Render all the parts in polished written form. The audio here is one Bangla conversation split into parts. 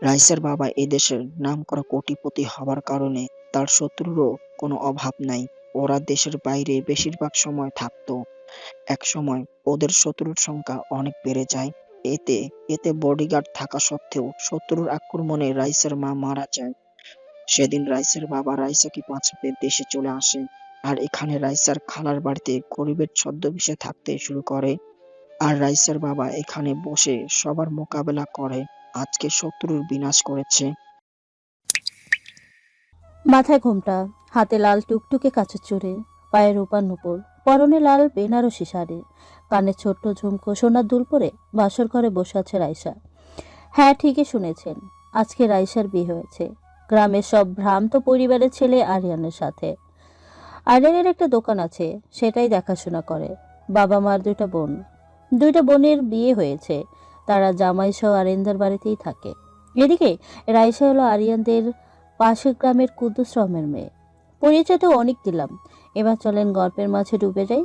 রাইসার বাবা এদেশের নামকরা কোটিপতি হবার কারণে তার শত্রুরও কোনো অভাব নাই। ওরা দেশের বাইরে বেশিরভাগ সময় থাকতো। একসময় ওদের শত্রুর সংখ্যা অনেক বেড়ে যায়। এতে এতে বডিগার্ড থাকা সত্ত্বেও শত্রুর আক্রমণে রাইসার মা মারা যায়। সেদিন রাইসার বাবা রাইসাকে বাঁচাতে দেশে চলে আসে, আর এখানে রাইসার খালার বাড়িতে গরিবের ছদ্মবেশে থাকতে শুরু করে। আর রাইসার বাবা এখানে বসে সবার মোকাবেলা করে, আজকে শত্রুর বিনাশ করেছে। মাথায় ঘোমটা, হাতে লাল টুকটুকে কাচের চুড়ি, পায়ে রূপার নুপুর, পরনে লাল বেনারসি শাড়ি, কানে ছোট্ট ঝুমকো সোনার দুল পরে বাসর ঘরে বসে আছে রাইসা। হ্যাঁ, ঠিকই শুনেছেন, আজকে রাইসার বিয়ে হয়েছে গ্রামের সব ভ্রান্ত পরিবারের ছেলে আরিয়ানের সাথে। আরিয়ানের একটা দোকান আছে, সেটাই দেখাশোনা করে। বাবা মার দুইটা বোনের বিয়ে হয়েছে, তারা জামাই সহ আরিয়ানদের বাড়িতেই থাকে। এদিকে রাইসা হলো আরিয়ানদের পাশের গ্রামের কুদ্দুস রহমের মেয়ে। পরিচয় তো অনেক দিলাম, এবার চলেন গল্পের মাঝে ডুবে যাই।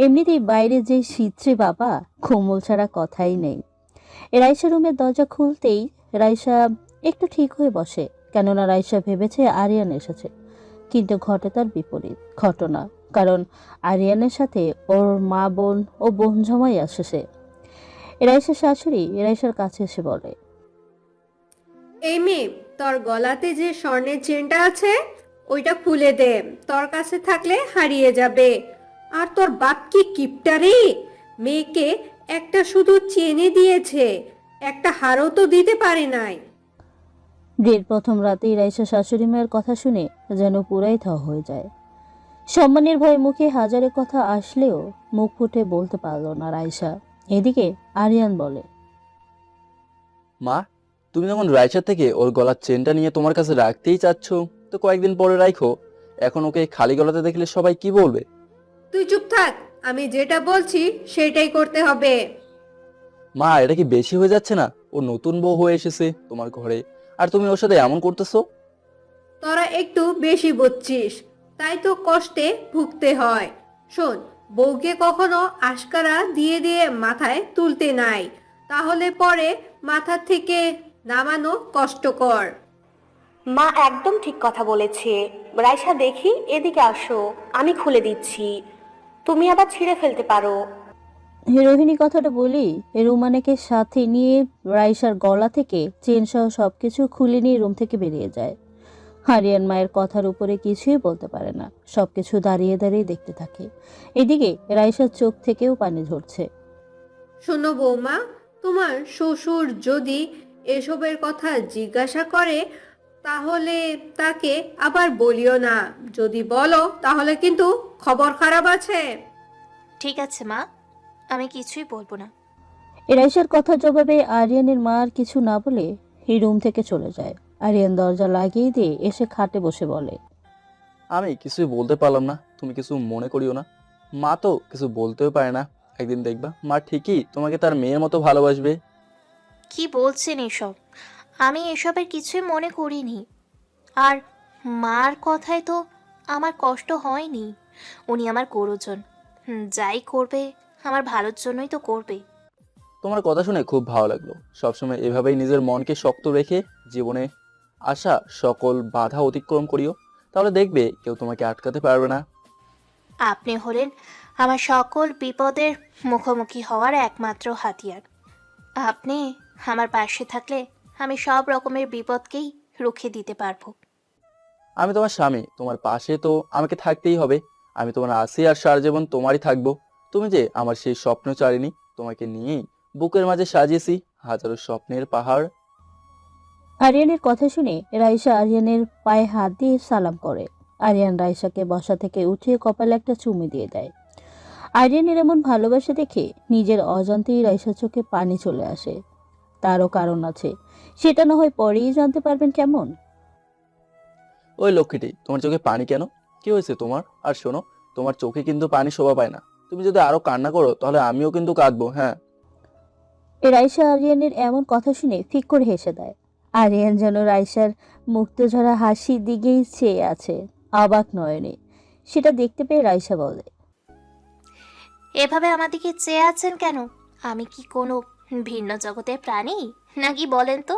এমনিতেই বাইরে যে শীতরে বাবা, কোমল ছাড়া কথাই নেই। রাইসা রুমের দরজা খুলতেই রাইসা একটু ঠিক হয়ে বসে, কেননা রাইসা ভেবেছে আরিয়ান এসেছে। কিন্তু ঘটে তার বিপরীত ঘটনা, কারণ আরিয়ানের সাথে ওর মা বোন ও বোন জামাই আসে। রাইসার শাশুড়ি রাইসার কাছে এসে বলে, এই মেয়ে, তোর গলাতে যে স্বর্ণের চেনটা আছে ওইটা খুলে দে, তোর কাছে থাকলে হারিয়ে যাবে। আর তোর বাপ কি কিপটা রে, মেয়েকে একটা শুধু চেনে দিয়েছে, একটা হারও তো দিতে পারে নাই। বিয়ের প্রথম রাতেই রাইসা শাশুড়ি মায়ের কথা শুনে যেন পুরাই থ হয়ে যায়। সম্মানের ভয়ে মুখে হাজারে কথা আসলেও মুখ ফুটে বলতে পারল না রাইসা। এদিকে আরিয়ান বলে, মা, তুমি যখন রাইসার থেকে ওর গলার চেনটা নিয়ে তোমার কাছে রাখতেই চাচ্ছ, তো কয়েকদিন পরে রাখো। এখন ওকে খালি গলাতে দেখলে সবাই কি বলবে? তুই চুপ থাক, আমি যেটা বলছি সেটাই করতে হবে। মা, এটা কি বেশি হয়ে যাচ্ছে না? ও নতুন বউ হয়ে এসেছে তোমার ঘরে, আর তুমি ওর সাথে এমন করতেছো। তোরা একটু বেশি বুঝছিস, তাই তো কষ্টে ভুগতে হয়। শোন, বউকে কখনো আশকারা দিয়ে দিয়ে মাথায় তুলতে নাই, তাহলে পরে মাথা থেকে নামানো কষ্টকর। মা একদম ঠিক কথা বলেছে। রাইসা, দেখি এদিকে আসো, আমি খুলে দিচ্ছি, তুমি আবার ছিঁড়ে ফেলতে পারো। রোহিণী কথাটা বলি রুমানাকে সাথে নিয়ে রাইসার গলা থেকে চেন সহ সবকিছু খুলে নিয়ে রুম থেকে বেরিয়ে যায়। আরিয়ান মায়ের কথার উপরে কিছুই বলতে পারে না, সবকিছু দাঁড়িয়ে দাঁড়িয়ে দেখতে থাকে। এদিকে রাইসার চোখ থেকেও পানি ঝরছে। শোনো বৌমা, তোমার শ্বশুর যদি এসবের কথা জিজ্ঞাসা করে তাহলে তাকে আবার বলিও না, যদি বলো তাহলে কিন্তু খবর খারাপ আছে। ঠিক আছে মা, আমি কিছুই বলবো না। রাইসার কথার জবাবে আরিয়ানের মা আর কিছু না বলে এই রুম থেকে চলে যায়। আরিয়ান দরজা লাগিয়ে দিয়ে এসে খাটে বসে বলে, আমি কিছুই বলতে পারলাম না, তুমি কিছু মনে করিও না। মা তো কিছু বলতেও পারে না, একদিন দেখবা মা ঠিকই তোমাকে তার মেয়ের মতো ভালোবাসবে। কি বলছেন এসব? আমি এসবের কিছুই মনে করিনি। আর মার কথায় তো আমার কষ্ট হয়নি। উনি আমার গুরুজন। যাই করবে আমার ভালোর জন্যই তো করবে। তোমার কথা শুনে খুব ভালো লাগলো। সবসময় এভাবেই নিজের মনকে শক্ত রেখে জীবনে আসা সকল বাধা অতিক্রম করিও, তাহলে দেখবে কেউ তোমাকে আটকাতে পারবে না। আপনি হলেন আমার সকল বিপদের মুখোমুখি হওয়ার একমাত্র হাতিয়ার। আপনি আমার পাশে থাকলে আমি সব রকমের বিপদকেই রুখে দিতে পারবো। আমি তোমার স্বামী, তোমার পাশে তো আমাকে থাকতেই হবে। আমি তোমার আছি আর সারা জীবন তোমারই থাকবো। তুমি যে আমার সেই স্বপ্ন চারিনি, তোমাকে নিয়েই বুকের মাঝে সাজিয়েছি হাজারো স্বপ্নের পাহাড়। আরিয়ানের কথা শুনে রাইসা আরিয়ানের পায়ে হাত দিয়ে সালাম করে। আরিয়ান রাইসাকে বসা থেকে উঠিয়ে কপালে একটা চুমু দিয়ে দেয়। আরিয়ানের এমন ভালোবাসা দেখে নিজের অজান্তেই রাইসার চোখে পানি চলে আসে। তারও কারণ আছে, সেটা না হয় পরেই জানতে পারবেন কেমন। ওই লক্ষ্মীটি, তোমার চোখে পানি কেন? কি হয়েছে তোমার? আর শোনো, তোমার চোখে কিন্তু পানি শোভা পায় না। তুমি যদি আরো কান্না করো তাহলে আমিও কিন্তু কাঁদবো। হ্যাঁ, রাইসা আরিয়ানের এমন কথা শুনে ফিক করে হেসে দেয়। আরিয়ান যেন রাইসার মুক্তঝরা হাসির দিকেই চেয়ে আছে, অবাক নয়নে। সেটা দেখতে পেয়ে রাইসা বলে, এভাবে আমার দিকে চেয়ে আছেন কেন? আমি কি কোনো ভিন্ন জগতের প্রাণী নাকি বলেন তো?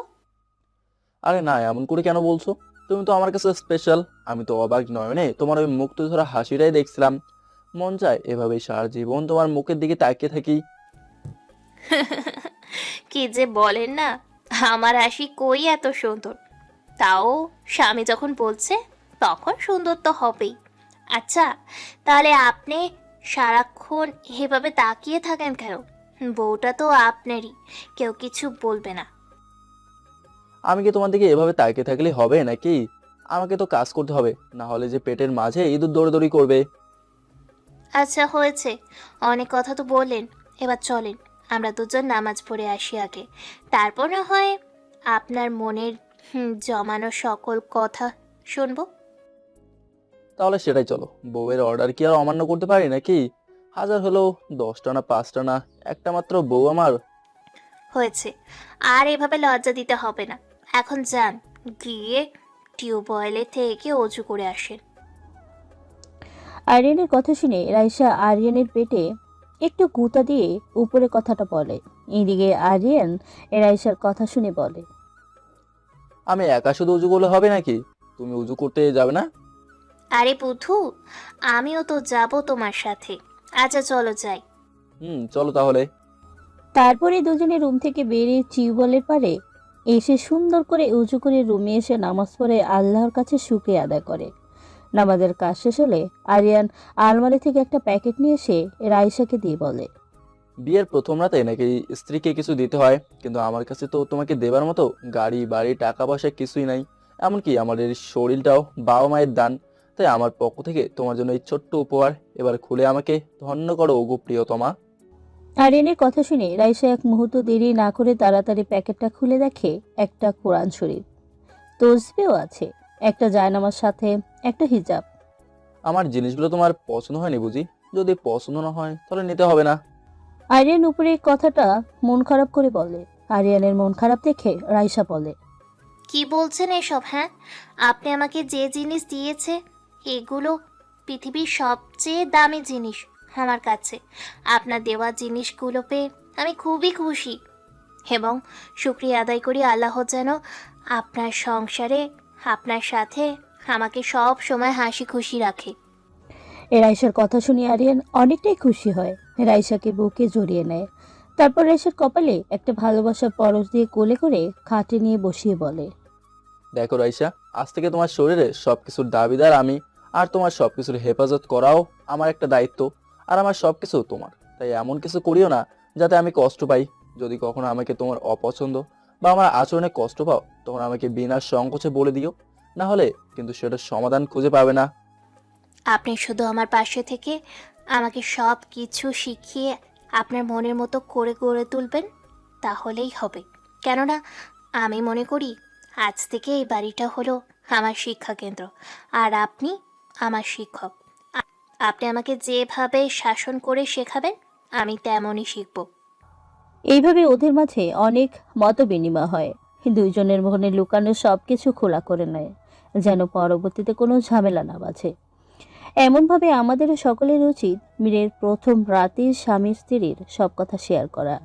আরে না, এমন করে কেন বলছো? তুমি তো আমার কাছে স্পেশাল। আমি তো অবাক নয়নে তোমার ওই মুক্ত ধরা হাসিটাই দেখছিলাম। মন চায় এভাবে সারা জীবন তোমার মুখের দিকে তাকিয়ে থাকি। কি যে বলেন না, আমার হাসি কই এত সুন্দর। তাও স্বামী যখন বলছে তখন সুন্দর তো হবেই। আচ্ছা, তাহলে আপনি সারাক্ষণ এভাবে তাকিয়ে থাকেন কেন? বউটা তো আপনারই, কেউ কিছু বলবে না। আমি কি তোমার দিকে এভাবে তাকিয়ে থাকলে হবে নাকি? আমাকে তো কাজ করতে হবে, না হলে যে পেটের মাঝে ইঁদুর দৌড়াদৌড়ি করবে। আচ্ছা হয়েছে, অনেক কথা তো বললেন। এবার চলেন, আমরা দুজন নামাজ পড়ে আসি আগে, তারপর না হয় আপনার মনের জমানো সকল কথা শুনবো। তাহলে সেটাই চলো। বউয়ের অর্ডার কি আর অমান্য করতে পারি নাকি? হাজার হলো 10টা না 5টা না, একটা মাত্র বউ আমার। হয়েছে, আর এভাবে লজ্জা দিতে হবে না। এখন যান, গিয়ে টিউবওয়েলে থেকে অজু করে আসেন। আরিয়ানের কথা শুনে রাইসা আরিয়ানের পেটে একটু গুঁতা দিয়ে উপরে কথাটা বলে। এদিকে আরিয়ান রাইসার কথা শুনে বলে, আমি একা শুধু উজু করলে হবে নাকি? তুমি উজু করতে যাবে না? আরে পুথু, আমিও তো যাব তোমার সাথে। আচ্ছা চলো যাই। চলো তাহলে। তারপরে দুজনে রুম থেকে বেরিয়ে টিউবওয়েলের পারে এসে সুন্দর করে উজু করে রুমে এসে নামাজ পড়ে আল্লাহর কাছে শুকরিয়া আদায় করে। নামাজের কাজ শেষ হলে আরিয়ান আলমারি থেকে একটা প্যাকেট নিয়ে এসে রাইসাকে দিয়ে বলে, বিয়ের প্রথম রাতে নাকি স্ত্রীকে কিছু দিতে হয়, কিন্তু আমার কাছে তো তোমাকে দেবার মতো গাড়ি বাড়ি টাকা পয়সা কিছুই নাই। এমনকি আমার এই শরীরটাও বাবা মায়ের দান। তাই আমার পক্ষ থেকে তোমার জন্য এই ছোট্ট উপহার। এবার খুলে আমাকে ধন্য করো ওগো প্রিয়তমা। আরিয়ানের কথা শুনে রাইসা এক মুহূর্ত দেরি না করে তাড়াতাড়ি প্যাকেটটা খুলে দেখে একটা কোরআন শরীফ, তসবিহও আছে, একটা জায়নামাজ সাথে একটা হিজাব। আমার জিনিসগুলো তোমার পছন্দ হয়নি বুঝি? যদি পছন্দ না হয় তাহলে নিতে হবে না। আরিয়ান উপরে কথাটা মন খারাপ করে বলে। আরিয়ানের মন খারাপ দেখে রাইসা বলে, কি বলছেন এসব? হ্যাঁ, আপনি আমাকে যে জিনিস দিয়েছে এগুলো পৃথিবীর সবচেয়ে দামি জিনিস আমার কাছে। আপনার দেওয়া জিনিসগুলো পেয়ে আমি খুবই খুশি এবং শুকরিয়া আদায় করি আল্লাহ যেন আপনার সংসারে আপনার সাথে আমাকে সব সময় হাসি খুশি রাখে। রাইসার কথা শুনে আরিয়ান অনেকটাই খুশি হয়। রাইসাকে বুকে জড়িয়ে নেয়। তারপর রাইসার কপালে একটা ভালোবাসার পরশ দিয়ে কোলে করে খাটে নিয়ে বসিয়ে বলে, দেখো রাইসা, আজ থেকে তোমার শরীরে সবকিছুর দাবিদার আমি। আর তোমার সবকিছুর হেফাজত করাও আমার একটা দায়িত্ব। আর আমার সবকিছু তোমার, তাই এমন কিছু করিও না যাতে আমি কষ্ট পাই। যদি কখনো আমাকে তোমার অপছন্দ বা আমার আচরণে কষ্ট পাও, তখন আমাকে বিনা সংকোচে বলে দিও। না হলে কিন্তু সেটার সমাধান খুঁজে পাবে না। আপনি শুধু আমার পাশে থেকে আমাকে সব কিছু শিখিয়ে আপনার মনের মতো করে গড়ে তুলবেন, তাহলেই হবে। কেননা আমি মনে করি আজ থেকে এই বাড়িটা হলো আমার শিক্ষা কেন্দ্র, আর আপনি আমার শিক্ষক। আপনি আমাকে যেভাবে শাসন করে শেখাবেন আমি তেমনই শিখব। এইভাবে ওদের মাঝে অনেক মত বিনিময় হয়। দুইজনের মনে লুকানো সবকিছু খোলা করে নেয়, যেন পরবর্তীতে কোনো ঝামেলা না বাঁচে। এমনভাবে আমাদেরও সকলের উচিত বিয়ের প্রথম রাতে স্বামী স্ত্রীর সব কথা শেয়ার করা।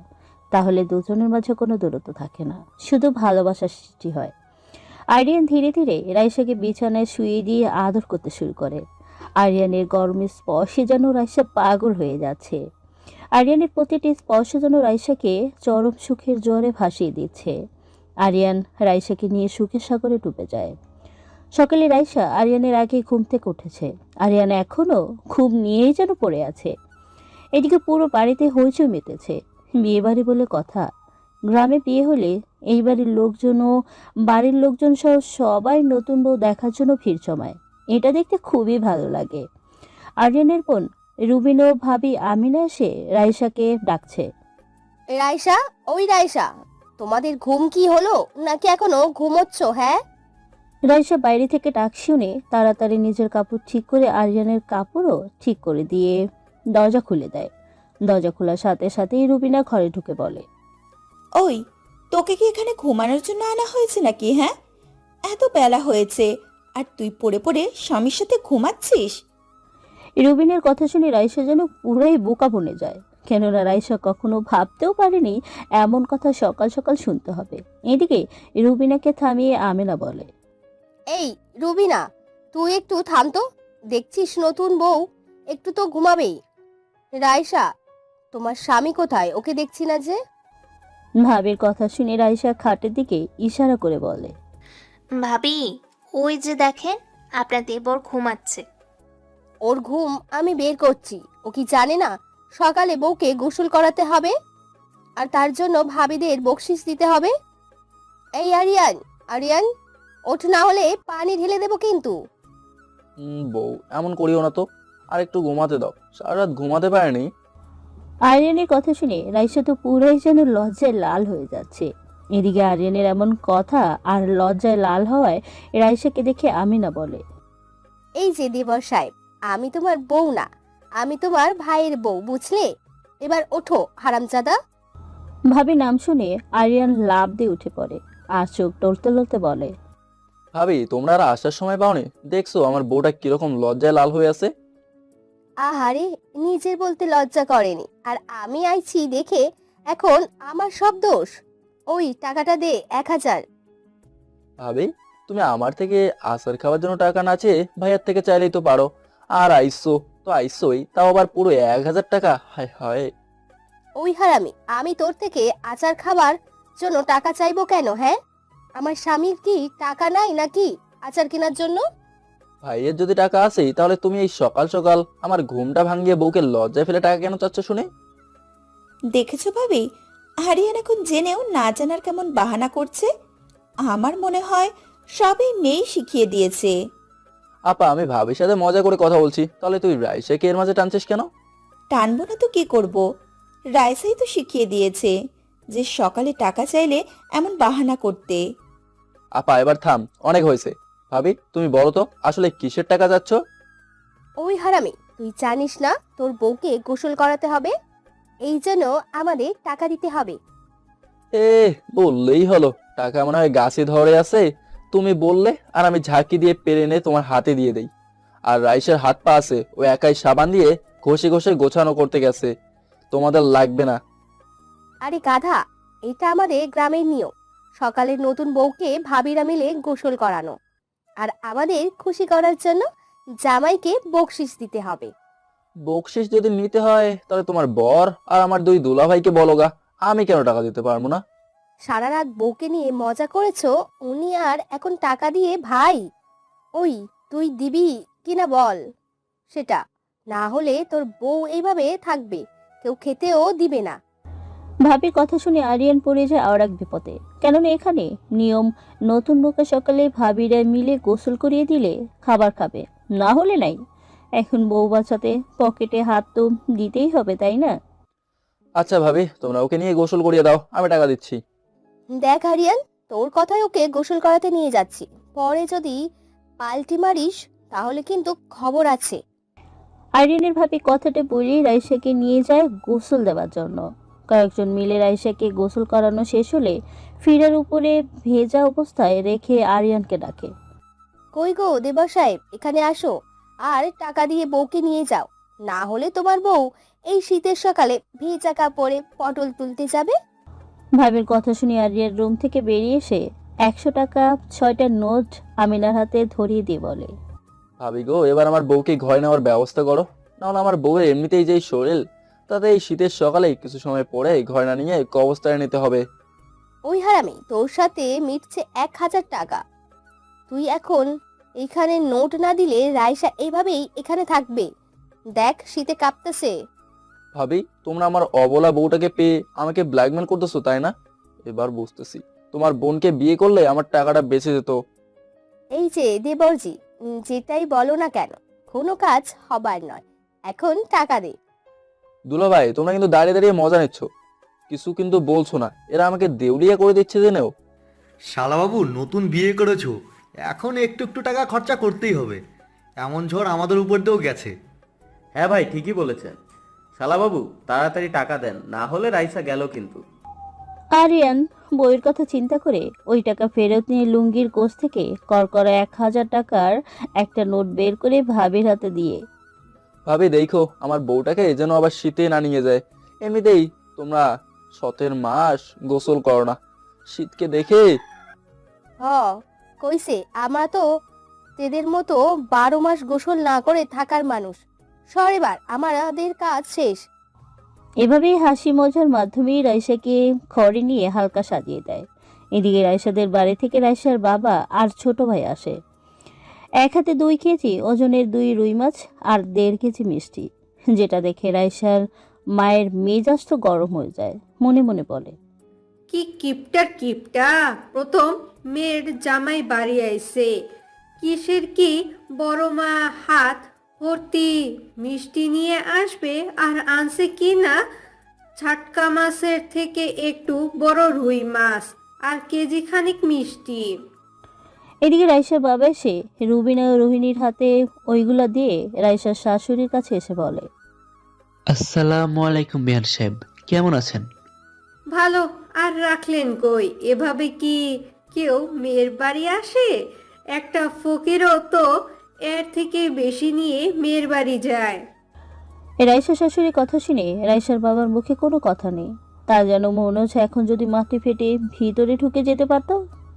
তাহলে দুজনের মাঝে কোনো দূরত্ব থাকে না, শুধু ভালোবাসার সৃষ্টি হয়। আরিয়ান ধীরে ধীরে রাইসাকে বিছানায় শুয়ে দিয়ে আদর করতে শুরু করে। আরিয়ানের গরমের স্পর্শে যেন রাইসা পাগল হয়ে যাচ্ছে। আরিয়ানের প্রতিটি স্পর্শ যেন রাইসাকে চরম সুখের জ্বরে ভাসিয়ে দিচ্ছে। আরিয়ান রাইসাকে নিয়ে সুখের সাগরে ডুবে যায়। সকালে রাইসা আরিয়ানের আগে ঘুম থেকে উঠেছে। আরিয়ান এখনো ঘুম নিয়েই যেন পড়ে আছে। এদিকে পুরো বাড়িতে হইচই মেতেছে। বিয়ে বাড়ি বলে কথা, গ্রামে বিয়ে হলে এই বাড়ির লোকজন ও বাড়ির লোকজন সহ সবাই নতুন বউ দেখার জন্য ভিড় জমায়। এটা দেখতে খুবই ভালো লাগে। আরিয়ানের বোন রুবিন ও ভাবি আমিনা এসে রাইসাকে ডাকছে। রাইসা, ওই রাইসা, তোমাদের ঘুম কি হলো নাকি এখনো ঘুমোচ্ছ? হ্যাঁ, রাইসা বাইরে থেকে ডাক শুনে তাড়াতাড়ি নিজের কাপড় ঠিক করে আরিয়ানের কাপড়ও ঠিক করে দিয়ে দরজা খুলে দেয়। দরজা খোলার সাথে সাথেই রুবিনা ঘরে ঢুকে বলে, ওই, তোকে কি এখানে ঘুমানোর জন্য আনা হয়েছে নাকি? হ্যাঁ, এত বেলা হয়েছে আর তুই পড়ে পড়ে স্বামীর সাথে ঘুমাচ্ছিস? রুবিনের কথা শুনে রাইসা যেন পুরোই বোকা বনে যায়, কেননা রাইসা কখনো ভাবতেও পারেনি এমন কথা সকাল সকাল শুনতে হবে। এদিকে রুবিনাকে থামিয়ে আমেনা বলে, এই রুবিনা, তুই একটু থাম তো। দেখছিস নতুন বউ, একটু তো ঘুমাবেই। রাইসা, তোমার স্বামী কোথায়? ওকে দেখছি না যে। ভাবির কথা শুনে রাইসা খাটের দিকে ইশারা করে বলে, ভাবি, ওই যে দেখেন আপনার দেবর ঘুমাচ্ছে। ওর ঘুম আমি বের করছি। ও কি জানে না সকালে বউকে গোসল করাতে হবে, আর তার জন্য ভাবিদের বকশিস দিতে হবে? এই আরিয়ান, আরিয়ান, ওঠ, না হলে পানি ঢেলে দেবো কিন্তু। বউ, এমন করিও না তো, আর একটু ঘুমাতে দাও, সারা রাত ঘুমাতে পারেনি। আরিয়ানের কথা শুনে রাইসা তো পুরোই যেন লজ্জায় লাল হয়ে যাচ্ছে। এদিকে আরিয়ানের এমন কথা আর লজ্জায় লাল হওয়ায় রাইসাকে দেখে আমিনা বলে, এই যে দেবর সাহেব, আমি তোমার বউ না, আমি তোমার ভাইয়ের বউ, বুঝলে? এবার ওঠো হারামজাদা। ভাবি নাম শুনে আরিয়ান লাফ দিয়ে উঠে পড়ে আর চোখ টলতে টলতে বলে, ভাবি, তোমরা আর আসার সময় পাওনি? দেখছো আমার বউটা কিরকম লজ্জায় লাল হয়ে আছে। আহারে, নিজের বলতে লজ্জা করেনি, আর আমি আইছি দেখে এখন আমার সব দোষ। ওই টাকাটা দে, 1000। ভাবি, তুমি আমার থেকে আচার খাওয়ার জন্য টাকা না চেয়ে ভাইয়ার থেকে চাইলেই তো পারো। আর আইসো তো আইসোই, তাও আবার পুরো 1000 টাকা! হায় হায়! ওই হারামি, আমি তোর থেকে আচার খাবার জন্য টাকা চাইবো কেন? হ্যাঁ, আমার স্বামীর কি টাকা নাই নাকি আচার কেনার জন্য? ভাইয়ের যদি টাকা আসেই, তাহলে তুমি এই সকাল সকাল আমার ঘুমটা ভাঙিয়ে বউকে লজ্জায় ফেলে টাকা কেন চাচ্ছ শুনে? দেখেছো ভাবি, আরিয়ান এখন জেনেও না জানার কেমন বাহানা করছে। আমার মনে হয় সবই মেয়ে শিখিয়ে দিয়েছে। আপা, আমি ভাবির সাথে মজা করে কথা বলছি, তাহলে তুই রাইসাকে এর মাঝে টানছিস কেন? টানবো না তো কি করব? রাইসাই তো শিখিয়ে দিয়েছে যে সকালে টাকা চাইলে এমন বাহানা করতে। আপা, এবার থাম, অনেক হয়েছে। ভাবি, তুমি বলো তো আসলে কিসের টাকা যাচ্ছ? ওই হারামি, তুই জানিস না তোর বউকে গোসল করাতে হবে? এই জন্য আমাদের টাকা দিতে হবে। এ, বললেই হলো। টাকা মনে হয় গাছে ধরে আছে, তুমি বললে আর আমি ঝাঁকি দিয়ে পেরে এনে তোমার হাতে দিয়ে দেই। আর রাইসের হাত পা আছে, ও একাই সাবান দিয়ে ঘষে ঘষে গোছানো করতে গেছে, তোমাদের লাগবে না। আরে গাধা, এটা আমাদের গ্রামের নিয়ম, সকালে নতুন বউকে ভাবিরা মিলে গোসল করানো, আর আমাদের খুশি করার জন্য জামাইকে বকশিস দিতে হবে। বকশিস যদি নিতে হয় তাহলে তোমার বর আর আমার দুই দুলাভাইকে বলো গা, আমি কেন টাকা দিতে পারবো না? সারা রাত বউকে নিয়ে মজা করেছো, উনি আর এখন টাকা দিয়ে ভাই? ওই, তুই দিবি কিনা বল সেটা, না হলে তোর বউ এইভাবে থাকবে, কেউ খেতেও দিবে না। ভাবির কথা শুনে আরিয়ান পড়ে যায় আর এক বিপদে, কেননা এখানে নিয়ম নতুন বউকে সকালে ভাবিরা মিলে গোসল করিয়ে দিলে খাবার খাবে, না হলে নাই। এখন বউ বাঁচাতে পকেটে হাত তো দিতেই হবে, তাই না? আচ্ছা ভাবি, তোমরা ওকে নিয়ে গোসল করিয়ে দাও, আমি টাকা দিচ্ছি। দেখ আরিয়ান, তোর কথায় ওকে গোসল করাতে নিয়ে যাচ্ছি, পরে যদি পাল্টি মারিস তাহলে কিন্তু খবর আছে। আরিয়ানের ভাবি কথাটা বলেই রাইসাকে নিয়ে যায় গোসল দেওয়ার জন্য। কয়েকজন মিলে রাইসাকে গোসল করানো শেষ হলে ফিরার উপরে ভেজা অবস্থায় রেখে আরিয়ানকে ডাকে, কই গো দেবর সাহেব, এখানে আসো, আর টাকা দিয়ে বউকে নিয়ে যাও, না হলে তোমার বউ এই শীতের সকালে ভেজা কাপড়ে পটল তুলতে যাবে। ভাবির কথা শুনে আরিয়ার রুম থেকে বেরিয়ে এসে 100 টাকা 6টা নোট আমিনার হাতে ধরিয়ে দিয়ে বলে, ভাবি গো, এবার আমার বউকে ঘরে নেওয়ার ব্যবস্থা করো, নাহলে আমার বউয়ের এমনিতেই যেই শরীর, তাতে এই শীতের সকালে কিছু সময় পরে ঘরে না নিয়ে কবস্থায় নিতে হবে। ওই হারামি, তোর সাথে মিটছে 1000 টাকা। তুই এখন এখানে নোট না দিলে রাইসা এইভাবেই এখানে থাকবে। দেখ শীতে কাঁপতেছে। ভাবি, তোমরা আমার অবলা বউটাকে পেয়ে আমাকে ব্ল্যাকমেল করতেছো, তাই না? এবার বুঝতেছি, তোমার বোনকে বিয়ে করলে আমার টাকাটা বেঁচে যেত। এই যে দেবরজি, যেটাই বলো না কেন, কোনো কাজ হবার নয়, এখন টাকা দে। দুলা ভাই, তোমরা কিন্তু দাঁড়িয়ে দাঁড়িয়ে মজা নিচ্ছ, কিছু কিন্তু বলছো না। এরা আমাকে দেউলিয়া করে দিচ্ছে জেনেও। শালাবাবু, নতুন বিয়ে করেছো, এখন একটু একটু টাকা খরচা করতেই হবে। এমন ঝড় আমাদের উপর দিয়েও গেছে। হ্যাঁ ভাই, ঠিকই বলেছেন। শালাবাবু, তাড়াতাড়ি টাকা দেন, না হলে রাইসা গেল কিন্তু। আরিয়ান বইয়ের কথা চিন্তা করে ওই টাকা ফেরত নিয়ে লুঙ্গির কোষ থেকে করকরা 1000 টাকার একটা নোট বের করে ভাবির হাতে দিয়ে, ভাবি দেখো আমার বউটাকে যেন আবার শীতে না নিয়ে যায়। এমনিতেই তোমরা শতের মাস গোসল করো না, শীতকে দেখে। হ কইছে আমরা তো তেদের মতো 12 মাস গোসল না করে থাকার মানুষ। সর এবার, আমাদের কাজ শেষ। এভাবেই হাসি মজার মাধ্যমেই রাইসাকে খড়ে নিয়ে হালকা সাজিয়ে দেয়। এদিকে রাইসাদের বাড়ি থেকে রাইসার বাবা আর ছোট ভাই আসে। এক হাতে 2 কেজি ওজনের 2 রুই মাছ আর 1.5 কেজি মিষ্টি, যেটা দেখে রাইসার মায়ের মেজাজ তো গরম হয়ে যায়। মনে মনে বলে, কি কিপটার কিপটা, প্রথম মেয়ের জামাই বাড়ি আইছে, কিসের কি বড় মা হাত ভর্তি মিষ্টি নিয়ে আসবে, আর আনছে কি না ছাটকা মাছের থেকে একটু বড় রুই মাছ আর কেজি খানিক মিষ্টি। এদিকে রাইসার বাবা এসে রুবিনা ও রোহিণীর হাতে ওইগুলা দিয়ে রাইসার শাশুড়ির কাছে এসে বলে, আসসালামু আলাইকুম বিহান সাহেব, কেমন আছেন? ভালো, আর রাখলেন কই? এভাবে কি কেউ মেয়ের বাড়ি আসে? একটা ফকিরও তো এর থেকে বেশি নিয়ে মেয়ের বাড়ি যায়। রাইসার শাশুড়ির কথা শুনে রাইসার বাবার মুখে কোনো কথা নেই। তার যেন মনে হচ্ছে এখন যদি মাটি ফেটে ভিতরে ঢুকে যেতে পারত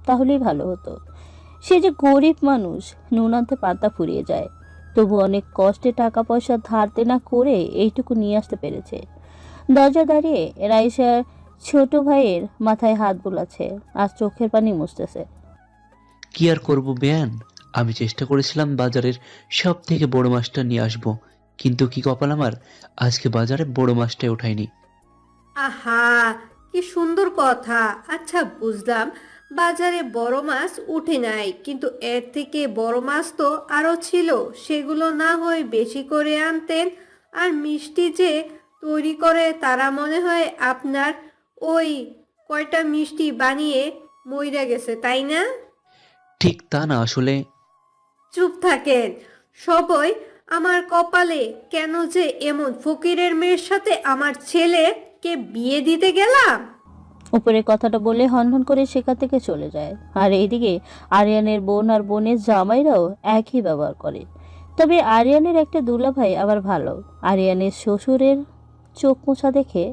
তাহলেই ভালো হতো। সে যে গরিব মানুষ, নুন আনতে পান্তা ফুরিয়ে যায়, তবু অনেক কষ্টে টাকা পয়সা ধার দেনা করে এইটুকু নিয়ে আসতে পেরেছে। দরজা দাঁড়িয়ে রাইসার ছোট ভাইয়ের মাথায় হাত বুলাচ্ছে আর চোখের পানি মুছতেছে। কি আর করব বেয়ান, আমি চেষ্টা করেছিলাম বাজারের সব থেকে বড় মাছটা নিয়ে আসব, কিন্তু কি কপাল আমার, আজকে বাজারে বড় মাছটাই ওঠায়নি। আহা, কি সুন্দর কথা। আচ্ছা বুঝলাম, বাজারে বড় মাছ উঠে নাই, কিন্তু এর থেকে বড় মাছ তো আরো ছিল, সেগুলো না হয় বেশি করে আনতেন। আর মিষ্টি যে তৈরি করে তারা মনে হয় আপনার ওই কয়টা মিষ্টি বানিয়ে মইরা গেছে, তাই না? ঠিক তা না আসলে। চুপ থাকেন সবাই। আমার কপালে কেন যে এমন ফকিরের মেয়ের সাথে আমার ছেলেকে বিয়ে দিতে গেলাম। উপরে কথাটা বলে হনহন করে সেখান থেকে চলে যায়। আর এইদিকে আরিয়ানের বোন আর বোনের জামাইরাও একই ব্যবহার করে। তবে আরিয়ানের একটা দুলাভাই আবার ভালো। আরিয়ানের শ্বশুরের চোখ মোছা দেখে,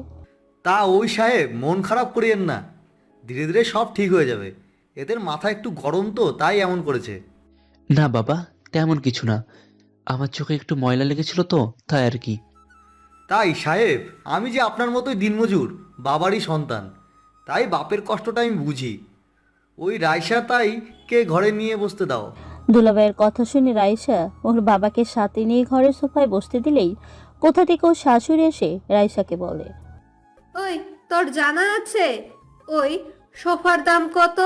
তা ওই সাহেব মন খারাপ করিয়েন না, ধীরে ধীরে সব ঠিক হয়ে যাবে। এদের মাথা একটু গরম তো, তাই এমন করেছে। না বাবা, তেমন কিছু না, আমার চোখে একটু ময়লা লেগেছিল তো, তাই আর কি। তাই সাহেব, আমি যে আপনার মতোই দিনমজুর, বাবারই সন্তান, তাই বাপের কষ্টটা আমি বুঝি। ওই রাইসা তাই কে ঘরে নিয়ে বসতে দাও। দুলাভাইয়ের কথা শুনে রাইসা ওর বাবাকে সাথে নিয়ে ঘরের সোফায় বসতে দিলেই কোথা থেকে ওর শাশুড়ি এসে রাইসাকে বলে, ওই তোর জানা আছে ওই সোফার দাম কত?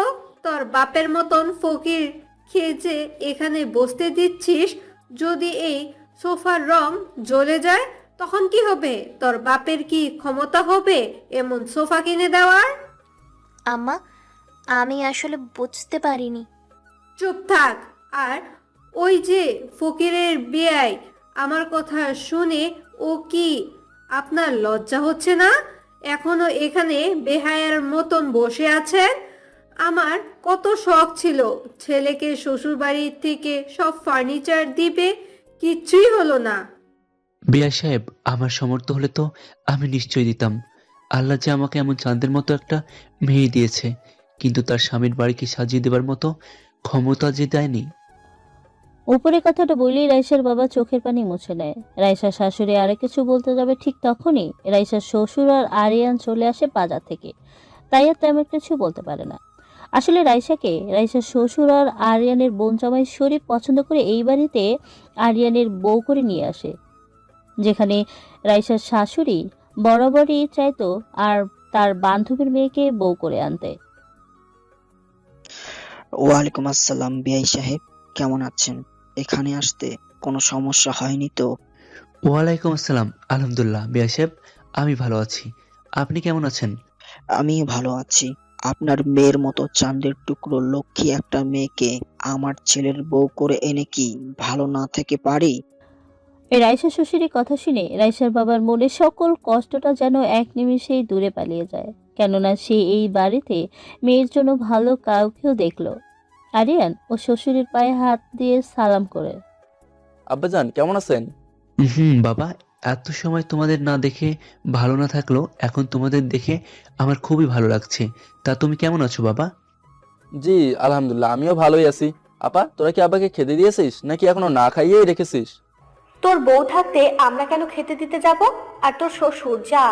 তোর বাপের মতন ফকির খেয়ে যে এখানে বসতে দিচ্ছিস, যদি এই সোফার রং জ্বলে যায় তখন কি হবে? তোর বাপের কি ক্ষমতা হবে এমন সোফা কিনে দেওয়ার? আম্মা, আমি আসলে বুঝতে পারিনি। চুপ থাক। আর ওই যে ফকিরের বেয়াই আমার কথা শুনে ও কি আপনার লজ্জা হচ্ছে না? এখনো এখানে বেহায়ার মতন বসে আছেন। আমার কত শখ ছিল ছেলেকে শ্বশুর বাড়ির থেকে সব ফার্নিচার দিবে, কিচ্ছুই হলো না। বিয়া সাহেব, আমার সামর্থ্য হলে তো আমি নিশ্চয়ই দিতাম। আল্লাহ যে আমাকে এমন চাঁদের মতো একটা মেয়ে দিয়েছে, কিন্তু তার স্বামীর বাড়িকে সাজিয়ে দেবার মতো ক্ষমতা যে দেয়নি। উপরে কথাটা বলেই রাইসার বাবা চোখের পানি মুছে নেয়। রাইসার শাশুড়ি আরে কিছু বলতে যাবে, ঠিক তখনই রাইসার শ্বশুর আর আরিয়ান চলে আসে বাজার থেকে। তাই আর তেমন কিছু বলতে পারে না। আসলে রাইসাকে রাইসার শ্বশুর আর আরিয়ানের বোন জামাই শরীফ পছন্দ করে এই বাড়িতে আরিয়ানের বউ করে নিয়ে আসে, যেখানে রাইসার শাশুড়ি বরাবরই চাইতো আর তার বান্ধবীর মেয়েকে বউ করে আনতে। ওয়ালাইকুম আসসালাম বিআই সাহেব, কেমন আছেন? এখানে আসতে কোনো সমস্যা হয়নি তো? ওয়ালাইকুম আসসালাম, আলহামদুলিল্লাহ বিয়া সাহেব, আমি ভালো আছি। আপনি কেমন আছেন? আমি ভালো আছি। আপনার মেয়ের মতো চাঁদের টুকরো লক্ষ্মী একটা মেয়েকে আমার ছেলের বউ করে এনে কি ভালো না থেকে পারি? এই রাইসার শ্বশুরের কথা শুনে রাইসার বাবার মনে সকল কষ্টটা যেন এক নিমিষেই দূরে পালিয়ে যায়। কেননা সে এই বাড়িতে মেয়ের জন্য ভালো কাউকেও দেখলো। আরিয়ান ও শ্বশুরের পায়ে হাত দিয়ে সালাম করে, আব্বাজান কেমন আছেন? বাবা, এত সময় তোমাদের না দেখে ভালো না থাকলেও এখন তোমাদের দেখে আমার খুবই ভালো লাগছে। তা তুমি কেমন আছো বাবা? জি আলহামদুলিল্লাহ, আমিও ভালোই আছি। আপা, তোরা কি আব্বাকে খেতে দিয়েছিস নাকি এখনো না খাইয়েই রেখেছিস? তোর বউ থাকতে আমরা কেন খেতে দিতে যাব? আর তোর শ্বশুর যা।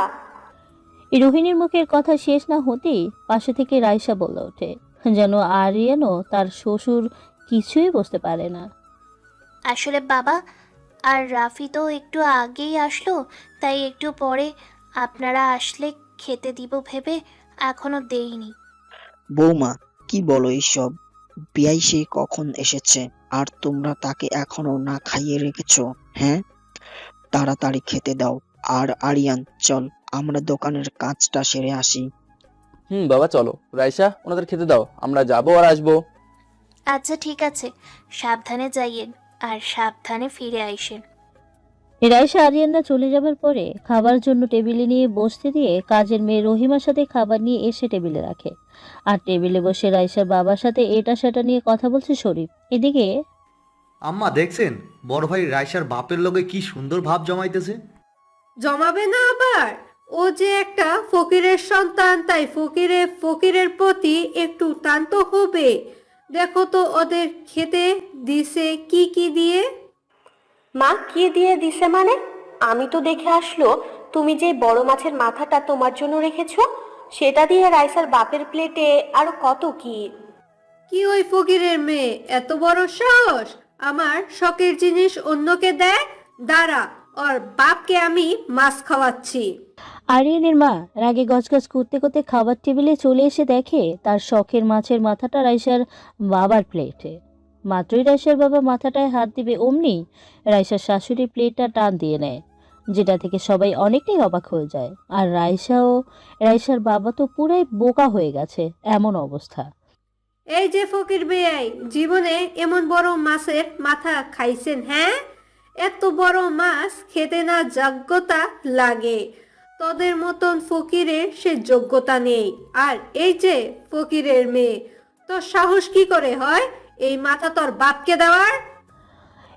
রোহিণীর মুখের কথা শেষ না হতেই পাশে থেকে রাইসা বলে ওঠে, যেন আরিয়ানও তার শ্বশুর কিছুই বুঝতে পারে না। আসলে বাবা, আর রাফি তো একটু আগেই আসলো, তাই একটু পরে আপনারা আসলে খেতে দিব ভেবে এখনো দেইনি। বৌমা, কি বলো এইসব? বিয়াই সে কখন এসেছে আর তোমরা তাকে এখনো না খাইয়ে রেখেছো? হ্যাঁ, তাড়াতাড়ি খেতে দাও। আর আরিয়ান, চল আমরা দোকানের কাজটা সেরে আসি। বাবা চলো। রাইসা, ওনাদের খেতে দাও, আমরা যাবো আর আসবো। আচ্ছা ঠিক আছে, সাবধানে যাইয়েন আর সাবধানে ফিরে আইসেন। রাইসা আরিয়ানরা চলে যাবার পরে খাবার জন্য টেবিলে নিয়ে বসতে দিয়ে কাজের মেয়ে রহিমার সাথে খাবার নিয়ে এসে টেবিলে রাখে। আর টেবিলে বসে রাইসার বাবার সাথে এটা সেটা নিয়ে কথা বলছে শরীফ। এদিকে আম্মা দেখছেন বড় ভাই রাইসার বাপের লগে কি সুন্দর ভাব জমাইতেছে। জমাবে না আবার? ও যে একটা ফকিরের সন্তান, তাই ফকিরের প্রতি একটু টান তো হবে। দেখো তো ওদের খেতে দিছে কি কি দিয়ে। মা কি দিয়ে দিছে মানে? আমি তো দেখে আসলো তুমি যে বড় মাছের মাথাটা তোমার জন্য রেখেছো, সেটা দিয়ে রাইসার বাপের প্লেটে আরো কত কি। কি ওই ফকিরের মেয়ে এত বড় সাহস আমার শখের জিনিস অন্যকে দেয়? দাঁড়া, ওর বাপকে আমি মাছ খাওয়াচ্ছি। আরিয়ানের মা রাগে গজগজ করতে করতে খাবার টেবিলে চলে এসে দেখে তার শখের মাছের মাথাটা রাইসার বাবার প্লেটে। মাত্রই রাইসার বাবা মাথাটায় হাত দিবে অমনি রাইসার শাশুড়ি প্লেটটা টান দিয়ে নেয়, যেটা থেকে সবাই অনেকটাই অবাক হয়ে যায়। আর রাইসার বাবা তো পুরাই বোকা হয়ে গেছে, এমন অবস্থা। এই যে ফকির বেয়াই, জীবনে এমন বড় মাছের মাথা খাইছেন? হ্যাঁ, এত বড় মাছ খেতে না যোগ্যতা লাগে। তোদের মতন ফকিরের সে যোগ্যতা নেই। আর এই যে ফকিরের মেয়ে, তোর সাহস কি করে হয় এই মাথা তোর বাপকে দেওয়ার?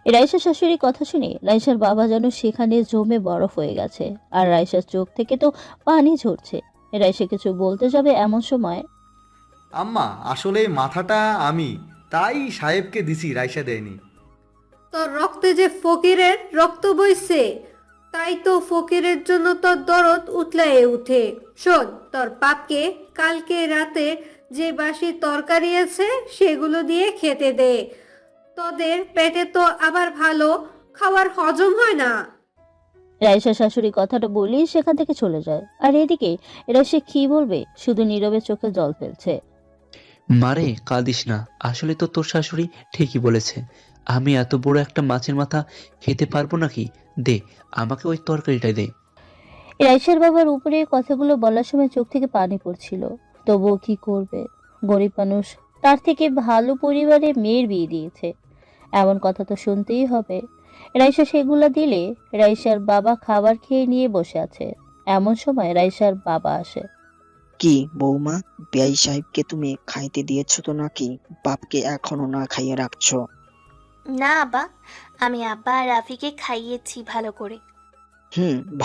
রাইসার শাশুড়ির কথা শুনে রাইসার বাবা যেন সেখানে জমে বরফ হয়ে গেছে। আর রাইসার চোখ থেকে তো পানি ঝরছে। রাইসা কিছু বলতে যাবে এমন সময় আম্মা আসলে এই মাথাটা আমি তাই সাহেবকে দিছি, রাইসা দেয়নি। তোর রক্তে যে ফকিরের রক্ত বইছে, তাই তো ফকিরের জন্য তোর দরদ উতলায়ে উঠে। শোন, তোর বাপকে কালকে রাতে যে বাসি তরকারি আছে সেগুলো দিয়ে খেতে দে। তোদের পেটে তো আবার ভালো খাবার হজম হয় না। রাইসা শাশুড়ি কথাটা বলেই সেখান থেকে চলে যায়। আর এদিকে রাইসা কি বলবে, শুধু নীরবে চোখে জল ফেলছে। মারে, কাঁদিস না। আসলে তো তোর শাশুড়ি ঠিকই বলেছে। আমি এত বড় একটা মাছের মাথা খেতে পারবো নাকি? দে, আমাকে ওই তরকারিটাই দে। রাইসার বাবার উপরে কথাগুলো বলার সময় চোখ থেকে পানি পড়ছিল, তবুও কি করবে? গরিব মানুষ, তার থেকে ভালো পরিবারে মেয়ের বিয়ে দিয়েছে, এমন কথা তো শুনতেই হবে। রাইসা সেগুলো দিলে রাইসার বাবা খাবার খেয়ে নিয়ে বসে আছে। এমন সময় রাইসার বাবা আসে। কি বৌমা, বিয়াই সাহেবকে তুমি খাইতে দিয়েছো তো নাকি? বাপকে এখনো না খাইয়ে রাখছো? না আব্বা, আমি আব্বা আর রাফিকে খাইয়েছি ভালো করে।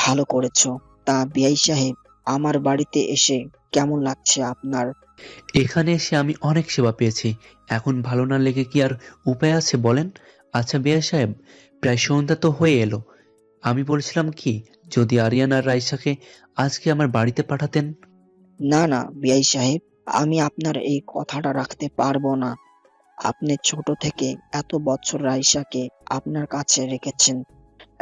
ভালো করেছো। তা বিয়াই সাহেব, আমার বাড়িতে এসে কেমন লাগছে আপনার? এখানে এসে আমি অনেক সেবা পেয়েছি, এখন ভালো না লেগে কি আর উপায় আছে বলেন? আচ্ছা বিয়া সাহেব, প্রায় সন্ধ্যা তো হয়ে এলো। আমি বলছিলাম কি, যদি আরিয়ান আর রাইসাকে আজকে আমার বাড়িতে পাঠাতেন। না না বিয়াই সাহেব, আমি আপনার এই কথাটা রাখতে পারবো না। আপনি ছোট থেকে এত বছর রাইসাকে আপনার কাছে রেখেছেন,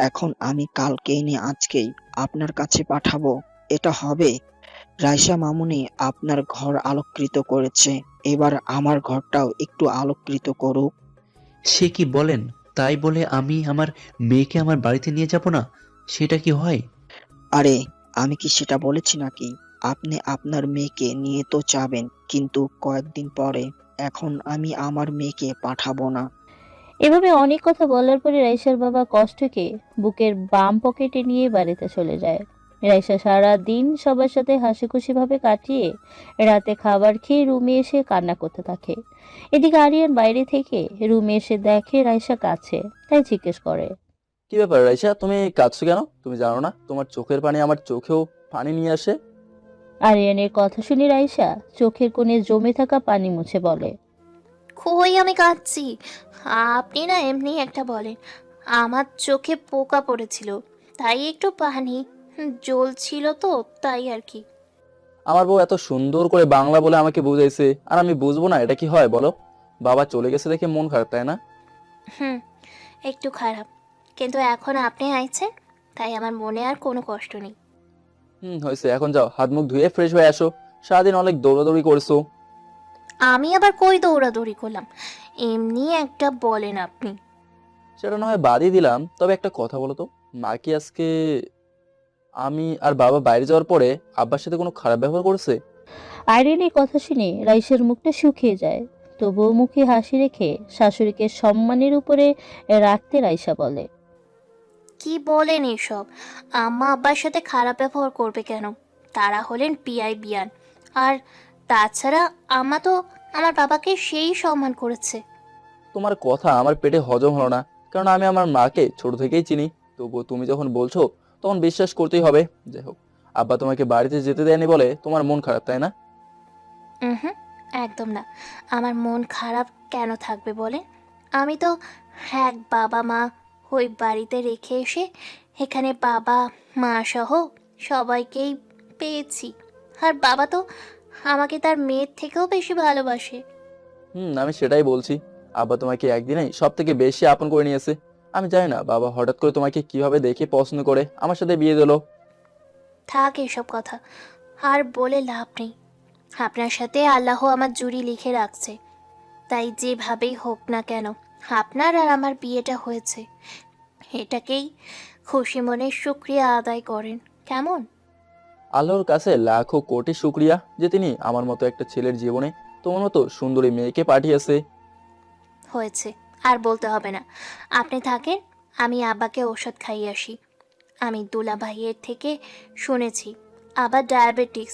এখন আমি কালকে এনে আজকেই আপনার কাছে পাঠাবো? এটা হবে? রাইসা মামুনি আপনার ঘর আলোকৃত করেছে, এবার আমার ঘরটাও একটু আলোকৃত করুক। সে কি বলেন? তাই বলে আমি আমার মেয়েকে আমার বাড়িতে নিয়ে যাব না? সেটা কি হয়? আরে, আমি কি সেটা বলেছি নাকি? আপনি আপনার মেয়েকে নিয়ে তো যাবেন, কিন্তু কয়েকদিন পরে। এখন আমি আমার মেয়েকে পাঠাবো না। এভাবে অনেক কথা বলার পরে রাইসার বাবা কষ্টকে বুকের বাম পকেটে নিয়ে বাড়িতে চলে যায়। রাইসা সারা দিন সবার সাথে হাসি খুশি ভাবে কাটিয়ে রাতে খাবার খেয়ে রুমে এসে কান্না করতে থাকে। এদিকে আরিয়ান বাইরে থেকে রুমে এসে দেখে রাইসা কাছে, তাই জিজ্ঞেস করে, কি ব্যাপার রাইসা, তুমি কাঁদছো কেন? তুমি জানো না তোমার চোখের পানি আমার চোখেও পানি নিয়ে আসে? আরিয়ানের কথা শুনে রাইসা চোখের কোণে জমে থাকা পানি মুছে বলে, কই আমি কাঁদছি? আপনি না এমনি একটা বলেন। আমার চোখে পোকা পড়েছিল, তাই একটু পানি জ্বলছিল তো, তাই আর কি। আমার বউ এত সুন্দর করে বাংলা বলে আমাকে বুঝাইছে, আর আমি বুঝবো না? এটা কি হয় বলো? বাবা চলে গেছে দেখে মন খারাপ, তাই না? হুম, একটু খারাপ, কিন্তু এখন আপনি আইছেন, তাই আমার মনে আর কোনো কষ্ট নেই। হয়েছে, এখন যাও হাত মুখ ধুয়ে ফ্রেশ হয়ে আসো। সারাদিন অনেক দৌড়াদৌড়ি করছো। আমি আবার কই দৌড়াদৌড়ি করলাম? এমনি একটা বলেন আপনি। সেটা না হয় বাদই দিলাম, তবে একটা কথা বলো তো, মা কি আজকে আমি আর বাবা বাইরে যাওয়ার পরে আব্বার সাথে কোনো খারাপ ব্যবহার করেছে? আরিয়ানের কথা শুনে রাইসার মুখটা শুকিয়ে যায়, তবুও মুখে হাসি রেখে শাশুড়িকে সম্মানের উপরে রাখতে রাইসা বলে, কি বলেন এসব? আম্মা আব্বার সাথে খারাপ ব্যবহার করবে কেন? তারা হলেন পিয়াই বিয়ান। আর তাছাড়া আম্মা তো আমার বাবাকে সেই সম্মান করেছে। তোমার কথা আমার পেটে হজম হলো না, কারণ আমি আমার মাকে ছোট থেকেই চিনি। তবুও তুমি যখন বলছো তখন বিশ্বাস করতেই হবে। যাই হোক, আব্বা তোমাকে বাড়িতে যেতে দেয়নি বলে তোমার মন খারাপ, তাই না? হুম, একদম না। আমার মন খারাপ কেন থাকবে বলে? আমি তো এক বাবা মা ওই বাড়িতে রেখে এসে এখানে বাবা মা সহ সবাইকেই পেয়েছি। আর বাবা তো আমাকে তার মেয়ের থেকেও বেশি ভালোবাসে। আমি সেটাই বলছি। আব্বা তোমাকে একদিনেই সব থেকে বেশি আপন করে নিয়েছে। আমি জানি না বাবা হঠাৎ করে তোমাকে কিভাবে দেখে পছন্দ করে আমার সাথে বিয়ে দিলো। থাক এসব কথা, আর বলে লাভ নেই। আপনার সাথে আল্লাহ আমার জুড়ি লিখে রাখছে, তাই যেভাবেই হোক না কেন আপনার আর আমার বিয়েটা হয়েছে, এটাকেই খুশি মনে শুক্রিয়া আদায় করেন, কেমন? আল্লাহর কাছে লাখো কোটি শুক্রিয়া যে তিনি আমার মতো একটা ছেলের জীবনে তোমার মতো সুন্দরী মেয়েকে পাঠিয়েছে। হয়েছে, আর বলতে হবে না। আপনি থাকেন, আমি আব্বাকে ওষুধ খাইয়ে আসি। আমি দুলা ভাইয়ের থেকে শুনেছি আবার ডায়াবেটিস,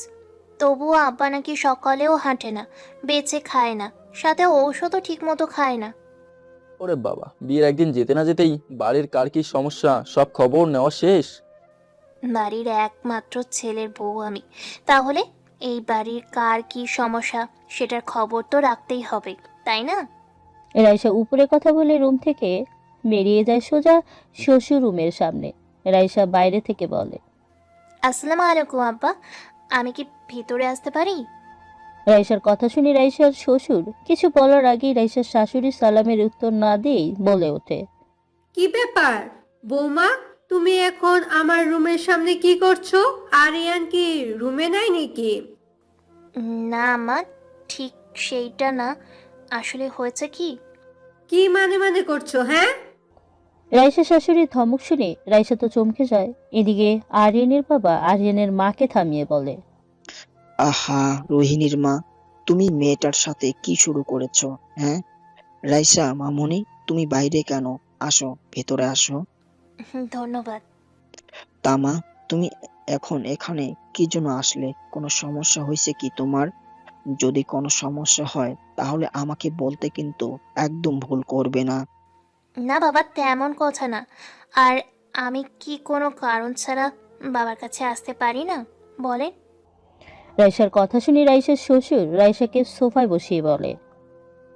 তবুও আব্বা নাকি সকালেও হাঁটে না, বেঁচে খায় না, সাথে ঔষধও ঠিক মতো খায় না। ওরে বাবা, বিয়ের একদিন যেতে না যেতেই বাড়ির কার কি সমস্যা সব খবর নেওয়া শেষ। বাড়ির একমাত্র ছেলের বউ আমি, তাহলে এই বাড়ির কার কি সমস্যা সেটার খবর তো রাখতেই হবে, তাই না? রাইসা উপরে কথা বলে রুম থেকে বেরিয়ে যায় সোজা শ্বশুর রুমের সামনে। রাইসা বাইরে থেকে বলে, আসসালামু আলাইকুম আব্বা, আমি কি ভিতরে আসতে পারি? রাইসার কথা শুনে রাইসার শ্বশুর কিছু বলার আগেই রাইসার শাশুড়ি সালামের উত্তর না দিয়েই বলে ওঠে, কি ব্যাপার বৌমা, তুমি এখন আমার রুমের সামনে কি করছো? আরিয়ান কি রুমে নাই নাকি? না মা, ঠিক সেইটা না। আসলে হয়েছে কি? কি মানে মানে করছো হ্যাঁ? রাইসা শাশুড়ির ধমক শুনে রাইসা তো চমকে যায়। এদিকে আরিয়ানের বাবা আরিয়ানের মাকে থামিয়ে বলে, আহা, রোহিণীর মা, তুমি মেয়েটার সাথে কি শুরু করেছো? হ্যাঁ, রাইসা মামুনি, তুমি বাইরে কেন? আসো, ভেতরে আসো। ধন্যবাদ। তামা, তুমি এখন এখানে কি জন্য আসলে? কোনো সমস্যা হয়েছে কি তোমার? যদি কোনো সমস্যা হয় তাহলে আমাকে বলতে কিন্তু একদম ভুল করবে না। না বাবা, তেমন কথা না। আর আমি কি কোনো কারণ ছাড়া বাবার কাছে আসতে পারি না বলেন? রাইসার কথা শুনে রাইসার শ্বশুর রাইসাকে সোফায় বসিয়ে বলে,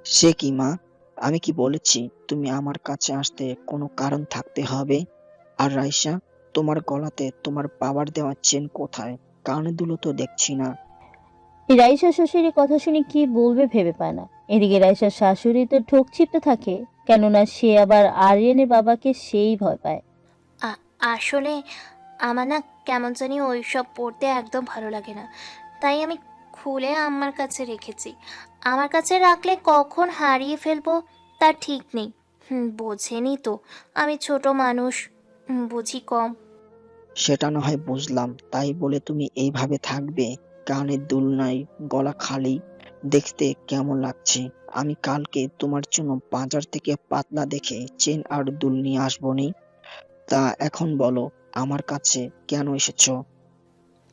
সে কি মা, আমি কি বলেছি তুমি আমার কাছে আসতে কোনো কারণ থাকতে হবে? আর রাইসা, তোমার গলাতে তোমার বাবার দেওয়া চেন কোথায়? কানে দুলো তো দেখছি না। এই রাইসার শ্বশুরের কথা শুনে কি বলবে ভেবে পায় না। এদিকে রাইসার শাশুড়ি তো ঠোক চিপতে থাকে, কেননা সে আবার আরিয়ানের বাবাকে সেই ভয় পায়। আসলে আমার না কেমন জানি ওইসব পড়তে একদম ভালো লাগে না, তাই আমি খুলে আমার কাছে রেখেছি। আমার কাছে রাখলে কখন হারিয়ে ফেলবো তার ঠিক নেই। বোঝেনি তো, আমি ছোট মানুষ, বুঝি কম। সেটা না হয় বুঝলাম, তাই বলে তুমি এইভাবে থাকবে? কানের দুল নাই, গলা খালি, দেখতে কেমন লাগছে? আমি কালকে তোমার জন্য বাজার থেকে পাতলা দেখে চেন আর দুল নিয়ে আসবো নি। তা এখন বলো, আমার কাছে কেন এসেছো?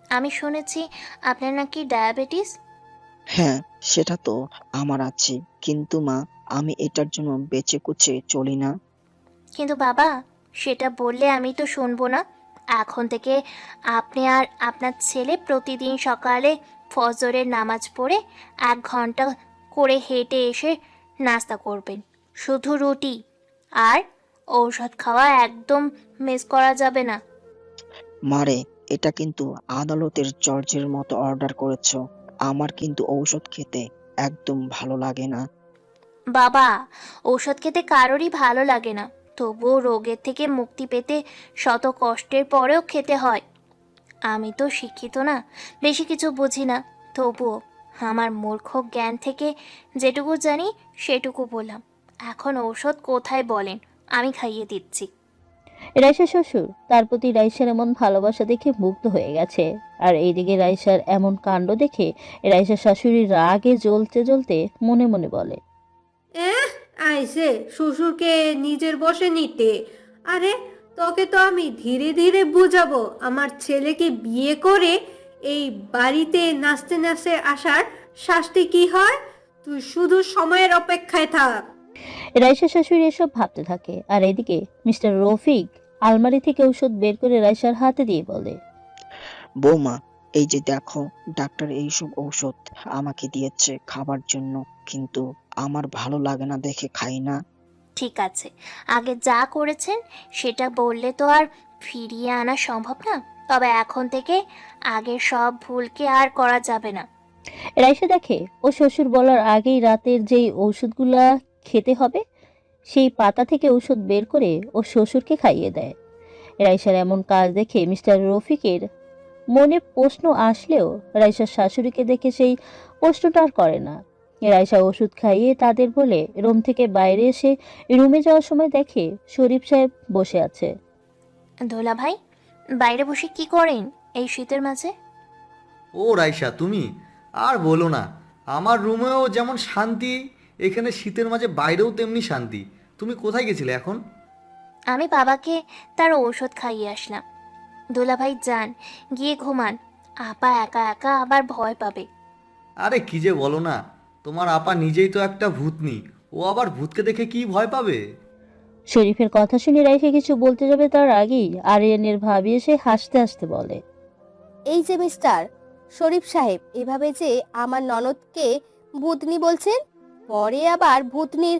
আমি শুনেছি আপনার নাকি ডায়াবেটিস। হ্যাঁ, সেটা তো আমার আছে, কিন্তু মা, আমি এটার জন্য বেঁচে কুচে চলি না। কিন্তু বাবা, সেটা বললে আমি তো শুনবো না। এখন থেকে আপনি আর আপনার ছেলে প্রতিদিন সকালে ফজরের নামাজ পড়ে 1 ঘন্টা করে হেঁটে এসে নাস্তা করবেন, শুধু রুটি। আর ঔষধ খাওয়া একদম মিস করা যাবে না। মারে, এটা কিন্তু আদালতের জজের মতো অর্ডার করেছো। আমার কিন্তু ঔষধ খেতে একদম ভালো লাগে না। বাবা, ঔষধ খেতে কারোরই ভালো লাগে না, তবুও রোগের থেকে মুক্তি পেতে শত কষ্টের পরেও খেতে হয়। আমি তো শিক্ষিত না, বেশি কিছু বুঝি না, তবুও আমার মূর্খ জ্ঞান থেকে যেটুকু জানি সেটুকু বললাম। এখন ঔষধ কোথায় বলেন, আমি খাইয়ে দিচ্ছি। রাইসার শ্বশুর তার প্রতি রাইসার এমন ভালোবাসা দেখে মুগ্ধ হয়ে গেছে। আর এইদিকে রাইসার এমন কাণ্ড দেখে রাইসার শাশুড়ি রাগে জ্বলতে জ্বলতে মনে মনে বলে, আইসে শ্বশুরকে নিজের বসে নিতে। আরে তোকে তো আমি ধীরে ধীরে বুঝাবো আমার ছেলেকে বিয়ে করে এই বাড়িতে নাচতে নাচতে আসার শাস্তি কি হয়। তুই শুধু সময়ের অপেক্ষায় থাক। রাইসার শাশুড়ি এসব ভাবতে থাকে। আর এদিকে মিস্টার রফিক আলমারি থেকে ঔষধ বের করে রাইসার হাতে দিয়ে বলে, বৌমা, এই যে দেখো, ডাক্তার এইসব ঔষধ আমাকে দিয়েছে খাবার জন্য, কিন্তু আমার ভালো লাগে না দেখে খাই না। ঠিক আছে, আগে যা করেছেন সেটা বললে তো আর ফিরিয়ে আনা সম্ভব না, তবে এখন থেকে আগের সব ভুলকে আর করা যাবে না। রাইসা দেখে ও শ্বশুর বলার আগেই রাতের যেই ওষুধগুলা খেতে হবে সেই পাতা থেকে ঔষধ বের করে ও শ্বশুরকে খাইয়ে দেয়। রাইসার এমন কাজ দেখে মিস্টার রফিকের মনে প্রশ্ন আসলেও রাইসার শাশুড়িকে দেখে সেই প্রশ্নটা আর করে না। রাইসা ওষুধ খাইয়ে তাদের বলে রুম থেকে বাইরে এসে রুমে যাওয়ার সময় দেখে শরীফ সাহেব বসে আছে। দোলা ভাই, বাইরে বসে কি করেন এই শীতের মাঝে? ও রাইসা, তুমি আর বলো না, আমার রুমেও যেমন শান্তি, এখানে শীতের মাঝে বাইরেও তেমনি শান্তি। তুমি কোথায় গেছিলে এখন? আমি বাবাকে তার ঔষধ খাইয়ে আসলাম। দোলা ভাই যান, গিয়ে ঘুমান, আপা একা একা আবার ভয় পাবে। আরে কি যে বলো না, তোমার আপা নিজেই তো একটা ভূতনি, ও আবার ভূতকে দেখে কি ভয় পাবে? শরীফের কথা শুনে রাইসা কিছু বলতে যাবে তার আগেই আরিয়ানের ভাবি এসে হাসতে হাসতে বলে, এই যে মিস্টার শরীফ সাহেব, এভাবে যে আমার ননদকে ভূতনি বলছেন, পরে আবার ভূতনির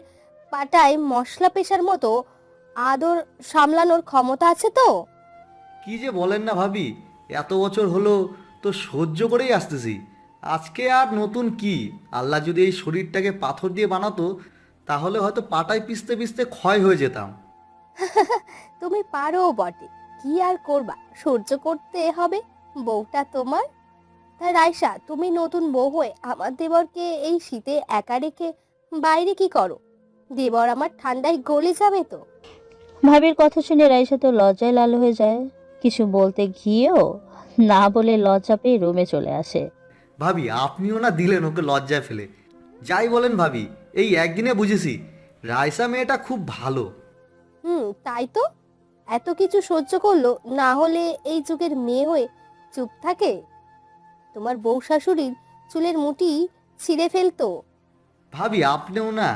পাটায় মশলা পেশার মতো আদর সামলানোর ক্ষমতা আছে তো? কি যে বলেন না ভাবি, এত বছর হলো তো সহ্য করেই আসতেছি। আজকে আর নতুন কি, আল্লাহ যদি এই শরীরটাকে পাথর দিয়ে বানাতো তাহলে হয়তো পাটায় পিষতে পিষতে ক্ষয় হয়ে যেতাম। তুমি পারো বটে, কি আর করবা, সহ্য করতে হবে, বউটা তোমার। তা রাইসা, তুমি নতুন বউ হয়ে আমার দেবরকে এই শীতে একা রেখে বাইরে কি করো? দেবর আমার ঠান্ডায় গলে যাবে তো। ভাবির কথা শুনে রাইসা তো লজ্জায় লাল হয়ে যায়। কিছু বলতে গিয়েও না বলে লজ্জা পেয়ে রুমে চলে আসে। ভাবি, আপনিও না দিলেন ওকে লজ্জায় ফেলে। যাই বলেন ভাবি, এই একদিনে বুঝেছি রাইসা মেয়েটা খুব ভালো। তাই তো, এত কিছু সহ্য করলো, না হলে এই যুগের মেয়ে হয়ে চুপ থাকে? তোমার বউ শাশুড়ির চুলের মুঠি ছিঁড়ে ফেলতো। ভাবি আপনিও না,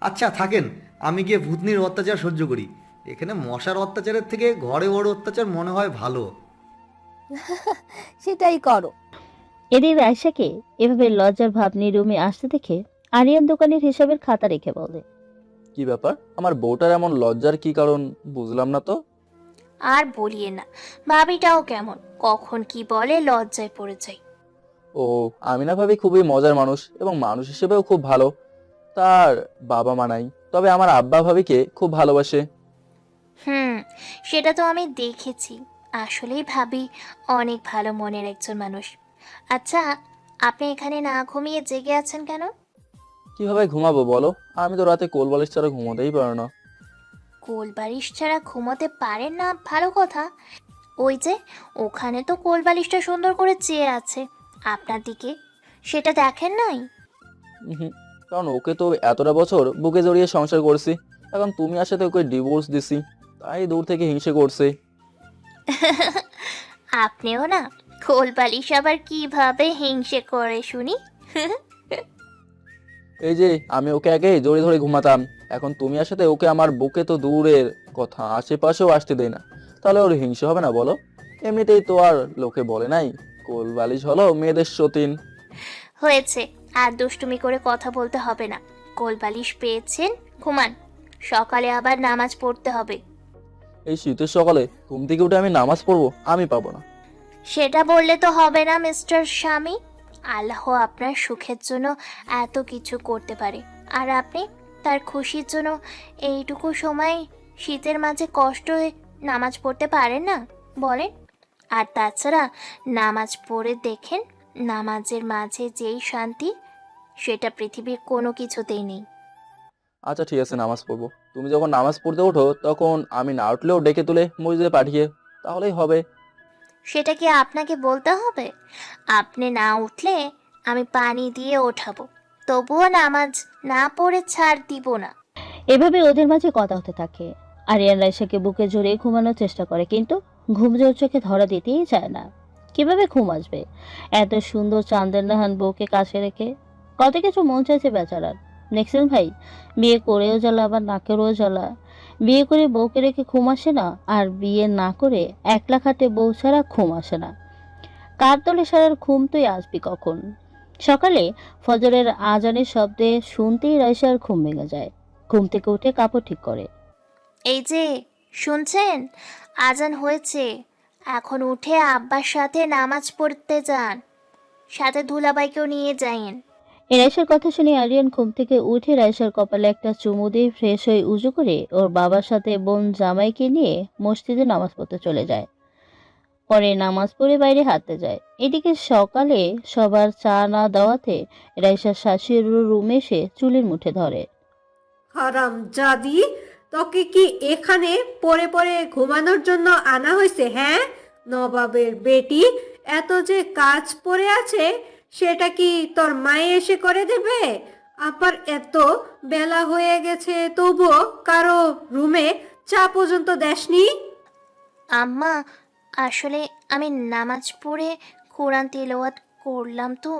আচ্ছা থাকেন, আমি গিয়ে ভূতনির অত্যাচার সহ্য করি। এখানে মশার অত্যাচারের থেকে ঘরে বড় অত্যাচার মনে হয় ভালো। সেটাই করো। এদিন রাইসাকে এভাবে লজ্জার ভাব নিয়ে রুমে আসতে দেখে আরিয়ান দোকানের হিসাবের খাতা রেখে বলে, কি ব্যাপার, আমার বউটার এমন লজ্জার কি কারণ বুঝলাম না তো। আর বলিয়ে না, ভাবিটাও কেমন, কখন কি বলে লজ্জায় পড়ে যাই। ও, আমি না ভাবি খুবই মজার মানুষ এবং মানুষ হিসেবেও খুব ভালো। তার বাবা মা নাই, তবে আমার আব্বা ভাবিকে খুব ভালোবাসে। সেটা তো আমি দেখেছি। আসলেই ভাবি অনেক ভালো মনের একজন মানুষ। আচ্ছা, আপনি এখানে না ঘুমিয়ে জেগে আছেন কেন? কিভাবে ঘুমাবো বলো, আমি তো রাতে কোল বালিশ ছাড়া ঘুমোতেই পারো না। কোল বালিশ ছাড়া ঘুমোতে পারেন না, ভালো কথা। ওই যে ওখানে তো কোল বালিশটা সুন্দর করে চেয়ে আছে আপনার দিকে, সেটা দেখেন নাই? কারণ ওকে তো এতটা বছর বুকে জড়িয়ে সংসার করছি, এখন তুমি আসাতে ওকে ডিভোর্স দিছি, তাই দূর থেকে হিংসে করছে। আপনিও না, কোল বালিশ আবার কিভাবে হিংসে করে শুনি। এই যে আমি ওকে আগে জড়িয়ে ধরে ঘুমাতাম, এখন তুমি আসাতে ওকে আমার বুকে তো দূরের কথা আশেপাশেও আসতে দেয় না, তাহলে ওর হিংসা হবে না বলো? এমনিতেই তো আর লোকে বলে নাই কোল বালিশ হলো মেয়েদের সতীন। হয়েছে, আর দুষ্টুমি করে কথা বলতে হবে না। কোলবালিশ পেয়েছেন, ঘুমান। সকালে আবার নামাজ পড়তে হবে। এই শীতের সকালে ঘুম থেকে উঠে আমি নামাজ পড়বো? আমি পাবো না। সেটা বললে তো হবে না মিস্টার স্বামী। আল্লাহ আপনার সুখের জন্য এত কিছু করতে পারে, আর আপনি তার খুশির জন্য এইটুকু সময় শীতের মাঝে কষ্ট হয়ে নামাজ পড়তে পারেন না বলেন? আর তাছাড়া নামাজ পড়ে দেখেন, নামাজের মাঝে যেই শান্তি, সেটা পৃথিবীর কোনো কিছুতেই নেই। আচ্ছা ঠিক আছে, নামাজ পড়বো। তুমি যখন নামাজ পড়তে ওঠো তখন আমি না উঠলেও ডেকে তুলে মসজিদে পাঠিয়ে তাহলেই হবে। সেটা কি আপনাকে বলতে হবে? আপনি না উঠলে আমি পানি দিয়ে ওঠাবো, তবুও নামাজ না পড়ে ছাড় দিব না। এভাবে ওদের মাঝে কথা হতে থাকে। আরিয়ান রাইসাকে বুকে জড়িয়ে ঘুমানোর চেষ্টা করে, কিন্তু ঘুম জোর চোখে ধরা দিতেই চায় না। কিভাবে ঘুম আসবে এত সুন্দর চাঁদের নাহান বউকে কাছে রেখে? কত কিছু মন চাইছে বেচারার। দেখছেন ভাই, বিয়ে করেও জ্বালা আবার না করেও জ্বালা। বিয়ে করে বউকে রেখে ঘুম আসে না, আর বিয়ে না করে একলা খাটে বউ ছাড়া ঘুম আসে না। কার তলে সারার ঘুম তুই আসবি কখন? সকালে ফজরের আজানের শব্দে শুনতেই রাইসার ঘুম ভেঙে যায়। ঘুম থেকে উঠে কাপড় ঠিক করে। এই যে শুনছেন, আজান হয়েছে, এখন উঠে আব্বার সাথে নামাজ পড়তে যান, সাথে দুলাভাইকেও নিয়ে যাইন। এই রাইসার কথা শুনে আরিয়ান ঘুম থেকে উঠে রাইসার কপালে একটা চুমু দিয়ে ফ্রেশ হয়ে উজু করে ওর বাবার সাথে বোন জামাইকে নিয়ে মসজিদে নামাজ পড়তে চলে যায়। পরে নামাজ পড়ে বাইরে হাঁটতে যায়। এদিকে সকালে সবার চা না দেওয়াতে রাইসার শাশুড়ির রুমে এসে চুলের মুঠে ধরে। হারাম জাদি, তোকে কি এখানে পড়ে পড়ে ঘুমানোর জন্য আনা হয়েছে? হ্যাঁ, নবাবের বেটি, এত যে কাজ পড়ে আছে সেটা কি তোর মায়ে এসে করে দেবে? আবার এত বেলা হয়ে গেছে তবুও কারো রুমে চা পর্যন্ত দেসনি? আম্মা, আসলে আমি নামাজ পড়ে কোরআন তেলাওয়াত করলাম তো,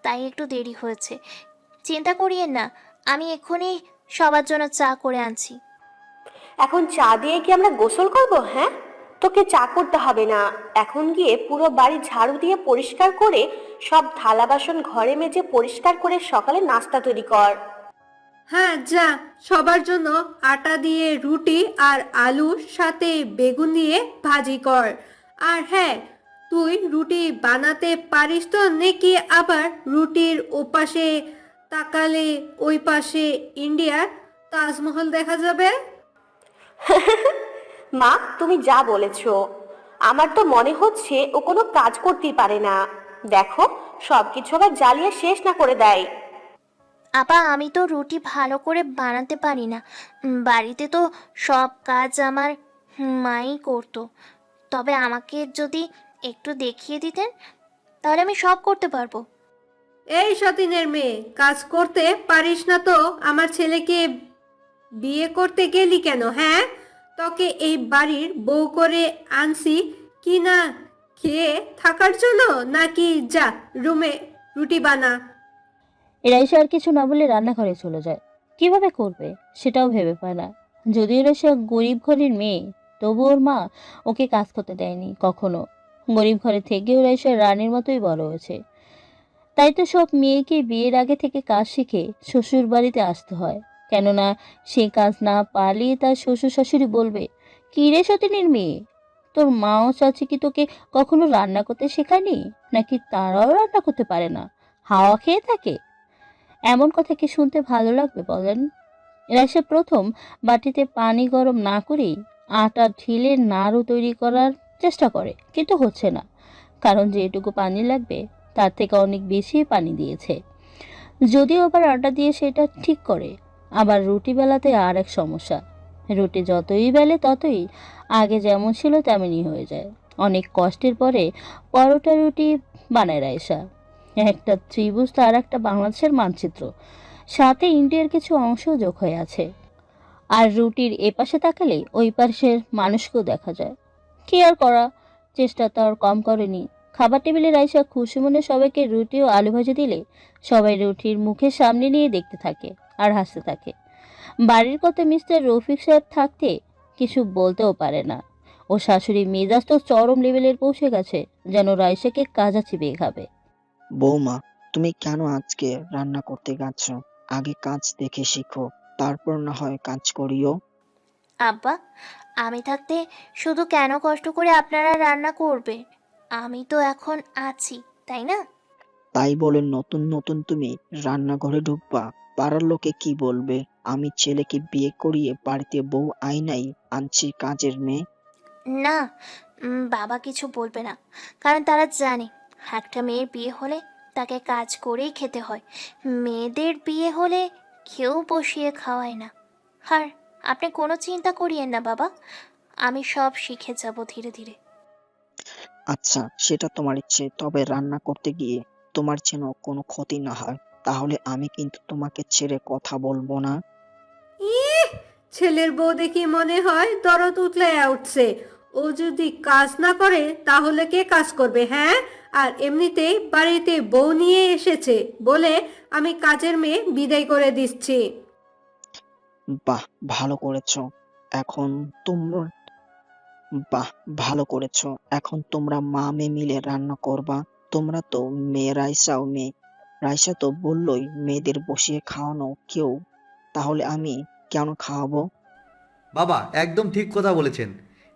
তাই একটু দেরি হয়েছে। চিন্তা করিয়েন না, আমি এক্ষুনি সবার জন্য চা করে আনছি। এখন চা দিয়ে কি আমরা গোসল করব? হ্যাঁ, তোকে চা করতে হবে না। এখন গিয়ে পুরো বাড়ি ঝাড়ু দিয়ে পরিষ্কার করে সব থালা বাসন ঘরে মেজে পরিষ্কার করে সকালে নাস্তা তৈরি কর। হ্যাঁ যা, সবার জন্য আটা দিয়ে রুটি আর আলুর সাথে বেগুন দিয়ে ভাজি কর। আর হ্যাঁ, তুই রুটি বানাতে পারিস তো নাকি? আবার রুটির ওপাশে তাকালে ওই পাশে ইন্ডিয়ার তাজমহল দেখা যাবে। মা, তুমি যা বলেছো, আমার তো মনে হচ্ছে ও কোনো কাজ করতেই পারে না। দেখো, সবকিছু আবার জ্বালিয়ে শেষ না করে দেয়। আপা, আমি তো রুটি ভালো করে বানাতে পারি না। বাড়িতে তো সব কাজ আমার মাই করতো। তবে আমাকে যদি একটু দেখিয়ে দিতেন, তাহলে আমি সব করতে পারবো। এই সতীনের মেয়ে, কাজ করতে পারিস না তো আমার ছেলেকে বিয়ে করতে গেলি কেন? হ্যাঁ, তোকে এই বাড়ির বউ করে আনছি কি না খেয়ে থাকার জন্য, নাকি যা রুমে রুটি বানা। রাইসা আর কিছু না বলে রান্নাঘরে চলে যায়। কিভাবে করবে সেটাও ভেবে পায় না। যদিও রাইসা গরিব ঘরের মেয়ে, তবু ওর মা ওকে কাজ করতে দেয়নি কখনো। গরিব ঘরে থেকেও রাইসা রানীর মতোই বড় হয়েছে। তাই তো সব মেয়েকে বিয়ের আগে থেকে কাজ শিখে শ্বশুর বাড়িতে আসতে হয়। কেননা সে কাজ না পারলে তার শ্বশুর শাশুড়ি বলবে, কি রে সতীনের মেয়ে, তোর মাও চাচি কি তোকে কখনো রান্না করতে শেখায়নি? নাকি তারাও রান্না করতে পারে না, হাওয়া খেয়ে থাকে? এমন কথা কি শুনতে ভালো লাগবে বলেন? রাইসা প্রথম বাটিতে পানি গরম না করেই আটা ঢেলে নাড়ু তৈরি করার চেষ্টা করে, কিন্তু হচ্ছে না। কারণ যেটুকু পানি লাগবে তার থেকে অনেক বেশি পানি দিয়েছে। যদিও আবার আটা দিয়ে সেটা ঠিক করে। আবার রুটি বেলাতে আর এক সমস্যা, রুটি যতই বেলে ততই আগে যেমন ছিল তেমনই হয়ে যায়। অনেক কষ্টের পরে পরোটা রুটি বানায় রাইসা। একটা ত্রিভুজ তার একটা বাংলাদেশের মানচিত্র, সাথে ইন্ডিয়ার কিছু অংশও যোগ হয়ে আছে। আর রুটির এপাশে তাকালে ওই পাশের মানুষকেও দেখা যায়। কি আর করা, চেষ্টা তো আর কম করেনি। খাবার টেবিলে রাইসা খুশি মনে সবাইকে রুটি ও আলু ভাজি দিলে সবাই রুটির মুখের সামনে নিয়ে দেখতে থাকে আর হাসতে থাকে। বাড়ির কত মিস্টার রফিক সাহেব থাকতে কিছু বলতেও পারে না। ও শাশুড়ি মেজাজ তো চরম লেভেলের পৌঁছে গেছে, যেন রাইসাকে কাজা চিবিয়ে খাবে। বৌমা, তুমি কেন আজকে রান্না করতে গেছ? আগে কাজ দেখে শিখো, তারপর না হয় কাজ করিও। আব্বা, আমি থাকতে শুধু কেন কষ্ট করে আপনারা রান্না করবে? আমি তো এখন আছি, তাই না? তাই বলে নতুন নতুন তুমি রান্নাঘরে ঢুকবা? পাড়ার লোকে কি বলবে? আমি ছেলেকে বিয়ে করিয়ে বাড়িতে বউ আইনাই আনছি কাজের মেয়ে। না, বাবা কিছু বলবে না, কারণ তারা জানে একটা মেয়ের বিয়ে হলে তাকে কাজ করেই খেতে হয়। মেয়েদের বিয়ে হলে কেউ বসিয়ে খাওয়ায় না। আর আপনি কোনো চিন্তা করিয়েন না বাবা, আমি সব শিখে যাব ধীরে ধীরে। আচ্ছা, সেটা তোমার ইচ্ছে, তবে রান্না করতে গিয়ে তোমার যেন কোনো ক্ষতি না হয়, তাহলে আমি কিন্তু তোমাকে ছেড়ে কথা বলবো না। ইহ, ছেলের বউ দেখি মনে হয় দরদ উতলে উঠছে। ও যদি কাজ না করে তাহলে কে কাজ করবে, হ্যাঁ? আর এমনিতেই বাড়িতে বউ নিয়ে এসেছে বলে আমি কাজের মেয়ে বিদায় করে দিচ্ছি। বাহ, ভালো করেছো। এখন তোমরা বাহ, ভালো করেছো। এখন তোমরা মা মেয়ে মিলে রান্না করবা। তোমরা তো মেয়ে, রাইসাও মেয়ে। রাইসা তো বললোই মেয়েদের বসিয়ে খাওয়ানো কেউ, তাহলে আমি কেন খাওয়াবো? বাবা একদম ঠিক কথা বলেছেন।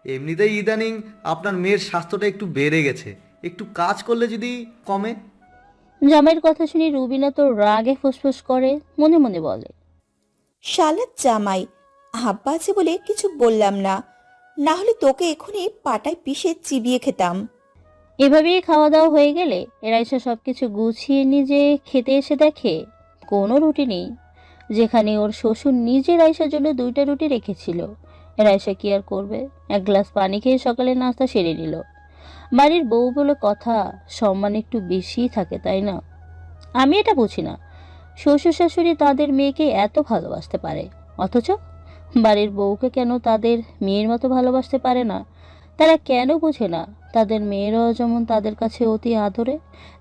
এমনিতেই ইদানিং আপনার মেয়ের স্বাস্থ্যটা একটু বেড়ে গেছে, একটু কাজ করলে যদি কমে। জামাইয়ের কথা শুনে রুবিনা তো রাগে ফুসফুস করে, মনে মনে বলে, শালার জামাই, আব্বা আছে বলে কিছু বললাম না, না হলে তোকে এখনই পাটায় পিষে চিবিয়ে খেতাম। এভাবেই খাওয়া দাওয়া হয়ে গেলে রাইসা সবকিছু গুছিয়ে নিজে খেতে এসে দেখে কোনো রুটি নেই, যেখানে ওর শ্বশুর নিজে রাইসার জন্য 2টা রুটি রেখেছিল। রাইসা কি আর করবে, এক গ্লাস পানি খেয়ে সকালে নাস্তা সেরে নিল। বাড়ির বউ বলে কথা, সম্মান একটু বেশিই থাকে, তাই না? আমি এটা বুঝি না, শ্বশুর শাশুড়ি তাদের মেয়েকে এত ভালোবাসতে পারে, অথচ বাড়ির বউকে কেন তাদের মেয়ের মতো ভালোবাসতে পারে না? তারা কেন বোঝে না তাদের মেয়েরাও যেমন তাদের কাছে অতি আদরে,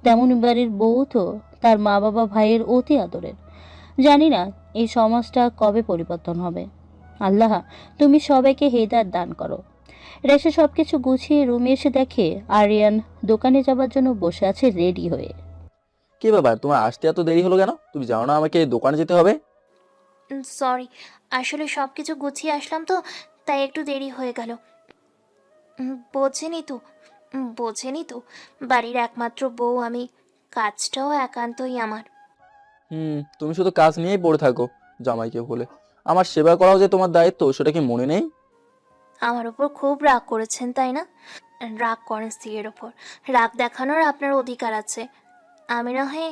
তেমনি বাড়ির বউ তো তার মা বাবা ভাইয়ের অতি আদরের। জানি না এই সমাজটা কবে পরিবর্তন হবে। আল্লাহ, তুমি সবাইকে হেদায়েত দান করো। রেশা সবকিছু গুছিয়ে রুমে এসে দেখে আরিয়ান দোকানে যাবার জন্য বসে আছে রেডি হয়ে। কি ব্যাপার, তোমার আসতে এত দেরি হলো কেন? তুমি জানো না আমাকে দোকানে যেতে হবে? সরি, আসলে সব কিছু গুছিয়ে আসলাম তো, তাই একটু দেরি হয়ে গেল। বোঝেনি তো, বোঝেনি তো, বাড়ির একমাত্র বউ আমি, কাজটাও একান্তই আমার। তুমি শুধু কাজ নিয়েই পড়ে থাকো জামাইকে বলে। আমার সেবা করাও যে তোমার দায়িত্ব, সেটা কি মনে নেই? আমার ওপর খুব রাগ করেছেন, তাই না? রাগ করেন স্ত্রীর ওপর, রাগ দেখানোর আপনার অধিকার আছে। আমি না হয়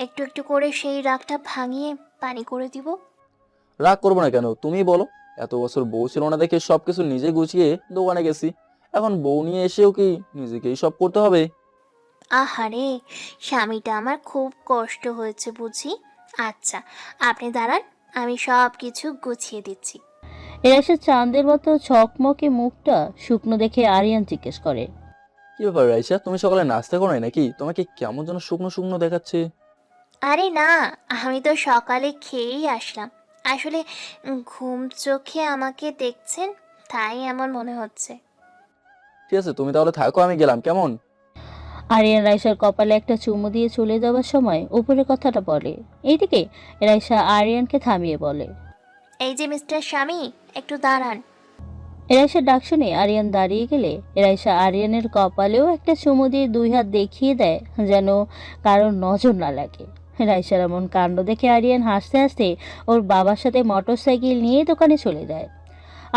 একটু একটু করে সেই রাগটা ভাঙিয়ে পানি করে দিব। রাগ করবো না কেন, তুমিই বলো। এত বছর বউ ছিল না দেখে সবকিছু নিজে গুছিয়ে দোকানে গেছি, এখন বউ নিয়ে এসেও কি নিজেকেই সব করতে হবে? আহারে, স্বামীটা আমার খুব কষ্ট হয়েছে বুঝি। আচ্ছা, আপনি দাঁড়ান, আমি সব কিছু গুছিয়ে দিচ্ছি। এরা সে চাঁদের মতো ঝকমকে মুখটা শুকনো দেখে আরিয়ান জিজ্ঞেস করে, কি ব্যাপার রাইসা, তুমি সকালে নাস্তা করো নাই নাকি? তোমাকে কেমন যেন শুকনো শুকনো দেখাচ্ছে। আরে না, আমি তো সকালে খেয়েই আসলাম। আসলে ঘুম চোখে আমাকে দেখছেন, তাই এমন মনে হচ্ছে। ঠিক আছে, তুমি তাহলে থাকো, আমি গেলাম, কেমন? আরিয়ান রাইসার কপালে একটা চুমু দিয়ে চলে যাওয়ার সময় উপরে কথাটা বলে। এইদিকে রাইসা আরিয়ানকে থামিয়ে বলে, এই যে মিস্টার স্বামী, একটু দাঁড়ান। রাইসার ডাক শুনে আরিয়ান দাঁড়িয়ে গেলে রাইসা আরিয়ানের কপালেও একটা চুমু দিয়ে 2 হাত দেখিয়ে দেয়, যেন কারোর নজর না লাগে। রাইসার এমন কাণ্ড দেখে আরিয়ান হাসতে হাসতে ওর বাবার সাথে মোটরসাইকেল নিয়ে দোকানে চলে যায়।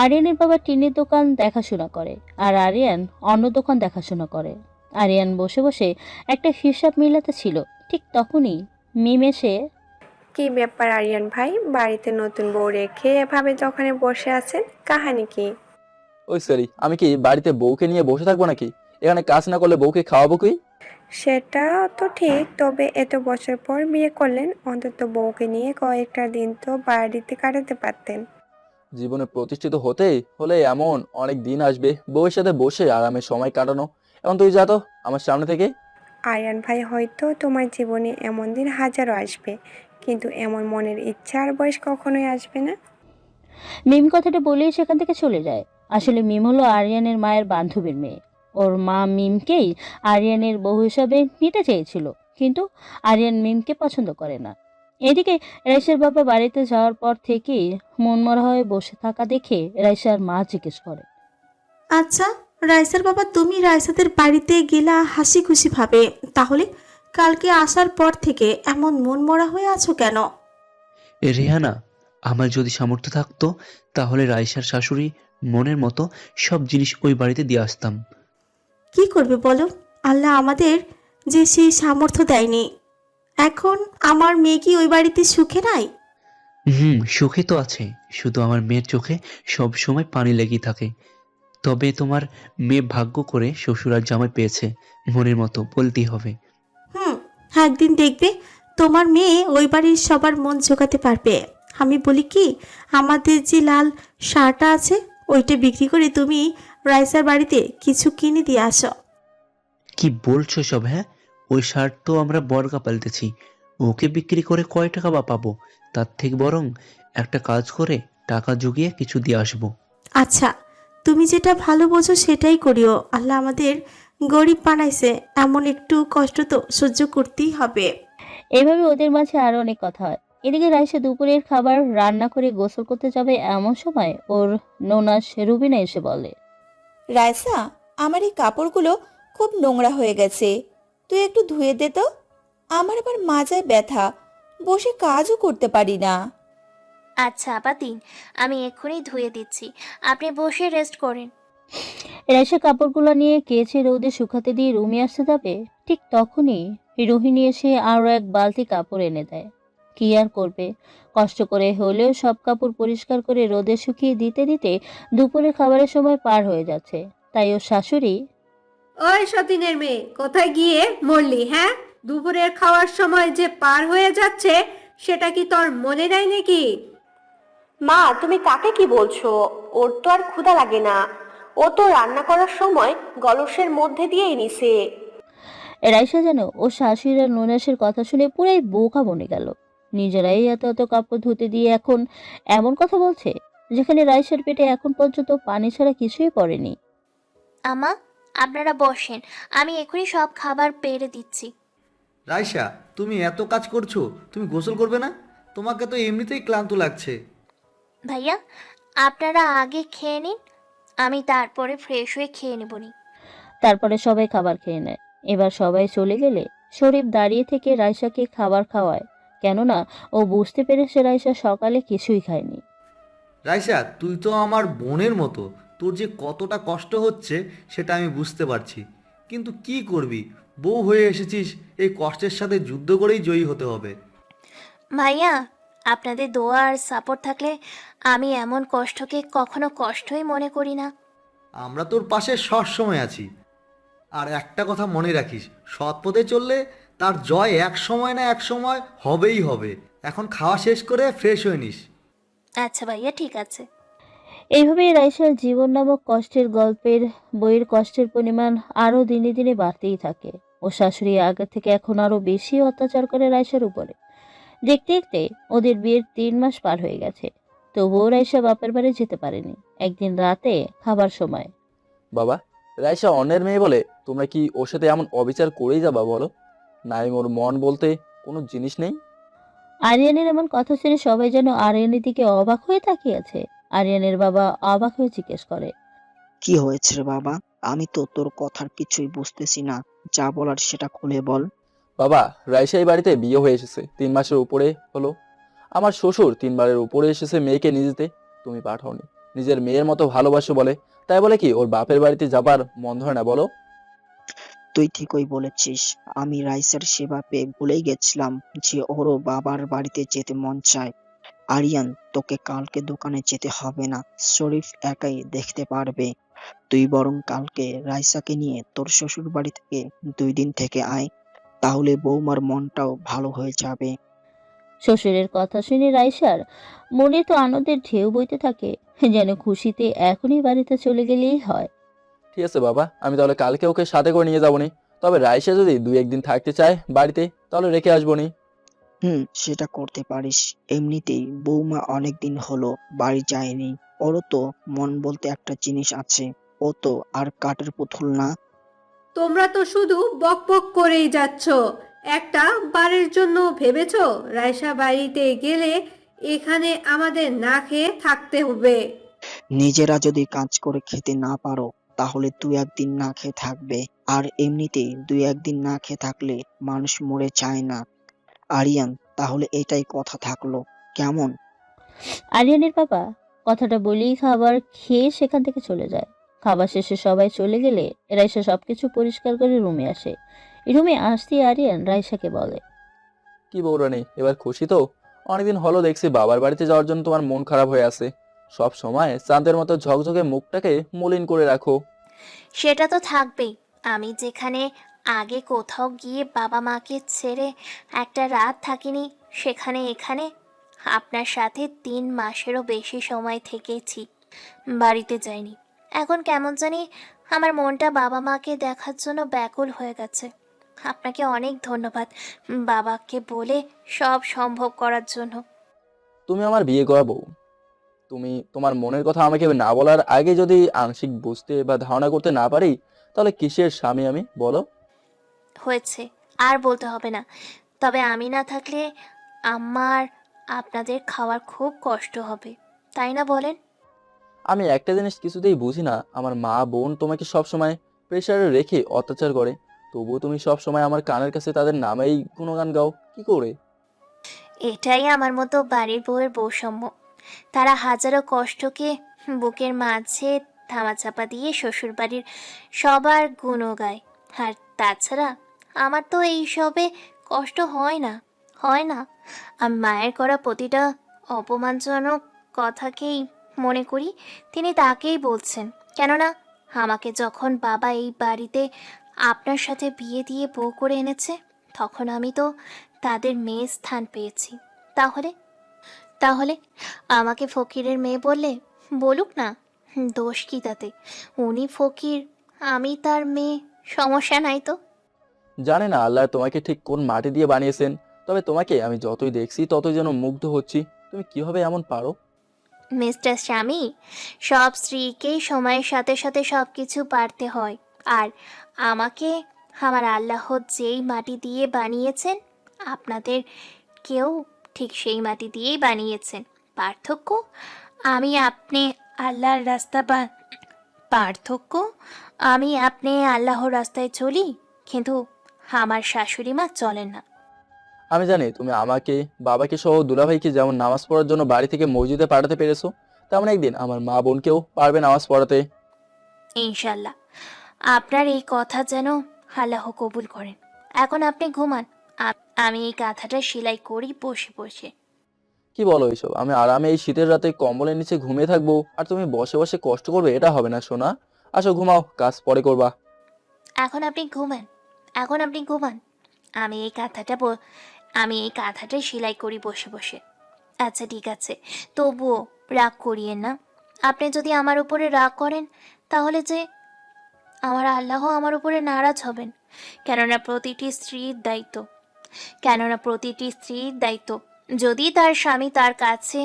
আরিয়ানের বাবা টিনের দোকান দেখাশোনা করে, আর আরিয়ান অন্য দোকান দেখাশোনা করে। আরিয়ান বসে বসে একটা হিসাব মিলাতে ছিল, ঠিক তখনই মিম এসে, কি ব্যাপার আরিয়ান ভাই, বাড়িতে নতুন বউ রেখে এভাবে দোকানে বসে আছেন, কাহানি কি? ওই সরি, আমি কি বাড়িতে বউকে নিয়ে বসে থাকবো নাকি? এখানে কাজ না করলে বউকে খাওয়াবো কি? সেটা তো ঠিক, তবে এত বছর পর বিয়ে করলেন, অন্তত বউকে নিয়ে কয়েকটা দিন তো বাড়িতে কাটাতে পারতেন। জীবনে প্রতিষ্ঠিত হতে হলে এমন অনেক দিন আসবে বউয়ের সাথে বসে আরামে সময় কাটানো। এখন তুই যা তো আমার সামনে থেকে। আরিয়ান ভাই, হয়তো তোমার জীবনে এমন দিন হাজারো আসবে, কিন্তু এমন মনের ইচ্ছা আর বয়স কখনোই আসবে না। মিম কথাটা বলেই সেখান থেকে চলে যায়। আসলে মিম হলো আরিয়ানের মায়ের বান্ধবীর মেয়ে। ওর মা মিমকেই আরিয়ানের বউ হিসাবে নিতে চেয়েছিল, কিন্তু আরিয়ান মিমকে পছন্দ করে না। এদিকে রাইসার বাবা বাড়িতে যাওয়ার পর থেকেই মনমরা হয়ে বসে থাকা দেখে রাইসার মা জিজ্ঞেস করে, আচ্ছা, রাইসার বাবা, তুমি রাইসাদের বাড়িতে গেলা হাসি খুশি ভাবে, তাহলে কালকে আসার পর থেকে এমন মন মরা হয়ে আছো কেন? রেহানা, আমার যদি সামর্থ্য থাকতো তাহলে রাইসার শাশুড়ি মনের মতো সব জিনিস ওই বাড়িতে দিয়ে আসতাম। কি করবে বলো, আল্লাহ আমাদের যে সেই সামর্থ্য দেয়নি। এখন আমার মেয়ে কি ওই বাড়িতে সুখে নাই? সুখে তো আছে, শুধু আমার মেয়ের চোখে সব সময় পানি লেগেই থাকে। তবে তোমার মেয়ে ভাগ্য করে শ্বশুর আর জামাই পেয়েছে, মনের মতো বলতেই হবে। হুম, একদিন দেখবে তোমার মেয়ে ওই বাড়ির সবার মন জোগাতে পারবে। আমি বলি কি, আমাদের যে লাল শার্টটা আছে ওইটা বিক্রি করে তুমি রাইসার বাড়িতে কিছু কিনে দিয়ে আসো। কি বলছো সব? হ্যাঁ, ওই শার্ট তো আমরা বর্গা পাল্টেছি, ওকে বিক্রি করে কয় টাকা বা পাবো? তার থেকে বরং একটা কাজ করে টাকা জুগিয়ে কিছু দিয়ে আসবো। আচ্ছা, তুমি যেটা ভালো বোঝো সেটাই করিও। আল্লাহ আমাদের গরিব বানাইছে, এমন একটু কষ্ট তো সহ্য করতেই হবে। এভাবে ওদের মাঝে আরো অনেক কথা হয়। এদিকে রাইসা দুপুরের খাবার রান্না করে গোসল করতে যাবে এমন সময় ওর ননাস রুবিনা এসে বলে, রাইসা, আমার এই কাপড়গুলো খুব নোংরা হয়ে গেছে, তুই একটু ধুয়ে দে তো। আমার আবার মাজায় ব্যথা, বসে কাজও করতে পারি না। আচ্ছা আপা দিন, আমি এক্ষুনি ধুয়ে দিচ্ছি, আপনি বসে রেস্ট করেন। রাইসা কাপড়গুলো নিয়ে কেচে রোদে শুকাতে দিয়ে রুমে আসতে যাবে, ঠিক তখনই রোহিণী এসে আরো এক বালতি কাপড় এনে দেয়। কি আর করবে, কষ্ট করে হলেও সব কাপড় পরিষ্কার করে রোদে শুকিয়ে দিতে দিতে দুপুরের খাবারের সময় পার হয়ে যাচ্ছে। তাই ওর শাশুড়ি, ওই সতীনের মেয়ে, কোথায় গিয়ে মরলি? হ্যাঁ, দুপুরের খাওয়ার সময় যে পার হয়ে যাচ্ছে সেটা কি তোর মনে নাই নাকি? মা, তুমি কাকে কি বলছো? ওর তো আর ক্ষুধা লাগে না, ও তো রান্না করার সময় গলসের মধ্যে দিয়েই নিছে। রাইসা যেন ও শাশুড়ি আর ননাসের কথা শুনে পুরাই বোকা বনে গেল। নিজেরাই এত এত কাপড় ধুতে দিয়ে এখন এমন কথা বলছে, যেখানে রাইসার পেটে এখন পর্যন্ত পানি ছাড়া কিছুই পড়েনি। আমা, আপনারা বসেন, আমি এক্ষুনি সব খাবার পেড়ে দিচ্ছি। রাইসা, তুমি এত কাজ করছো, তুমি গোসল করবে না? তোমাকে তো এমনিতেই ক্লান্ত লাগছে। ভাইয়া, আপনারা আগে খেয়ে নিন, আমি তারপরে ফ্রেশ হয়ে খেয়ে নেবনি। তারপরে সবাই খাবার খেয়ে নেয়। এবার সবাই চলে গেলে শরীফ দাঁড়িয়ে থেকে রাইসাকে খাবার খাওয়ায়, কেননা ও বুঝতে পেরেছে রাইসা সকালে কিছুই খায়নি। রাইসা, তুই তো আমার বোনের মতো, তোর যে কতটা কষ্ট হচ্ছে সেটা আমি বুঝতে পারছি। কিন্তু কি করবি, বউ হয়ে এসেছিস, এই কষ্টের সাথে যুদ্ধ করেই জয়ী হতে হবে। ভাইয়া, আপনাদের দোয়া আর সাপোর্ট থাকলে আমি এমন কষ্টকে কখনো কষ্টই মনে করি না। আমরা তোর পাশে সব সময় আছি। আর একটা কথা মনে রাখিস, সৎ পথে চললে তার জয় এক সময় না এক সময় হবেই হবে। এখন খাওয়া শেষ করে ফ্রেশ হয়ে নিস। আচ্ছা ভাইয়া, ঠিক আছে। এইভাবেই রাইসার জীবন নামক কষ্টের গল্পের বইয়ের কষ্টের পরিমাণ আরো দিনে দিনে বাড়তেই থাকে। ও শাশুড়ি আগে থেকে এখন আরো বেশি অত্যাচার করে রাইসার উপরে। দেখতে দেখতে ওদের বিয়ের 3 মাস পার হয়ে গেছে, তবুও রাইসা বাপের বাড়ি যেতে পারেনি। একদিন রাতে খাবার সময়, বাবা, রাইসা অন্যের মেয়ে বলে তোমরা কি ওর সাথে এমন অবিচার করেই যাবা বলো? নাই ওর মন বলতে কোনো জিনিস নেই? আরিয়ানের এমন কথা শুনে সবাই যেন আরিয়ানের দিকে অবাক হয়ে তাকিয়ে আছে। আরিয়ানের বাবা অবাক হয়ে জিজ্ঞেস করে, কি হয়েছে রে বাবা? আমি তো তোর কথার কিছুই বুঝতেছি না, যা বলার সেটা খুলে বল। বাবা, রাইসা এই বাড়িতে বিয়ে হয়ে এসেছে 3 মাসের উপরে হলো। আমার শ্বশুর 3 বারের উপরে এসেছে মেয়েকে নিজেতে, তুমি পাঠাওনি। নিজের মেয়ের মতো ভালোবাসো বলে, তাই বলে কি ওর বাপের বাড়িতে যাবার মন ধরে না বলো? তুই ঠিকই বলেছিস, আমি রাইসার সেবা পেয়ে ভুলেই গেছিলাম যে ওরও বাবার বাড়িতে যেতে মন চায়। আরিয়ান, তোকে কালকে দোকানে যেতে হবে না, শরীফ একাই দেখতে পারবে। তুই বরং কালকে রাইসাকে নিয়ে তোর শ্বশুর বাড়ি থেকে 2 দিন থেকে আয়, তাহলে বৌমার মনটাও ভালো হয়ে যাবে। শ্বশুরের কথা শুনে রাইসার মনে তো আনন্দের ঢেউ বইতে থাকে, যেন খুশিতে এখনই বাড়িতে চলে গেলেই হয়। ঠিক আছে বাবা, আমি তাহলে কালকে ওকে সাথে করে নিয়ে যাবনি। তবে রাইসা যদি 2-1 দিন থাকতে চায় বাড়িতে, তাহলে রেখে আসবনি। সেটা করতে পারিস। এমনিতেই বৌমা অনেকদিন হলো বাড়ি যায়নি। ওরও তো মন বলতে একটা জিনিস আছে। ও তো আর কাঠের পুতুল না। তোমরা তো শুধু বকবক করেই যাচ্ছ। একটা বারের জন্য ভেবেছো রাইসা বাড়িতে গেলে এখানে আমাদের না খেয়ে থাকতে হবে? নিজেরা যদি কাজ করে খেতে না পারো তাহলে 2-1 দিন না খেয়ে থাকবে। আর এমনিতেই 2-1 দিন না খেয়ে থাকলে মানুষ মরে যায় না। আরিয়ান, তাহলে এটাই কথা থাকলো, কেমন? আরিয়ানের বাবা কথাটা বলেই খাবার খেয়ে সেখান থেকে চলে যায়। খাবার শেষে সবাই চলে গেলে রাইসা সবকিছু পরিষ্কার করে রুমে আসে। রুমে আসতেই আরিয়ান রাইসাকে বলে, কি বৌরানি, এবার খুশি তো? অনেকদিন হলো দেখছি বাবার বাড়িতে যাওয়ার জন্য তোমার মন খারাপ হয়ে আছে। সব সময় চাঁদের মতো ঝকঝকে মুখটাকে মলিন করে রাখো। সেটা তো থাকবেই। আমি যেখানে আগে কোথাও গিয়ে বাবা মাকে ছেড়ে একটা রাত থাকিনি, সেখানে এখানে আপনার সাথে 3 মাসেরও বেশি সময় থেকেছি, বাড়িতে যাইনি। এখন কেমন জানি আমার মনটা বাবা মাকে দেখার জন্য ব্যাকুল হয়ে গেছে। আপনাকে অনেক ধন্যবাদ বাবাকে বলে সব সম্ভব করার জন্য। তুমি আমার বিয়ে করা বউ। তুমি তোমার মনের কথা আমাকে না বলার আগে যদি আংশিক বুঝতে বা ধারণা করতে না পারি, তাহলে কিসের স্বামী আমি, বলো? হয়েছে, আর বলতে হবে না। তবে আমি না থাকলে আমার আপনাদের খাওয়ার খুব কষ্ট হবে, তাই না বলেন? আমি একটা জিনিস কিছুতেই বুঝি না, আমার মা বোন তোমাকে সব সময় প্রেশারে রেখে অত্যাচার করে, তবুও তুমি সব সময় আমার কানের কাছে তাদের নামেই গুণগান গাও, কি করে? এটাই আমার মতো বাড়ির বউয়ের বৈষম্য। তারা হাজারো কষ্টকে বুকের মাঝে ধামাচাপা দিয়ে শ্বশুরবাড়ির সবার গুণ গায়। আর তাছাড়া আমার তো এইসবে কষ্ট হয় না, হয় না। আমি মায়ের করা প্রতিটা অপমানজনক কথাকেই মনে করি তিনি তাকেই বলছেন। কেননা আমাকে যখন বাবা এই বাড়িতে আপনার সাথে বিয়ে দিয়ে বউ করে এনেছে, তখন আমি তো তাদের মেয়ে স্থান পেয়েছি। তাহলে তাহলে আমাকে ফকিরের মেয়ে বললে বলুক না, দোষ কি তাতে? উনি ফকির, আমি তার মেয়ে, সমস্যা নাই তো। জানি না আল্লাহ তোমাকে ঠিক কোন মাটি দিয়ে বানিয়েছেন, তবে তোমাকে আমি যতই দেখছি ততই যেন মুগ্ধ হচ্ছি। তুমি কিভাবে এমন পারো? মিস্টার স্বামী, সব স্ত্রীকেই সময়ের সাথে সাথে সব কিছু পারতে হয়। আর আমাকে আমার আল্লাহ যেই মাটি দিয়ে বানিয়েছেন, আপনাদের কেউ ঠিক সেই মাটি দিয়েই বানিয়েছেন। পার্থক্য আমি আপনি আল্লাহর রাস্তা বা পার্থক্য আমি আপনি আল্লাহর রাস্তায় চলি, কিন্তু আমার শাশুড়ি মা চলেন না। আমি জানি তুমি আমাকে, বাবাকে সহ দুলাভাইকে যেমন নামাজ পড়ার জন্য বাড়ি থেকে মসজিদে পাঠাতে পেরেছো, তেমন একদিন আমার মা বোনকেও পারবে নামাজ পড়াতে। ইনশাল্লাহ আপনার এই কথা যেন আল্লাহ কবুল করেন। এখন আপনি ঘুমান, আমি এই কাঁথাটা সেলাই করি বসে বসে। কি বলো এইসব? আমি আরামে এই শীতের রাতে কম্বলের নিচে ঘুমিয়ে থাকবো আর তুমি বসে বসে কষ্ট করবে? এটা হবে না সোনা। আসো ঘুমাও, কাজ পরে করবা। এখন আপনি ঘুমান, এখন আপনি ঘুমান। আমি এই কাঁথাটা আমি এই কাঁথাটা সেলাই করি বসে বসে। আচ্ছা ঠিক আছে, তবুও রাগ করিয়েন না। আপনি যদি আমার উপরে রাগ করেন, তাহলে যে আমার আল্লাহ আমার উপরে নারাজ হবেন। কেননা প্রতিটি স্ত্রীর দায়িত্ব কেননা প্রতিটি স্ত্রীর দায়িত্ব যদি তার স্বামী তার কাছে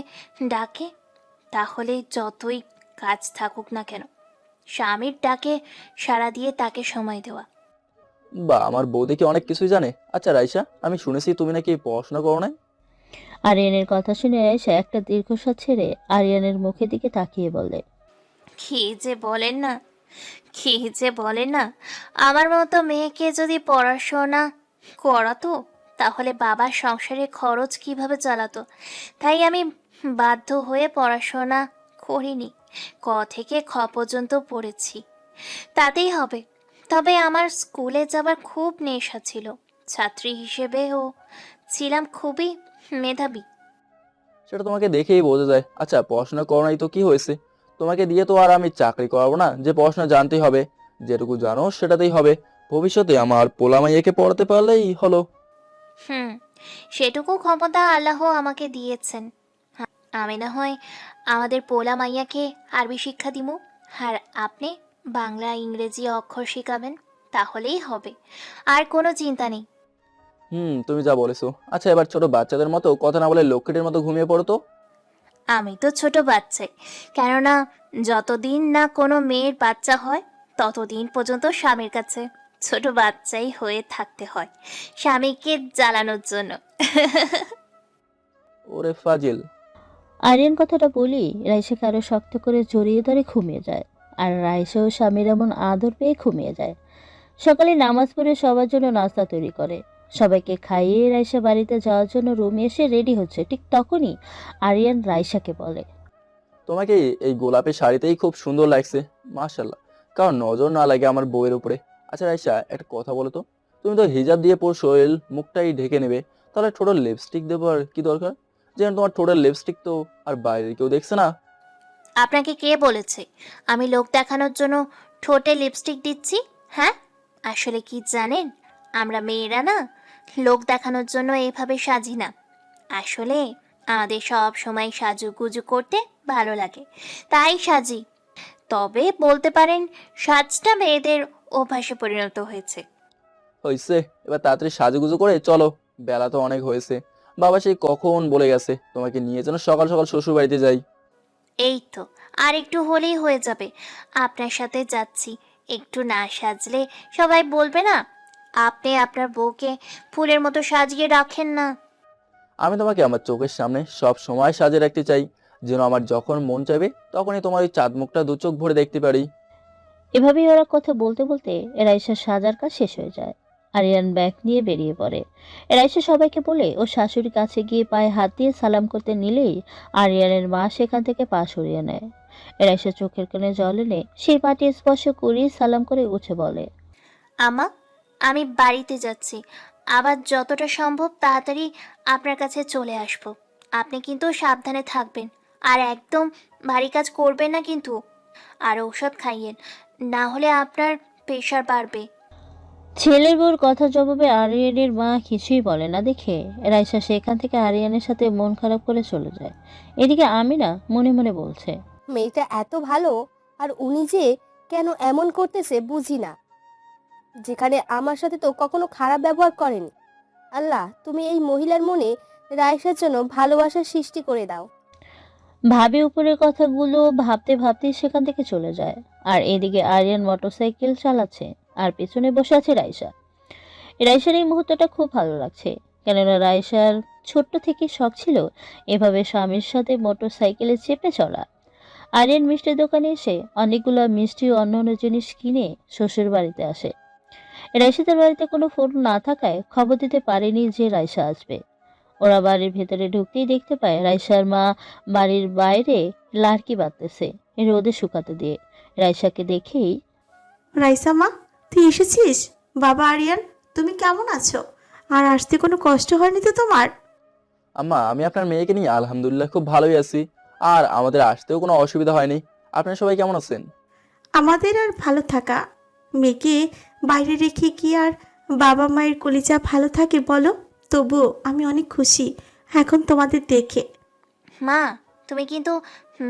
ডাকে, তাহলে যতই কাজ থাকুক না কেন, স্বামীর ডাকে সাড়া দিয়ে তাকে সময় দেওয়া। বা আমার বউ দেখি অনেক কিছুই জানে। আচ্ছা রাইসা, আমি শুনেছি তুমি নাকি পড়াশোনা করো না? আরিয়ানের কথা শুনে রাইসা একটা দীর্ঘশ্বাস ছেড়ে আরিয়ানের মুখের দিকে তাকিয়ে বলে, কি যে বলেন না, কি যে বলেন না। আমার মতো মেয়েকে যদি পড়াশোনা করাতো, তাহলে বাবার সংসারে খরচ কিভাবে চালাতো? তাই আমি বাধ্য হয়ে পড়াশোনা করিনি, ক থেকে খ পর্যন্ত পড়েছি, তাতেই হবে। তবে আমার স্কুলে যাবার খুব নেশা ছিল। ছাত্রী হিসেবেও ছিলাম খুবই মেধাবী। সেটা তোমাকে দেখেই বোঝা যায়। আচ্ছা পড়াশোনা করো নাই তো কি হয়েছে? তোমাকে দিয়ে তো আর আমি চাকরি করাবো না যে পড়াশোনা জানতেই হবে। যেটুকু জানো সেটাতেই হবে। ভবিষ্যতে আমার পোলা মাইয়াকে পড়াতে পারলেই হলো। হুম, সেটুকু ক্ষমতা আল্লাহ আমাকে দিয়েছেন। আমি না হয় আমাদের পোলা মাইয়াকে আরবি শিক্ষা দিমু, আর আপনি বাংলা ইংরেজি অক্ষর শিখাবেন, তাহলেই হবে। আর কোনো চিন্তা নেই। তুমি যা বলেছো। আচ্ছা, এবার ছোট বাচ্চাদের মতো কথা না বলে লক্ষ্মীটির মতো ঘুমিয়ে পড়ো তো। আমি তো ছোট বাচ্চাই, কেননা যতদিন না কোনো মেয়ের বাচ্চা হয় ততদিন পর্যন্ত স্বামীর কাছে ছোট বাচ্চাই হয়ে থাকতে হয়, স্বামীকে জ্বালানোর জন্য। ওরে ফাজিল। আরিয়ান কথাটা বলি রাইসাকে আরো শক্ত করে জড়িয়ে ধরে ঘুমিয়ে যায়। আর রাইসাও স্বামীর এমন আদর পেয়ে ঘুমিয়ে যায়। সকালে নামাজ পড়ে সবার জন্য নাস্তা তৈরি করে। সবাইকে খাইয়ে রাইসা বাড়িতে যাওয়ার জন্য রুমে এসে রেডি হচ্ছে, ঠিক তখনই আরিয়ান রাইসাকে বলে, তোমাকে এই গোলাপি শাড়িতেই খুব সুন্দর লাগছে, মাশাল্লাহ। কারণ নজর না লাগে আমার বউয়ের উপরে। আচ্ছা রাইসা, একটা কথা বলো তো, তুমি তো হিজাব দিয়ে পুরো শরীর মুখটাই ঢেকে নেবে, তাহলে ঠোঁটের লিপস্টিক দেবার কি দরকার? যেন তোমার ঠোঁটের লিপস্টিক তো আর বাইরে কেউ দেখছে না। আপনাকে কে বলেছে আমি লোক দেখানোর জন্য ঠোঁটে লিপস্টিক দিচ্ছি? হ্যাঁ, আসলে কি জানেন, আমরা মেয়েরা না লোক দেখানোর জন্য এইভাবে সাজি না। আসলে আমাদের সব সময় সাজুগুজু করতে ভালো লাগে, তাই সাজি। তবে বলতে পারেন সাজটা মেয়েদের অভ্যাসে পরিণত হয়েছে। হয়েছে, এবার তাড়াতাড়ি সাজুগুজু করে চলো, বেলা তো অনেক হয়েছে। বাবা সেই কখন বলে গেছে তোমাকে নিয়ে যেন সকাল সকাল শ্বশুর বাড়িতে যাই। এই তো আর একটু হলেই হয়ে যাবে, আপনার সাথে যাচ্ছি। একটু না সাজলে সবাই বলবে না আপনি আপনার বউকে ফুলের মতো সাজিয়ে রাখেন না। আমি তোমাকে আমার চোখের সামনে সব সময় সাজিয়ে রাখতে চাই, যেন আমার যখন মন চাইবে তখনই তোমার ওই চাঁদ মুখটা দু চোখ ভরে দেখতে পারি। এভাবেই ওরা কথা বলতে বলতে রাইসা সাজার কাজ শেষ হয়ে যায়। আরিয়ান ব্যাগ নিয়ে বেরিয়ে পড়ে। রাইসা সবাইকে বলে ও শাশুড়ির কাছে গিয়ে পায়ে হাত দিয়ে সালাম করতে নিলেই আরিয়ানের মা সেখান থেকে পা সরিয়ে নেয়। রাইসা চোখের কোণে জল এনে সেই পাটি স্পর্শ করেই সালাম করে উঠে বলে, আমা, আমি বাড়িতে যাচ্ছি, আবার যতটা সম্ভব তাড়াতাড়ি আপনার কাছে চলে আসব। আপনি কিন্তু সাবধানে থাকবেন, আর একদম ভারী কাজ করবেন না কিন্তু। আর ঔষধ খাইয়েন, না হলে আপনার প্রেশার বাড়বে। ছেলের বউর কথা জবাবে আরিয়ানের মা কিছুই বলে না দেখে রাইসা সেখান থেকে আরিয়ানের সাথে মন খারাপ করে চলে যায়। এদিকে আমিনা মনে মনে বলছে, মেয়েটা এত ভালো, আর উনি যে কেন এমন করতেছে বুঝি না। যেখানে আমার সাথে তো কখনো খারাপ ব্যবহার করেনি। আল্লাহ, তুমি এই মহিলার মনে রাইসার জন্য ভালোবাসার সৃষ্টি করে দাও। ভাবে উপরের কথাগুলো ভাবতে ভাবতে সেখান থেকে চলে যায়। আর এদিকে আরিয়ান মোটরসাইকেল চালাচ্ছে আর পেছনে বসে আছে রাইসা। রাইসার এই মুহূর্তটা খুব ভালো লাগছে, কেননা রাইসার ছোট্ট থেকে শখ ছিল এভাবে স্বামীর সাথে মোটরসাইকেলে চেপে চলা। আরিয়ান মিষ্টির দোকানে এসে অনেকগুলো মিষ্টি ও অন্যান্য জিনিস কিনে শ্বশুর বাড়িতে আসে। রাইসাদের বাড়িতে কোনো ফোন না থাকায় খবর দিতে পারেনি যে রাইসা আসবে। ওরা বাড়ির ভেতরে ঢুকতেই দেখতে পায় রাইসার মা বাড়ির বাইরে লার্কি বাঁধতেছে রোদে শুকাতে দিয়ে। রাইসাকে দেখেই, রাইসা মা, তুই এসেছিস? বাবা আরিয়ান, তুমি কেমন আছো? আর আসতে কোনো কষ্ট হয়নি তো তোমার? আম্মা, আমি আপনার মেয়েকে নিয়ে আলহামদুলিল্লাহ খুব ভালোই আছি, আর আমাদের আসতেও কোনো অসুবিধা হয়নি। আপনারা সবাই কেমন আছেন? আমাদের আর ভালো থাকা, মেয়েকে বাইরে রেখে কি আর বাবা মায়ের কলিজা ভালো থাকে বলো? তবুও আমি অনেক খুশি এখন তোমাদের দেখে। মা, তুমি কিন্তু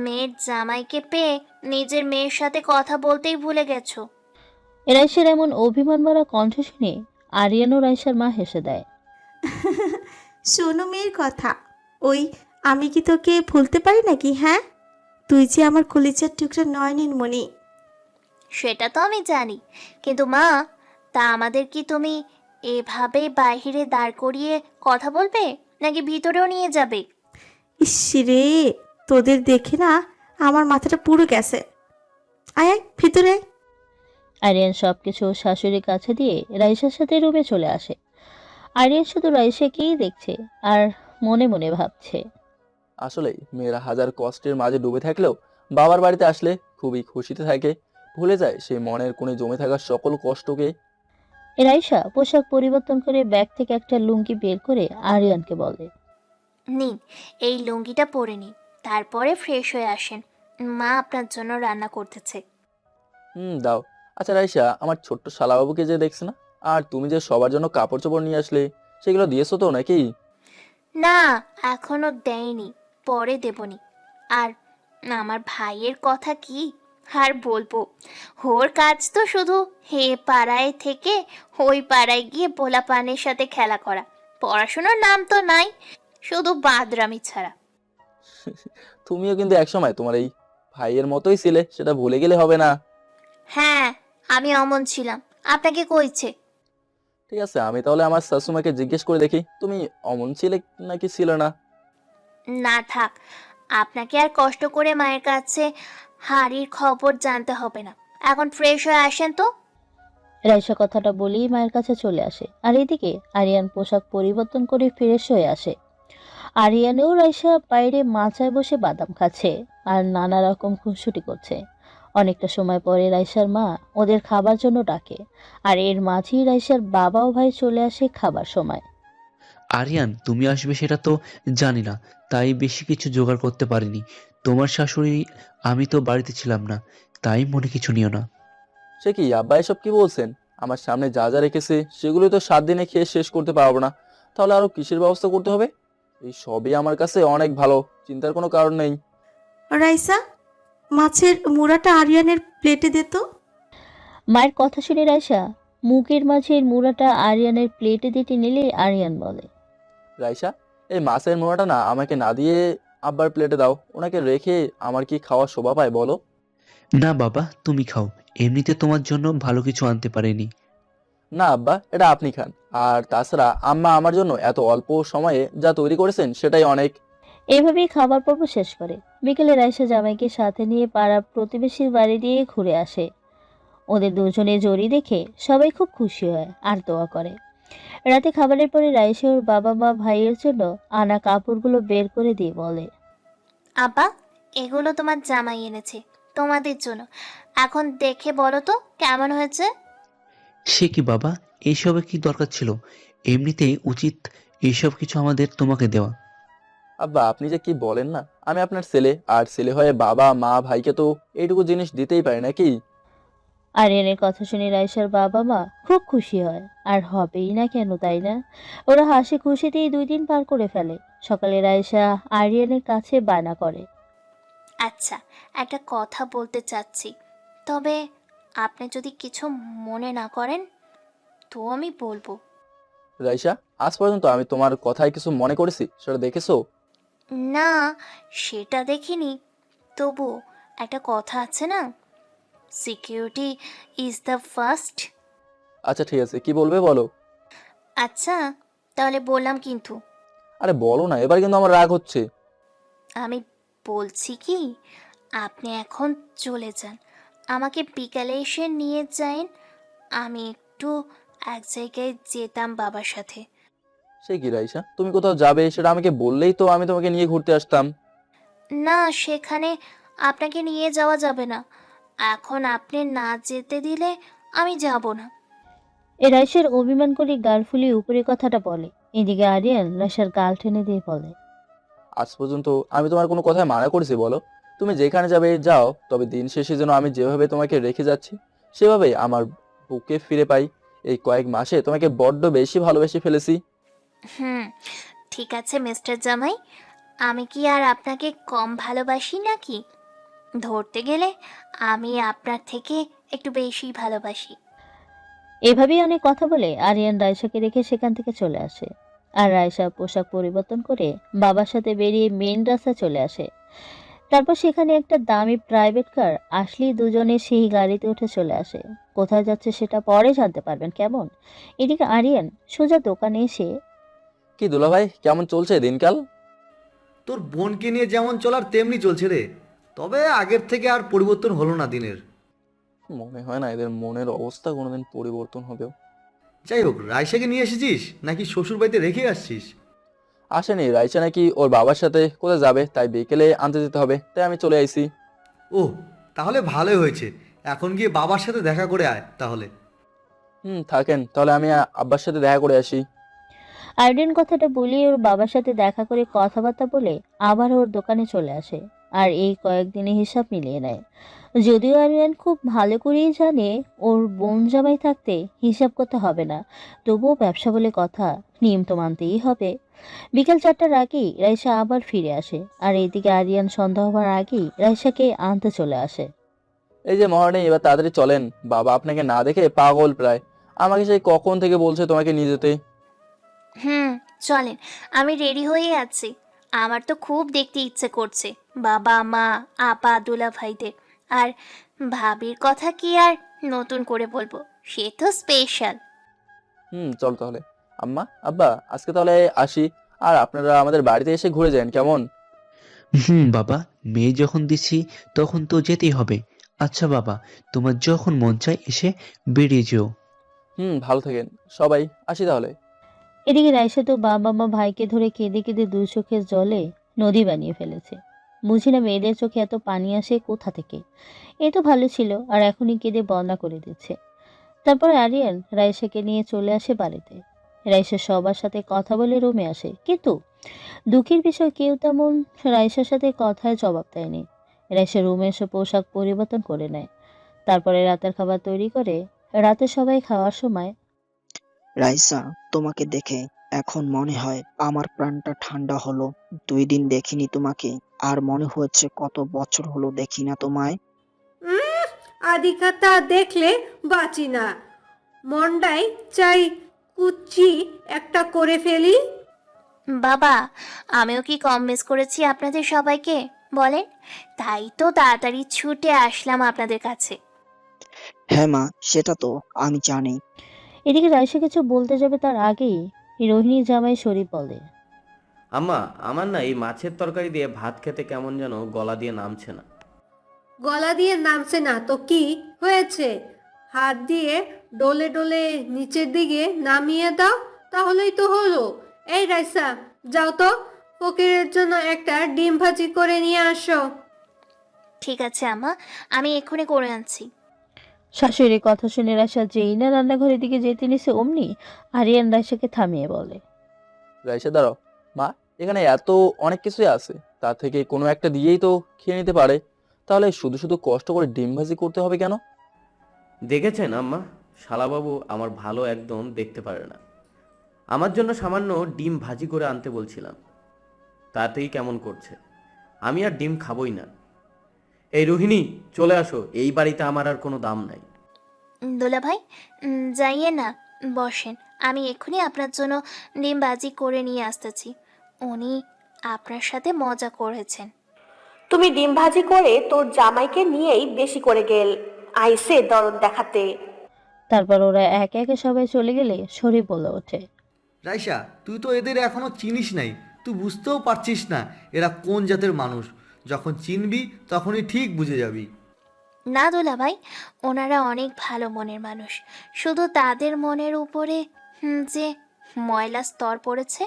মেয়ের জামাইকে পেয়ে নিজের মেয়ের সাথে কথা বলতেই ভুলে গেছো। রাইসার এমন অভিমান ভরা কণ্ঠ শুনে আরিয়ান ও রাইসার মা হেসে দেয়। শোনো মেয়ের কথা, ওই আমি কি তোকে ভুলতে পারি নাকি? হ্যাঁ, তুই যে আমার কলিজার টুকরা নয়নের মণি। সেটা তো আমি জানি, কিন্তু মা, তা আমাদের কি তুমি এভাবে বাইরে দাঁড় করিয়ে কথা বলবে, নাকি ভিতরেও নিয়ে যাবে? ইস রে, তোদের দেখে না আমার মাথাটা পুরো গেছে। আয় আয় ভিতরে আয়। আরিয়ান সবকিছু শাশুড়ির কাছে দিয়ে রাইসার সাথে রুমে চলে আসে। আরিয়ান শুধু রাইসাকেই দেখছে আর মনে মনে ভাবছে, আসলে মেয়েরা হাজার কষ্টের মাঝে ডুবে থাকলেও বাবার বাড়িতে আসলে খুবই খুশিতে থাকে, ভুলে যায় সেই মনের কোণে জমে থাকা সকল কষ্টকে। রাইসা পোশাক পরিবর্তন করে ব্যাগ থেকে একটা লুঙ্গি বের করে আরিয়ানকে বলে, নিন, এই লুঙ্গিটা পরে নিন, তারপরে ফ্রেশ হয়ে আসেন। মা আপনার জন্য রান্না করতেছে। দাও। আচ্ছা রাইসা, আমার ছোট্ট শালাবাবুকে যে দেখছে না, আর তুমি যে সবার জন্য কাপড় চোপড় নিয়ে আসলে, সেগুলো দিয়েছো তো নাকি? না, এখনো দেয়নি, পরে দেবনি। আর আমার ভাইয়ের কথা কি, আর বলবো, ওর কাজ তো শুধু হে পাড়ায় থেকে ওই পাড়ায় গিয়ে ভোলা পানের সাথে খেলা করা, পড়াশোনার নাম তো নাই, শুধু বাদরামি ছাড়া। তুমিও কিন্তু একসময় তোমার এই ভাইয়ের মতোই ছিলে, সেটা ভুলে গেলে হবে না। হ্যাঁ, আমি অমন ছিলাম, আপনাকে কইছে? ঠিক আছে, আমি তাহলে আমার শাশুমাকে জিজ্ঞেস করে দেখি তুমি অমন ছিলে নাকি ছিল না। না থাক, আপনাকে আর কষ্ট করে মায়ের কাছে হাড়ির খবর জানতে হবে না। এখন ফ্রেশ হয়ে আসেন তো। রাইসা কথাটা বলেই মায়ের কাছে চলে আসে, আর এদিকে আরিয়ান পোশাক পরিবর্তন করে ফ্রেশ হয়ে আসে। আরিয়ানেও রাইসা বাইরে মাচায় বসে বাদাম খাচ্ছে আর নানা রকম খুনসুটি করছে। অনেকটা সময় পরে রাইসার মা ওদের খাবার জন্য ডাকে, আর এর মাঝেই রাইসার বাবা ও ভাই চলে আসে খাবার সময়। আরিয়ান, তুমি আসবে সেটা তো জানি না, তাই বেশি কিছু জোগাড় করতে পারিনি। তোমার শাশুড়ি, আমি তো বাড়িতে ছিলাম না, তাই মনে কিছু নিও না। সে কি আব্বা, এসব কি বলছেন? আমার সামনে যা যা রেখেছে সেগুলোই তো 7 দিনে খেয়ে শেষ করতে পারবো না, তাহলে আরো কিসের ব্যবস্থা করতে হবে? এই সবই আমার কাছে অনেক ভালো, চিন্তার কোনো কারণ নেই। রাইসা, মাছের মুড়াটা আরিয়ানের প্লেটে দে তো। মায়ের কথা শুনে রাইসা মুখের মাঝের মুড়াটা আরিয়ানের প্লেটে দিতে নিলে আরিয়ান বলে, রাইসা, এই মাছের মোড়াটা না আমাকে না দিয়ে আব্বার প্লেটে দাও, ওনাকে রেখে আমার কি খাওয়া শোভা পায় বলো? না বাবা, তুমি খাও, এমনিতে তোমার জন্য ভালো কিছু আনতে পারিনি। না আব্বা, এটা আপনি খান। আর তাছাড়া আম্মা আমার জন্য এত অল্প সময়ে যা তৈরি করেছেন সেটাই অনেক। এভাবেই খাবার পর্ব শেষ করে বিকেলে রাইসা জামাইকে সাথে নিয়ে পাড়ার প্রতিবেশীর বাড়ি দিয়ে ঘুরে আসে। ওদের দুজনে জড়ি দেখে সবাই খুব খুশি হয় আর দোয়া করে। রাতে খাবারের পরে রাইসা ওর বাবা মা ভাইয়ের জন্য আনা কাপড়গুলো বের করে দিয়ে বলে, আব্বা, এগুলো তোমার জামাই এনেছে তোমাদের জন্য, এখন দেখে বলো তো কেমন হয়েছে। সে কি বাবা, এইসবে কি দরকার ছিল? এমনিতেই উচিত এইসব কিছু আমাদের তোমাকে দেওয়া। আব্বা, আপনি যে কি বলেন না, আমি আপনার ছেলে, আর ছেলে হয়ে বাবা মা ভাইকে তো এইটুকু জিনিস দিতেই পারি নাকি? আরিয়ানের কথা শুনে রাইসার বাবা মা খুব খুশি হয়, আর হবেই না কেন, তাই না? ওরা হাসি খুশিতেই 2 দিন পার করে ফেলে। সকালে রাইসা আরিয়ানের কাছে বায়না করে, আচ্ছা, একটা কথা বলতে চাচ্ছি, তবে আপনি যদি কিছু মনে না করেন তো আমি বলবো। রাইসা, আজ পর্যন্ত আমি তোমার কথায় কিছু মনে করেছি সেটা দেখেছো? না, সেটা দেখিনি, তবু একটা কথা আছে না, সিকিউরিটি ইজ দ্য ফার্স্ট। আচ্ছা ঠিক আছে, কি বলবে বলো। আচ্ছা, তাহলে বললাম কিন্তু। আরে বলো না, এবার কিন্তু আমার রাগ হচ্ছে। আমি বলছি কি, আপনি এখন চলে যান, আমাকে বিকালে এসে নিয়ে যান, আমি একটু এক জায়গায় যেতাম বাবার সাথে। সে কি রাইসা, তুমি কোথাও যাবে সেটা আমাকে বললেই তো আমি তোমাকে নিয়ে ঘুরতে আসতাম। না, সেখানে আপনাকে নিয়ে যাওয়া যাবে না, এখন আপনি না যেতে দিলে আমি যাব না। এ রাইসার অভিমান করে গাল ফুলিয়ে উপরে কথাটা বলে। এদিকে আরিয়ান রাইসার গাল টেনে দিয়ে বলে, আজ পর্যন্ত আমি তোমার কোনো কথায় মানা করেছি বলো? তুমি যেখানে যাবে যাও, তবে দিন শেষে যেন আমি যেভাবে তোমাকে রেখে যাচ্ছি সেভাবে আমার বুকে ফিরে পাই। এই কয়েক মাসে তোমাকে বড্ড বেশি ভালোবেসে ফেলেছি। হুম, ঠিক আছে মিস্টার জামাই, আমি কি আর আপনাকে কম ভালোবাসি নাকি? ধরতে গেলে আমি আপনার থেকে একটু বেশি ভালোবাসি। এভাবেই অনেক কথা বলে আরিয়ান রাইসাকে রেখে সেখান থেকে চলে আসে। আর রাইসা পোশাক পরিবর্তন করে বাবার সাথে বেরিয়ে মেইন রাস্তায় চলে আসে। তারপর সেখানে একটা দামি প্রাইভেট কার আসলেই দুজনে সেই গাড়িতে উঠে চলে আসে। কোথায় যাচ্ছে সেটা পরে জানতে পারবেন কেমন। এদিকে আরিয়ান সোজা দোকানে এসে, কি দুলাভাই, কেমন চলছে দিনকাল? তোর বোনকে নিয়ে যেমন চলার তেমনি চলছে রে, তবে আগের থেকে আর পরিবর্তন হলো না দিনের। মনে হয় না এদের মনের অবস্থা কোনোদিন পরিবর্তন হবেও। যাই হোক, রাইসাকে নিয়ে এসেছিস নাকি শ্বশুর বাড়িতে রেখে আসছিস? আসেনি, রাইসা নাকি ওর বাবার সাথে কোথায় যাবে, তাই বিকেলে আনতে যেতে হবে, তাই আমি চলে আইছি। ও, তাহলে ভালোই হয়েছে, এখন গিয়ে বাবার সাথে দেখা করে আয় তাহলে। থাকেন, তাহলে আমি আব্বার সাথে দেখা করে আসি। আরিয়ান কথাটা বলিয়ে ওর বাবার সাথে দেখা করে কথাবার্তা বলে আবার ওর দোকানে চলে আসে। আর এই কয়েকদিনে হিসাব মিলিয়ে নেয়। যদিও আরিয়ান খুব ভালো করেই জানে ওর বোন জামাই থাকতে হিসাব করতে হবে না, তবুও ব্যবসা বলে কথা, নিয়ম তো মানতেই হবে। বিকাল 4টার আগেই রাইসা আবার ফিরে আসে, আর এইদিকে আরিয়ান সন্ধ্যা হওয়ার আগেই রাইসাকে আনতে চলে আসে। এই যে মহারানী, এবার তাড়াতাড়ি চলেন, বাবা আপনাকে না দেখে পাগল প্রায়। আমাকে সেই কখন থেকে বলছে তোমাকে নিয়ে যেতে। চলেন, আমি রেডি হয়ে আছি। আমার তো খুব দেখতে ইচ্ছে করছে বাবা মা আপা দুলা ভাইদের। আর ভাবির কথা কি আর নতুন করে বলবো, সে তো স্পেশাল। চল তাহলে। আম্মা আব্বা, আজকে তাহলে আসি, আর আপনারা আমাদের বাড়িতে এসে ঘুরে যান কেমন? বাবা, মেয়ে যখন দিছি তখন তো যেতেই হবে। আচ্ছা বাবা, তোমার যখন মন চায় এসে বেরিয়ে যেও। ভালো থাকেন সবাই, আসি তাহলে। এদিকে রাইসা তো বাবা মা ভাইকে ধরে কেঁদে কেঁদে দুই চোখের জলে নদী বানিয়ে ফেলেছে। বুঝি না মেয়েদের চোখে এত পানি আসে কোথা থেকে। এ তো ভালো ছিল, আর এখনই কেঁদে বন্যা করে দিচ্ছে। তারপর আরিয়ান রাইসাকে নিয়ে চলে আসে বাড়িতে। রাইসা সবার সাথে কথা বলে রুমে আসে, কিন্তু দুঃখের বিষয় কেউ তেমন রাইসার সাথে কথায় জবাব দেয়নি। রাইসা রুমে এসে পোশাক পরিবর্তন করে নেয়, তারপরে রাতের খাবার তৈরি করে। রাতে সবাই খাওয়ার সময় রাইসা, তোমাকে দেখে এখন মনে হয় আমার প্রাণটা ঠান্ডা হলো। 2 দিন দেখিনি তোমাকে, আর মনে হচ্ছে কত বছর হলো দেখি না তোমায়। আদিকাতা দেখলে বাঁচি না, মন্ডাই চাই কুচি একটা করে ফেলি। বাবা, আমিও কি কম মিস করেছি আপনাদের সবাইকে বলেন? তাই তো তাড়াতাড়ি ছুটে আসলাম আপনাদের কাছে। হ্যাঁ মা, সেটা তো আমি জানি। এদিকে রাইসা কিছু বলতে যাবে তার আগেই রোহিণী জামাই শরীফ বলে, আম্মা, আমার না এই মাছের তরকারি দিয়ে ভাত খেতে কেমন যেন গলা দিয়ে নামছে না। গলা দিয়ে নামছে না তো কি হয়েছে? হাত দিয়ে ডলে ডলে নিচের দিকে নামিয়ে দাও, তাহলেই তো হলো। এই রাইসা, যাও তো ফকিরের জন্য একটা ডিম ভাজি করে নিয়ে আসো। ঠিক আছে আম্মা, আমি এক্ষুনি করে আনছি। শাশুড়ির কথা শুনে রাইসা যেই না রান্নাঘরের দিকে যেতে নিছে, অমনি আরিয়ান রাইসাকে থামিয়ে বলে, রাইসা দাঁড়াও। মা, এখানে এত অনেক কিছুই আছে, তার থেকে কোনো একটা দিয়েই তো খেয়ে নিতে পারে। তাহলে শুধু শুধু কষ্ট করে ডিম ভাজি করতে হবে কেন? দেখেছেন আম্মা, শালাবাবু আমার ভালো একদম দেখতে পারে না। আমার জন্য সামান্য ডিম ভাজি করে আনতে বলছিলাম, তাতেই কেমন করছে। আমি আর ডিম খাবই না। এই রোহিণী, চলে আসো, এই বাড়িতে আমার আর কোনো দাম নাই। দুলা ভাই, যাইয়ে না, বসেন। আমি এক্ষুনি আপনার জন্য ডিম ভাজি করে নিয়ে আসতেছি। উনি আপনার সাথে মজা করেছেন। তুমি ডিম ভাজি করে তোর জামাইকে নিয়েই বেশি করে গেল আইসে দরদ দেখাতে। তারপর ওরা একে একে সবাই চলে গেলে শরীফ বলে ওঠে, রাইসা, তুই তো এদের এখনো চিনিস নাই, তুই বুঝতেও পারছিস না এরা কোন জাতের মানুষ। যখন চিনবি তখনই ঠিক বুঝে যাবি। না দুলা ভাই, ওনারা অনেক ভালো মনের মানুষ। শুধু তাদের মনের উপরে যে ময়লা স্তর পড়েছে,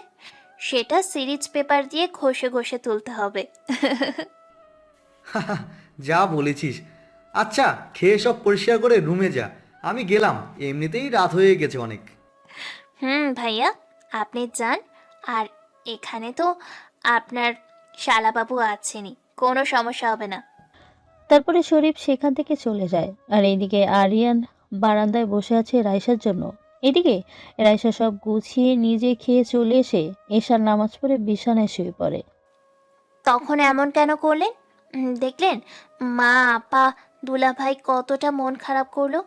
সেটা সিরিজ পেপার দিয়ে ঘষে ঘষে তুলতে হবে। যা বলেছিস। আচ্ছা, খেয়ে সব পরিষ্কার করে রুমে যা, আমি গেলাম, এমনিতেই রাত হয়ে গেছে অনেক। ভাইয়া, আপনি যান। আর এখানে তো আপনার শালাবাবু আছেনই, কোনো সমস্যা হবে না। তারপরে শরীফ সেখান থেকে চলে যায়। আর এইদিকে আরিয়ান বারান্দায় বসে আছে রাইসার জন্য। এদিকে রাইসা সব গুছিয়ে নিজে খেয়ে চলে এসে এশার নামাজ পড়ে বিছানায় শুয়ে পড়ে। তখন এমন কেন করলেন? দেখলেন মা আপা দুলা ভাই কতটা মন খারাপ করলো।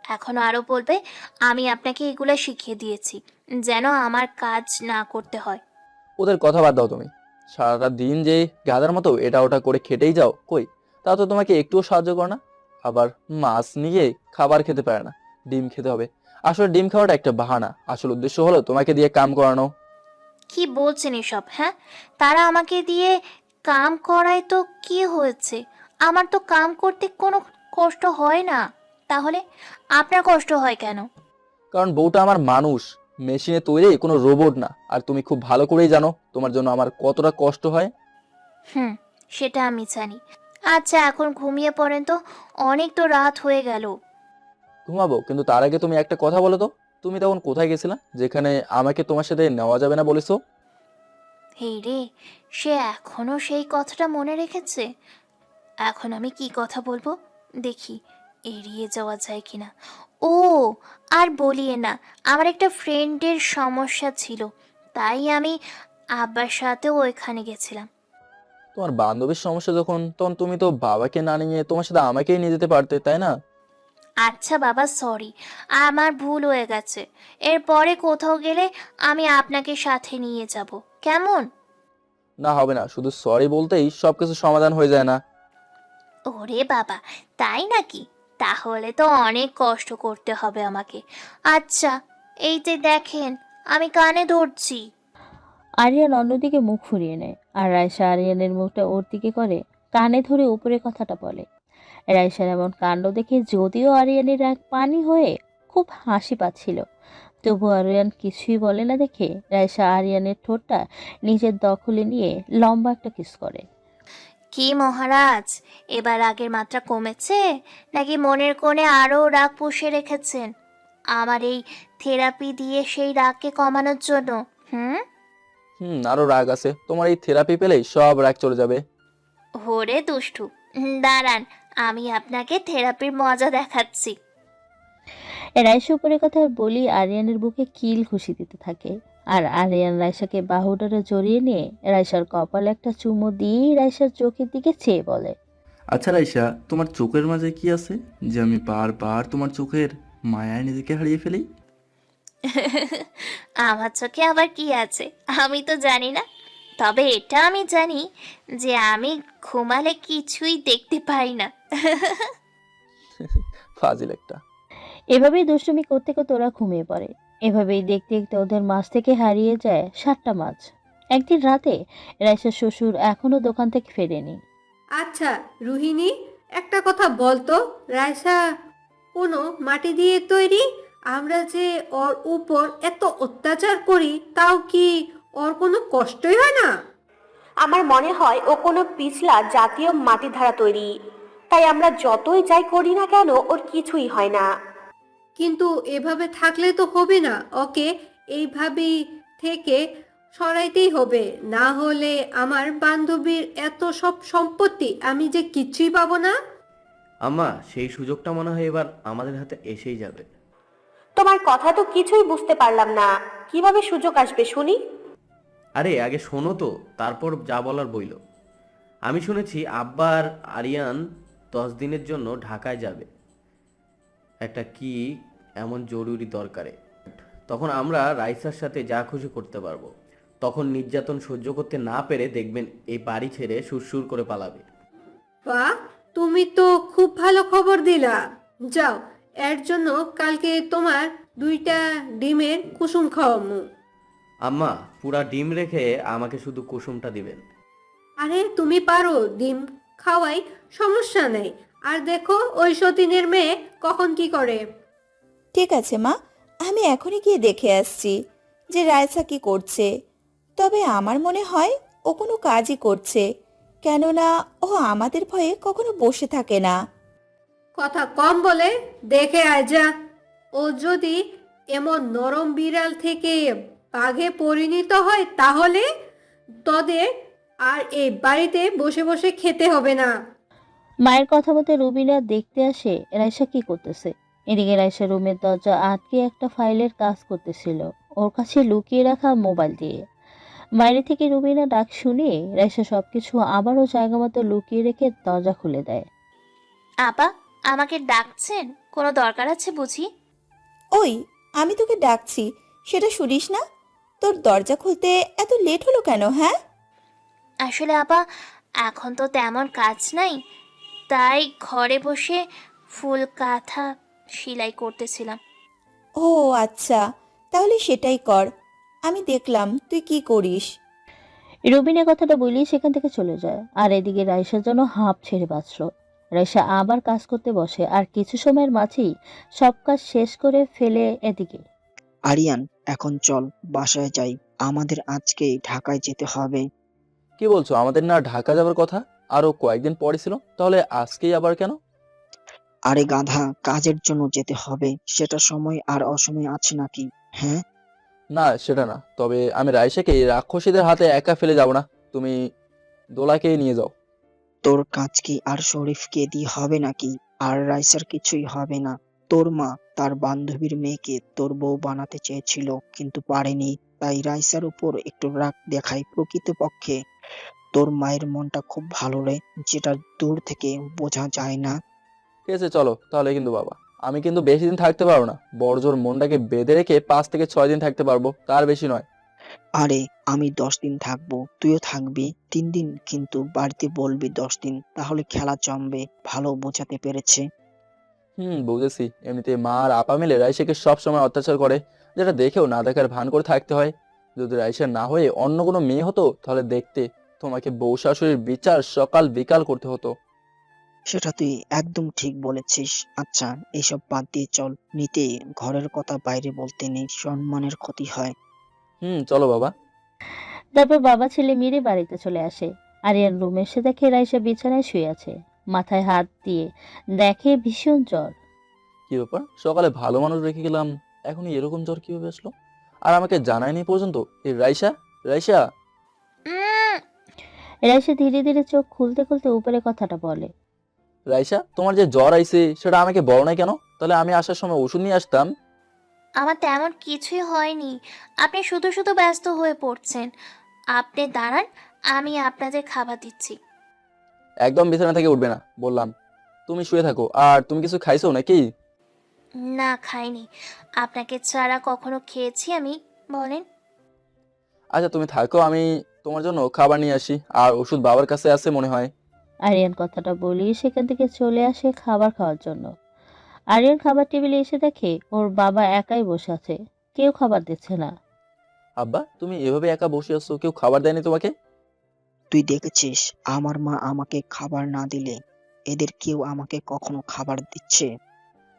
এখন আরও বলবে আমি আপনাকে এগুলো শিখিয়ে দিয়েছি যেন আমার কাজ না করতে হয়। ওদের কথা বাদ দাও তুমি। সারাটা দিন যে গাধার মতো এটা ওটা করে খেটেই যাও, কই তা তো তোমাকে একটুও সাহায্য করে না। আবার মাছ নিয়ে খাবার খেতে পারে না, ডিম খেতে হবে। আসলে ডিম খাওয়াটা একটা বাহানা, আসল উদ্দেশ্য হলো তোমাকে দিয়ে কাম করানো। কি বলছেন এসব? হ্যাঁ, তারা আমাকে দিয়ে কাম করায় তো কি হয়েছে? আমার তো কাম করতে কোনো কষ্ট হয় না, তাহলে আপনার কষ্ট হয় কেন? কারণ বউটা আমার মানুষ, মেশিনে তৈরি কোনো রোবট না। আর তুমি খুব ভালো করেই জানো তোমার জন্য আমার কতটা কষ্ট হয়। সেটা আমি জানি। আচ্ছা, এখন ঘুমিয়ে পড়েন তো, অনেক তো রাত হয়ে গেল। ঘুমাবো, কিন্তু তার আগে তুমি একটা কথা বলো তো, তুমি তখন কোথায় গেছিলা যেখানে আমাকে তোমার সাথে নেওয়া যাবে না বলেছো? হেই রে, সে এখনো সেই কথাটা মনে রেখেছে। এখন আমি কি কথা বলবো দেখি, এড়িয়ে যাওয়া যায় কিনা। ও, আর বলিয়ে না, আমার একটা ফ্রেন্ডের সমস্যা ছিল, তাই আমি আব্বার সাথে ওইখানে গেছিলাম। তোমার বান্ধবীর সমস্যা যখন, তখন তুমি তো বাবাকে না নিয়ে তোমার সাথে আমাকেই নিয়ে যেতে পারতে, তাই না? আচ্ছা বাবা, সরি, আমার ভুল হয়ে গেছে। এরপরে কোথাও গেলে আমি আপনাকে সাথে নিয়ে যাব, কেমন? না, হবে না, শুধু সরি বলতেই সবকিছু সমাধান হয়ে যায় না। ওরে বাবা, তাই নাকি? তাহলে তো অনেক কষ্ট করতে হবে আমাকে। আচ্ছা, এই যে দেখেন, আমি কানে ধরছি। আরিয়ান অন্যদিকে মুখ ফুরিয়ে নেয় আর রাইসা আরিয়ানের মুখটা ওর দিকে করে কানে ধরে উপরে কথাটা বলে। রাইসার এমন কাণ্ড দেখে যদিও আরিয়ানের এক পানি হয়ে খুব হাসি পাচ্ছিল, তবু আরিয়ান কিছুই বলে না দেখে রাইসা আরিয়ানের ঠোঁটটা নিজের দখলে নিয়ে লম্বা একটা কিস করে। কি মহারাজ, এবার আগের মাত্রা কমেছে নাকি মনের কোণে আরও রাগ পুষে রেখেছেন আমার এই থেরাপি দিয়ে সেই রাগকে কমানোর জন্য? আরো রাগ আছে? তোমার এই থেরাপি পেলেই সব রাগ চলে যাবে। ওরে দুষ্টু, দাঁড়ান, আমি আপনাকে থেরাপির মজা দেখাচ্ছি। রাইসা উপরে কথা বলি আরিয়ানের বুকে কিল ঘুষি দিতে থাকে আর আরিয়ান রাইসাকে বাহুডারে জড়িয়ে নিয়ে রাইসার কপালে একটা চুমু দিয়ে রাইসার চোখের দিকে চেয়ে বলে, আচ্ছা রাইসা, তোমার চোখের মাঝে কি আছে যে আমি বারবার তোমার চোখের মায়ায় নিজেকে হারিয়ে ফেলি? আমার চোখে আবার কি আছে আমি তো জানি না, তবে এটা আমি জানি যে আমি ঘুমালে কিছুই দেখতে পাই না। ফাজিল একটা। এভাবেই দুষ্টুমি করতে করতে ওরা ঘুমিয়ে পড়ে। এভাবেই দেখতে দেখতে ওদের মাছ থেকে হারিয়ে যায় 7টা মাছ। একদিন রাতে রাইসার শ্বশুর এখনো দোকান থেকে ফেরেনি। আচ্ছা রুহিণী, একটা কথা বলতো, রাইসা কোনো মাটি দিয়ে তৈরি? আমরা যে ওর উপর এত অত্যাচার করি, তাও কি ওর কোনো কষ্টই হয় না? আমার মনে হয় ও কোনো পিছলা জাতীয় মাটি ধারা তৈরি, তাই আমরা যতই যাই করি না কেন ওর কিছুই হয় না। কিন্তু এভাবে থাকলে তো হবে না, ওকে এইভাবেই থেকে সরাইতেই হবে, না হলে আমার বান্ধবীর এত সব সম্পত্তি আমি যে কিচ্ছুই পাবো না। আম্মা, সেই সুযোগটা মনে হয় এবার আমাদের হাতে এসেই যাবে। তোমার কথা তো কিছুই বুঝতে পারলাম না, কিভাবে সুযোগ আসবে শুনি? আরে আগে শোনো তো, তারপর যা বলার বইলো। আমি শুনেছি আব্বা আর আরিয়ান 10 দিনের জন্য ঢাকায় যাবে, একটা কি এমন জরুরি দরকারে। তখন আমরা রাইসার সাথে যা খুশি করতে পারবো। তখন নির্যাতন সহ্য করতে না পেরে দেখবেন এই বাড়ি ছেড়ে সুরসুর করে পালাবে। বাহ, তুমি তো খুব ভালো খবর দিলা। যাও, এর জন্য কালকে তোমার 2টা ডিমের কুসুম খাওয়ামু। আম্মা, পুরা ডিম রেখে আমাকে শুধু কুসুমটা দিবেন। আরে তুমি পারো, ডিম খাওয়াই, সমস্যা নেই। আর দেখো ওই সতীনের মেয়ে কখন কি করে। ঠিক আছে মা, আমি এখনই গিয়ে দেখে আসছি যে রাইসা কি করছে। তবে আমার মনে হয় ও কোনো কাজই করছে, কেননা ও আমাদের ভয়ে কখনো বসে থাকে না। কথা কম বলে দেখে আয় যা। ও যদি এমন নরম বিড়াল থেকে বাঘে পরিণত হয়, তাহলে তোদের আর এই বাড়িতে বসে বসে খেতে হবে না। মায়ের কথা মতো রুবিনা দেখতে আসে রাইসা কি করতেছে। এদিকে রাইসা রুমের দরজা আটকে একটা ফাইলের কাজ করতেছিল ওর কাছে লুকিয়ে রাখা মোবাইল দিয়ে। বাইরে থেকে রুবিনা ডাক শুনে রাইসা সবকিছু আবারও জায়গা মতো লুকিয়ে রেখে দরজা খুলে দেয়। আপা, আমাকে ডাকছেন? কোনো দরকার আছে বুঝি? ওই, আমি তোকে ডাকছি, সেটা শুনিস না? তোর দরজা খুলতে এত লেট হলো কেন? হ্যাঁ, আসলে আপা, এখন তো তেমন কাজ নাই, তাই ঘরে বসে ফুল কাঁথা সেলাই করতেছিলাম। ও আচ্ছা, তাহলে সেটাই কর। আমি দেখলাম তুই কি করিস। রুবিনা কথাটা বলেই সেখান থেকে চলে যায়। আর এদিকে রাইসার জন্য হাঁপ ছেড়ে বাঁচল। রাইসা আবার কাজ করতে বসে আর কিছু সময়ের মাঝেই সব কাজ শেষ করে ফেলে এদিকে। আরিয়ান, এখন চল বাসায় যাই, আমাদের আজকেই ঢাকায় যেতে হবে। কি বলছো? আমাদের না ঢাকা যাবার কথা আরো কয়েকদিন পরে ছিল, তাহলে আজকেই আবার কেন? আরে গাধা, কাজের জন্য যেতে হবে, সেটা সময় আর অসময় আছে নাকি? হ্যাঁ, না, সেটা না, তবে আমি রাইসাকে এই রাক্ষসীদের হাতে একা ফেলে যাব না। তুমি দোলাকে নিয়ে যাও। তোর কাজ কি আর শরীফকে দিয়ে হবে নাকি? আর রাইসার কিছুই হবে না। তোর মা তার বান্ধবীর মেয়েকে তোর বউ বানাতে চেয়েছিল, কিন্তু পারেনি, তাই রাইসার উপর একটু রাগ দেখায়। প্রকৃতপক্ষে তোর মায়ের মনটা খুব ভালো রে, যেটা দূর থেকে বোঝা যায় না। ঠিক আছে চলো তাহলে, কিন্তু বাবা আমি কিন্তু বেশি দিন থাকতে পারবো না, বড় জোর মনটাকে বেঁধে রেখে 5 থেকে 6 দিন থাকতে পারবো, তার বেশি নয়। আরে আমি 10 দিন থাকবো, তুইও থাকবি 3 দিন, কিন্তু বাড়িতে বলবি 10 দিন, তাহলে খেলা জমবে। ভালো বোঝাতে পেরেছে? বুঝেছি। এমনিতে মা আর আপা মিলে রাইসাকে সব সময় অত্যাচার করে, যেটা দেখেও না দেখার ভান করে থাকতে হয়। যদি রাইসা না হয়ে অন্য কোনো মেয়ে হতো তাহলে দেখতে তোমাকে বউ শাশুড়ির বিচার সকাল বিকাল করতে হতো। সেটা তুই একদম ঠিক বলেছিস। আচ্ছা, এইসব বাদ দিয়ে চল, নিতে ঘরের কথা বাইরে বলতে নেই, সম্মানের ক্ষতি হয়। চলো বাবা। তারপর বাবা ছেলে মিলে বাড়িতে চলে আসে। আরিয়ান রুমে এসে দেখে রাইসা বিছানায় শুয়ে আছে, মাথায় হাত দিয়ে দেখে ভীষণ জ্বর। কি ব্যাপার, সকালে ভালো মানুষ রেখে গেলাম, এখনই এরকম জ্বর কিভাবে আসলো? আর আমাকে জানায়নি পর্যন্ত। এই রাইসা, রাইসা। উম, রাইসা ধীরে ধীরে চোখ খুলতে খুলতে উপরে কথাটা বলে। রাইসা, তোমার যে জ্বর আইছে সেটা আমাকে বলো না কেন? তাহলে আমি আসার সময় ওষুধ নিয়ে আসতাম। আমার তেমন কিছুই হয়নি, আপনি শুধু শুধু ব্যস্ত হয়ে পড়ছেন। আপনি দাঁড়ান, আমি আপনাদের খাবার দিচ্ছি। একদম বিছানা থেকে উঠবে না বললাম। তুমি শুয়ে থাকো। আর তুমি কিছু খাইছো নাকি? না, খাইনি। আপনাকে ছাড়া কখনো খেয়েছি আমি, বলেন? আচ্ছা তুমি থাকো, আমি তোমার জন্য খাবার নিয়ে আসি। আর ওষুধ বাবার কাছে আছে মনে হয়। আরিয়ান কথাটা বলি সেখান থেকে চলে আসে খাবার খাওয়ার জন্য। আরিয়ান খাবার টেবিলে এসে দেখে ওর বাবা একাই বসে আছে, কেউ খাবার দিচ্ছে না। আব্বা, তুমি এভাবে একা বসে আছো, কেউ খাবার দেয়নি তোমাকে? তুই দেখেছিস আমার মা আমাকে খাবার না দিলে এদের কেউ আমাকে কখনো খাবার দিচ্ছে?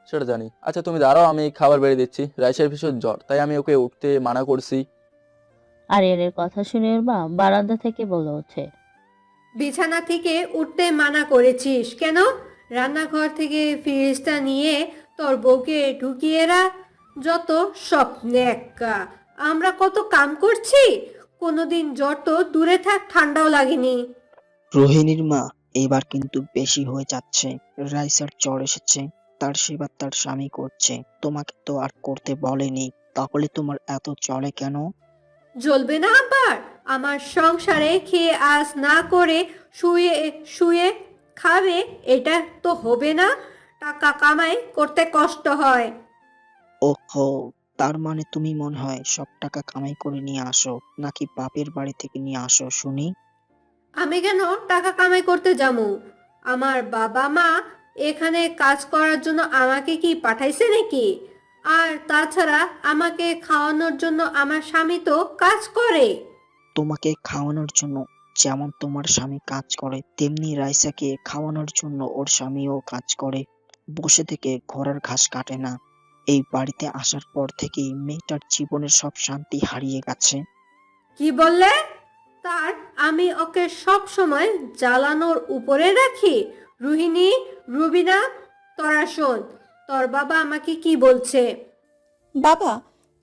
সেটা জানি। আচ্ছা তুমি দাঁড়াও, আমি খাবার বেড়ে দিচ্ছি। রাইসার ভীষণ জ্বর, তাই আমি ওকে উঠতে মানা করছি। আরিয়ানের কথা শুনে ওর মা বারান্দা থেকে বলে ওঠে। বিছানা থেকে উঠতে মানা করেছিস কেন? রান্নাঘর থেকে ফ্রিজটা নিয়ে তোর বউকে ঢুকিয়ে রাখ। যত সব ন্যাক্কা। আমরা কত কাম করছি, কোনোদিন জ্বর তো দূরে থাক, ঠান্ডাও লাগেনি। রোহিণীর মা, এবার কিন্তু বেশি হয়ে যাচ্ছে। রাইসার জ্বর এসেছে, তার সেবা তার স্বামী করছে, তোমাকে তো আর করতে বলেনি, তাহলে তোমার এত চলে কেন? জ্বলবে না আবার? আমার সংসারে খেয়ে আজ না করে শুয়ে শুয়ে খাবে, এটা তো হবে না। টাকা কামাই করতে কষ্ট হয়। ওহো, তার মানে তুমি মনে হয় সব টাকা কামাই করে নিয়ে আসো, নাকি বাপের বাড়ি থেকে নিয়ে আসো শুনি? আমি কেন টাকা কামাই করতে যাবো? আমার বাবা মা এখানে কাজ করার জন্য আমাকে কি পাঠাইছে নাকি? আর তাছাড়া আমাকে খাওয়ানোর জন্য আমার স্বামী তো কাজ করে। তোমাকে খাওয়ানোর জন্য যেমন তোমার স্বামী কাজ করে, তেমনি রাইসাকে খাওয়ানোর জন্য ওর স্বামীও কাজ করে। বসে থেকে ঘোড়ার ঘাস কাটে না। এই বাড়িতে আসার পর থেকেই মেয়েটার জীবনের সব শান্তি হারিয়ে গেছে। কি বললে? তার আমি ওকে সব সময় জ্বালানোর উপরে রাখি? রুহিণী, রুবিনা, তোরা শোন, তোর বাবা আমাকে কি বলছে। বাবা,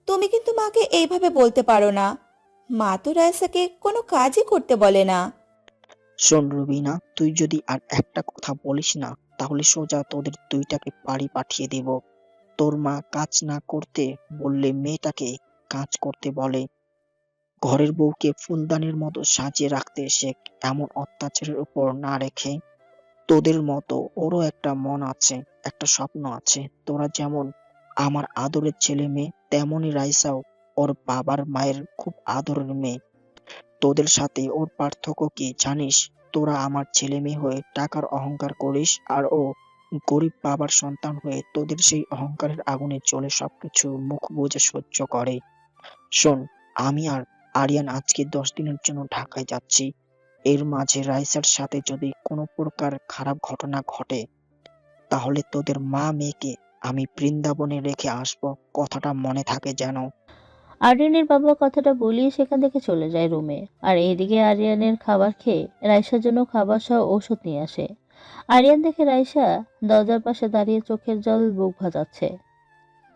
তুমি কিন্তু মাকে এইভাবে বলতে পারো না। মা তো রাইসাকে কোনো কাজই করতে বলে না। শোন রুবিনা, তুই যদি আর একটা কথা বলিস না, তাহলে সোজা তোদের দুইটাকে বাড়ি পাঠিয়ে দেব। তোর মা কাজ না করতে বললে মেয়েটাকে কাজ করতে বলে। ঘরের বউকে ফুলদানির মতো সাজিয়ে রাখতে শেখ, এমন অত্যাচারের উপর না রেখে। তোদের মতো ওরও একটা মন আছে, একটা স্বপ্ন আছে। তোরা যেমন আমার আদরের ছেলে মেয়ে, তেমনি রাইসাও ওর বাবার মায়ের খুব আদরের মেয়ে। তোদের সাথে ওর পার্থক্য কি জানিস? তোরা আমার ছেলে মেয়ে হয়ে টাকার অহংকার করিস, আর ও গরিব বাবার সন্তান হয়ে তোদের সেই অহংকারের আগুনে জ্বলে সবকিছু মুখ বুজে সহ্য করে। শোন, আমি আর আরিয়ান আজকে 10 দিনের জন্য ঢাকায় যাচ্ছি। এর মাঝে রাইসার সাথে যদি কোনো প্রকার খারাপ ঘটনা ঘটে, তাহলে তোদের মা মেয়েকে আমি বৃন্দাবনে রেখে আসবো, কথাটা মনে থাকে যেন। আরিয়ানের বাবা কথাটা বলিয়ে সেখান থেকে চলে যায় রুমে। আর এদিকে আরিয়ানের খাবার খেয়ে রাইসার জন্য খাবার সহ ওষুধ নিয়ে আসে। আরিয়ান দেখে রাইসা দরজার পাশে দাঁড়িয়ে চোখের জল বুক ভাজাচ্ছে।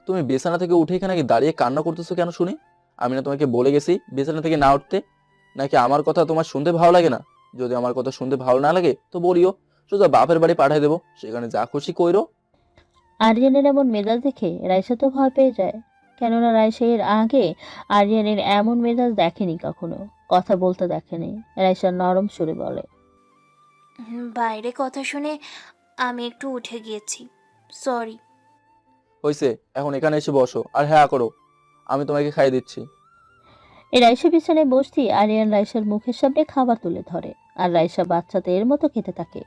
তুমি বিছানা থেকে উঠে এখানে দাঁড়িয়ে কান্না করতেছো কেন শুনি? আমি না তোমাকে বলে গেছি বিছানা থেকে না উঠতে? নাকি আমার কথা তোমার শুনতে ভালো লাগে না? যদি আমার কথা শুনতে ভালো না লাগে তো বলিও, সোজা বাপের বাড়ি পাঠিয়ে দেবো, সেখানে যা খুশি কইরো। আরিয়ানের এমন মেজাজ দেখে রাইসা তো ভয় পেয়ে যায়। কেননা রাইসা এর আগে আরিয়ানের এমন মেজাজ দেখেনি কখনো, কথা বলতে দেখেনি। রাইসা নরম সুরে বলে, বাইরে কথা শুনে আমি একটু উঠে গিয়েছি, সরি। হয়েছে, এখন এখানে এসে বসো আর হ্যাঁ করো, আমি তোমাকে খাইয়ে দিচ্ছি। এই রাইসা বিছানায় বসতেই আরিয়ান রাইসার মুখের সামনে খাবার তুলে ধরে, আর রাইসা বাচ্চাদের মতো খেতে থাকে।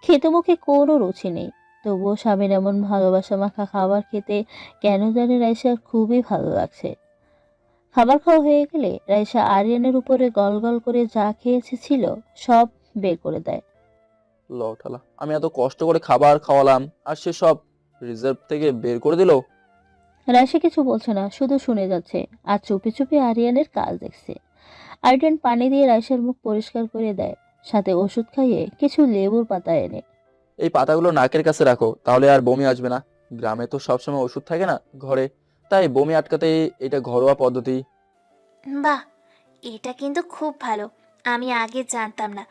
খেতে মুখে কোনো রুচি নেই, তবুও স্বামীর এমন ভালোবাসা মাখা খাবার খেতে কেন জানি রাইসার খুবই ভালো লাগছে। খাবার খাওয়া হয়ে গেলে রাইসা আরিয়ানের উপরে গল গল করে যা খেয়েছে ছিল সব বের করে দেয়। লটালা, আমি এত কষ্ট করে খাবার খাওয়ালাম আর সে সব রিজার্ভ থেকে বের করে দিল। রাইসা কিছু বলছে না, শুধু শুনে যাচ্ছে আর চুপি চুপি আরিয়ানের কাজ দেখছে। আরিয়ান পানি দিয়ে রাইসার মুখ পরিষ্কার করে দেয়, সাথে ওষুধ খাইয়ে কিছু লেবুর পাতা এনে। এই পাতাগুলো নাকের কাছে রাখো, তাহলে আর বমি আসবে না। গ্রামে তো সবসময় ওষুধ থাকে না ঘরে, তাই বমি আটকাতে এটা ঘরোয়া পদ্ধতি। বাহ, এটা কিন্তু খুব ভালো। আমি আগে জানতাম না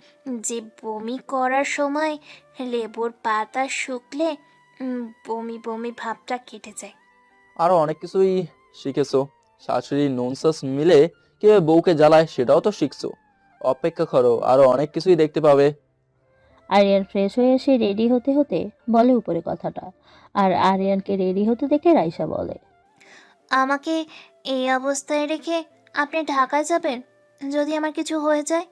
যে বমি করার সময় লেবুর পাতা শুকলে বমি বমি ভাবটা কেটে যায়। আরো অনেক কিছুই শিখেছো। শাশুড়ি ননসেন্স মিলে কিভাবে বউকে জ্বালায় সেটাও তো শিখছো। অপেক্ষা করো, আরো অনেক কিছুই দেখতে পাবে। আরিয়ান ফ্রেশ হয়ে এসে রেডি হতে হতে বলে উপরে কথাটা, আর আরিয়ানকে রেডি হতে দেখে রাইসা বলে, আমাকে এই অবস্থায় রেখে আপনি ঢাকায় যাবেন যদি আমার কিছু হয়ে যায়?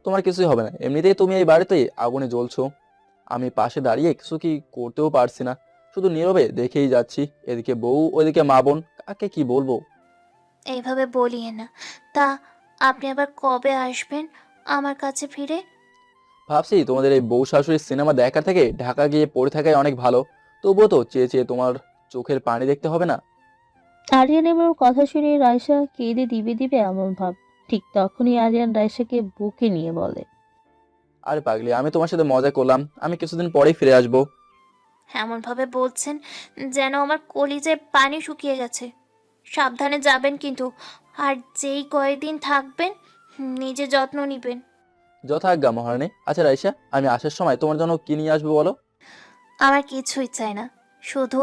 তোমার কিছুই হবে না, এমনিতেই তুমি এই বাড়িতে আগুনে জ্বলছো। আমি পাশে দাঁড়িয়ে কিছু কি করতেও পারছি না, শুধু নীরবে দেখেই যাচ্ছি। এদিকে বউ, ওইদিকে মা বোন, কাকে কি বলবো। এইভাবে বলিয়ে না। তা আপনি আবার কবে আসবেন আমার কাছে ফিরে? ভাবছি তোমাদের এই বউ শাশুড়ির সিনেমা দেখার থেকে ঢাকা গিয়ে পড়ে থাকাই অনেক ভালো। তবুও তো চেয়ে চেয়ে তোমার চোখের পানি দেখতে হবে না। আরিয়ান এবার কথা শুনে রাইসা কেঁদে দিবে দিবে এমন ভাব। ঠিক তখনই আরিয়ান রাইসাকে বুকে নিয়ে বলে, আরে পাগলি, আমি তোমার সাথে মজা করলাম, আমি কিছুদিন পরেই ফিরে আসবো। এমনভাবে বলছেন যেন আমার কলিজায় পানি শুকিয়ে গেছে। সাবধানে যাবেন কিন্তু, আর যেই কয়েকদিন থাকবেন নিজে যত্ন নিবেন। যথাজ্ঞা মহারানী। আচ্ছা রাইসা, আমি আসার সময় তোমার জন্য কি নিয়ে আসবো বলো? আমার কিছুই চাই না, শুধু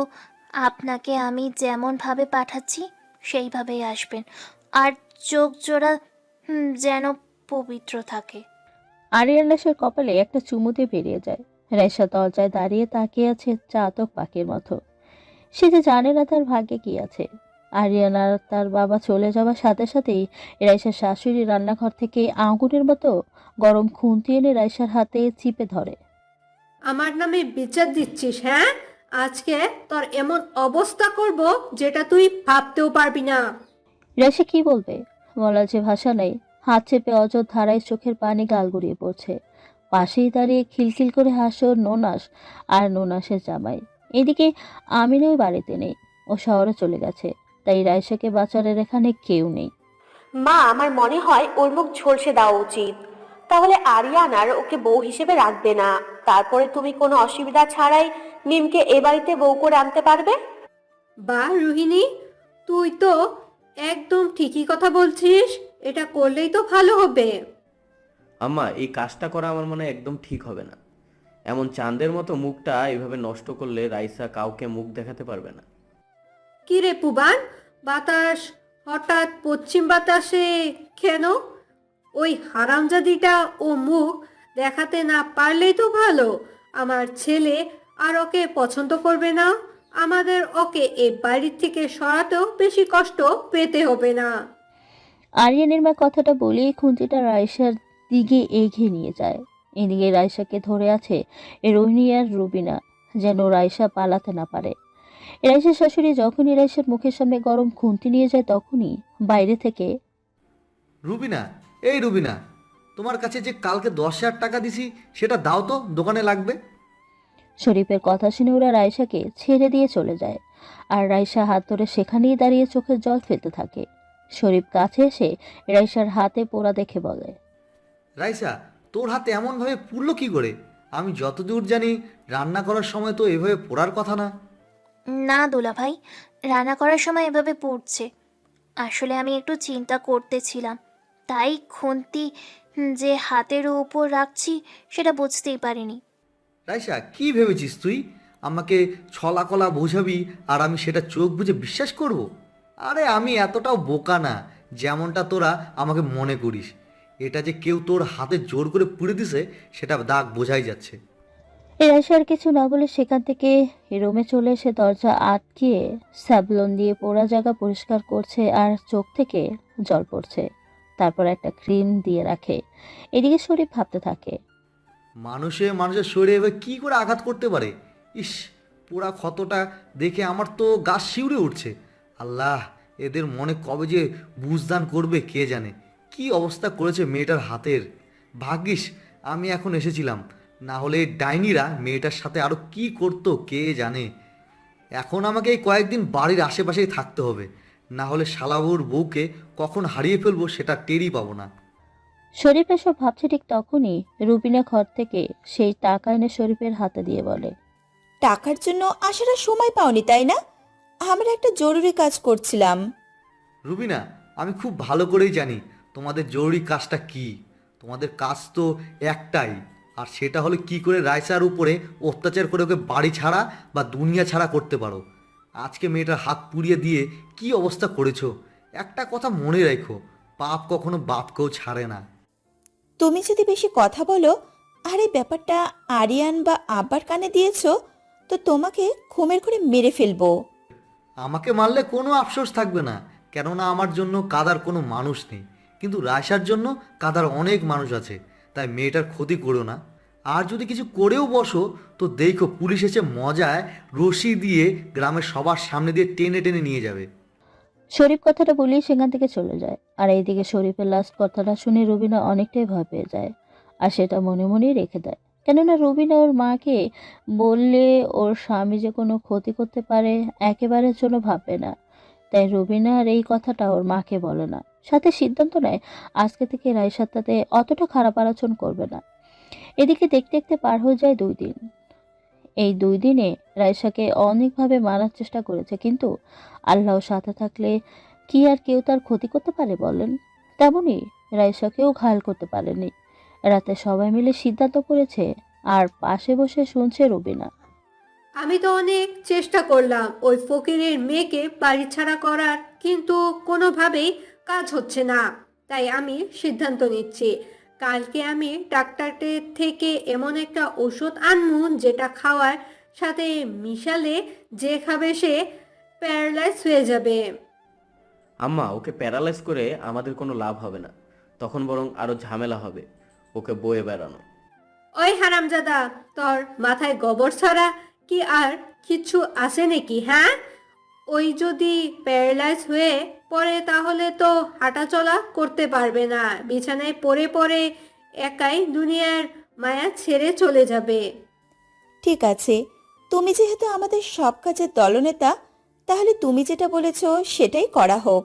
আপনাকে আমি যেমনভাবে পাঠাচ্ছি সেইভাবেই আসবেন, আর চোখ জোড়া যেন পবিত্র থাকে। আরিয়ান রাইসার কপালে একটা চুমুতে বেরিয়ে যায়। রাইসা দরজায় দাঁড়িয়ে তাকিয়ে আছে চাতক পাখির মতো। সে যে জানে না তার ভাগ্যে কি আছে। আরিয়ান আর তার বাবা চলে যাওয়ার সাথে সাথেই রাইসার শাশুড়ি রান্নাঘর থেকে আগুনের মতো গরম খুন্তি এনে রাইসার হাতে চিপে ধরে। আমার নামে বিচার দিচ্ছিস? হ্যাঁ, আজকে তোর এমন অবস্থা করব যেটা তুই ভাবতেও পারবি না। রাইসা কি বলবে, বলার যে ভাষা নেই। হাত চেপে অযোধ্যারায় চোখের পানি গাল গড়িয়ে পড়ছে। পাশেই দাঁড়িয়ে খিলখিল করে হাসে ওর ননাস আর ননাসের জামাই। এদিকে আমিনও বাড়িতে নেই, ও শহরে চলে গেছে, তাই রাইসাকে বাঁচানোর এখানে কেউ নেই। মা, আমার মনে হয় ওর মুখ ঝলসে দেওয়া উচিত, তাহলে আরিয়ান আর ওকে বউ হিসেবে রাখবে না। তারপরে তুমি কোনো অসুবিধা ছাড়াই মিমকে এ বাড়িতে বউ করে আনতে পারবে। বাহ রোহিণী, তুই তো একদম ঠিকই কথা বলছিস। এটা করলেই তো ভালো হবে। আম্মা, এই কাজটা করা আমার মনে হয় একদম ঠিক হবে না। এমন চাঁদের মতো মুখটা এভাবে নষ্ট করলে রাইসা কাউকে মুখ দেখাতে পারবে না। কি রে পুবান, বাতাস হঠাৎ পশ্চিম বাতাসে কেন? ওই হারামজাদিটা ও মুখ দেখাতে না পারলেই তো ভালো। আমার ছেলে আর ওকে পছন্দ করবে না। আমাদের ওকে এই বাড়ির থেকে সরাতেও বেশি কষ্ট পেতে হবে না। আরিয়ানের মা কথাটা বলেই খুন্তিটা রাইসার দিকে এগিয়ে নিয়ে যায়। এদিকে রাইসাকে ধরে আছে রোহিণী আর রুবিনা, যেন রাইসা পালাতে না পারে। রাইসার শাশুড়ি যখনই রাইসার মুখের সামনে গরম খুন্তি নিয়ে যায় তখনই বাইরে থেকে, রুবিনা, এই রুবিনা, তোমার কাছে যে কালকে 10,000 টাকা দিছি সেটা দাও তো, দোকানে লাগবে। শরীফের কথা শুনে ওরা রাইসাকে ছেড়ে দিয়ে চলে যায়, আর রাইসা হাত ধরে সেখানেই দাঁড়িয়ে চোখের জল ফেলতে থাকে। শরীফ কাছে এসে রাইসার হাতে পোড়া দেখে বলে, রাইসা, তোর হাতে এমনভাবে পুড়লো কি করে? আমি যতদূর জানি রান্না করার সময় তো এভাবে পোড়ার কথা না। না দুলা ভাই, রান্না করার সময় এভাবে পড়ছে। আসলে আমি একটু চিন্তা করতেছিলাম, তাই খুন্তি যে হাতের উপর রাখছি সেটা বুঝতেই পারিনি। রাইসা, কি ভেবেছিস তুই? আমাকে ছলা কলা বোঝাবি আর আমি সেটা চোখ বুজে বিশ্বাস করব? আরে আমি এতটাও বোকা না যেমনটা তোরা আমাকে মনে করিস। এটা যে কেউ তোর হাতে জোর করে পুড়ে দিছে সেটা দাগ বোঝাই যাচ্ছে। রাইসা আর কিছু না বলে সেখান থেকে রুমে চলে এসে দরজা আটকিয়ে স্যাভলন দিয়ে পোড়া জায়গা পরিষ্কার করছে আর চোখ থেকে জল পড়ছে। তারপর একটা ক্রিম দিয়ে রাখে। এদিকে শরীর ভাবতে থাকে। মানুষের শরীরে এবার কী করে আঘাত করতে পারে? ইস, পোড়া ক্ষতটা দেখে আমার তো গা শিউরে উঠছে। আল্লাহ, এদের মনে কবে যে বুঝদান করবে কে জানে। কি অবস্থা করেছে মেয়েটার হাতের। ভাগ্যিস আমি এখন এসেছিলাম, না হলে এই ডাইনিরা মেয়েটার সাথে আরও কি করতো কে জানে। এখন আমাকে এই কয়েকদিন বাড়ির আশেপাশেই থাকতে হবে, না হলে শালাবুর বউকে কখন হারিয়ে ফেলবো সেটা টেরই পাবো না। শরীফ এসব ভাবছে ঠিক তখনই রুবিনা ঘর থেকে সেই টাকা এনে শরীফের হাতে দিয়ে বলে, টাকার জন্য আসার আর সময় পাওনি তাই না? আমরা একটা জরুরি কাজ করছিলাম। রুবিনা, আমি খুব ভালো করেই জানি তোমাদের জরুরি কাজটা কি। তোমাদের কাজ তো একটাই, আর সেটা হলো কি করে রাইসার উপরে অত্যাচার করে ওকে বাড়ি ছাড়া বা দুনিয়া ছাড়া করতে পারো। আজকে মেয়েটার হাত পুড়িয়ে দিয়ে কি অবস্থা করেছো। একটা কথা মনে রেখো, পাপ কখনো বাপকেও ছাড়ে না। তুমি যদি বেশি কথা বলো আর এই ব্যাপারটা আরিয়ান বা আব্বার কানে দিয়েছো তো তোমাকে ঘুমের ঘরে মেরে ফেলবো। আমাকে মারলে কোনো আফসোস থাকবে না, কেননা আমার জন্য কাদার কোনো মানুষ নেই, কিন্তু রায়সার জন্য কাদার অনেক মানুষ আছে। তাই মেয়েটার ক্ষতি করো না। আর যদি কিছু করেও বসো তো দেখো পুলিশ এসে মজায় রশি দিয়ে গ্রামের সবার সামনে দিয়ে টেনে টেনে নিয়ে যাবে। শরীফ কথাটা বলেই সেখান থেকে চলে যায়। আর এইদিকে শরীফের লাস্ট কথাটা শুনে রুবিনা অনেকটাই ভয় পেয়ে যায়, আর সেটা মনে মনেই রেখে দেয়। কেননা রুবিনা ওর মাকে বললে ওর স্বামী যে কোনো ক্ষতি করতে পারে একেবারের জন্য ভাববে না। তাই রুবিনা আর এই কথাটা ওর মাকে বলে না, সাথে সিদ্ধান্ত নেয় আজকে থেকে রাইসার সাথে অতটা খারাপ আচরণ করবে না। এদিকে দেখতে দেখতে পার হয়ে যায় 2 দিন। এই 2 দিনে রাইসাকে অনেকভাবে মারার চেষ্টা করেছে, কিন্তু আল্লাহর সাথে থাকলে কি আর কেউ তার ক্ষতি করতে পারে বলেন? তেমনি রাইসাকেও ঘায়াল করতে পারেনি। রাতে সবাই মিলে সিদ্ধান্ত করেছে, আর পাশে বসে শুনছে রুবিনা। আমি তো অনেক চেষ্টা করলাম ওই ফকিরের মেয়েকে বাড়ি ছাড়া করার, কিন্তু কোনোভাবেই কাজ হচ্ছে না। তাই আমি সিদ্ধান্ত নিচ্ছি, কালকে আমি ডাক্তারের থেকে এমন একটা ওষুধ আনমু যেটা খাওয়ার সাথে মিশালে যে খাবে সে প্যারালাইজ হয়ে যাবে। আম্মা, ওকে প্যারালাইজ করে আমাদের কোনো লাভ হবে না, তখন বরং আরো ঝামেলা হবে ওকে বয়ে বেড়ানো। ওই হারামজাদা, তোর মাথায় গোবর ছাড়া কি আর কিছু আছে নাকি? হ্যাঁ, ওই যদি প্যারালাইজ হয়ে পড়ে তাহলে তো হাঁটাচলা করতে পারবে না, বিছানায় পড়ে পড়ে একাই দুনিয়ার মায়া ছেড়ে চলে যাবে। ঠিক আছে, তুমি যেহেতু আমাদের সব কাজের দলনেতা, তাহলে তুমি যেটা বলেছো সেটাই করা হোক।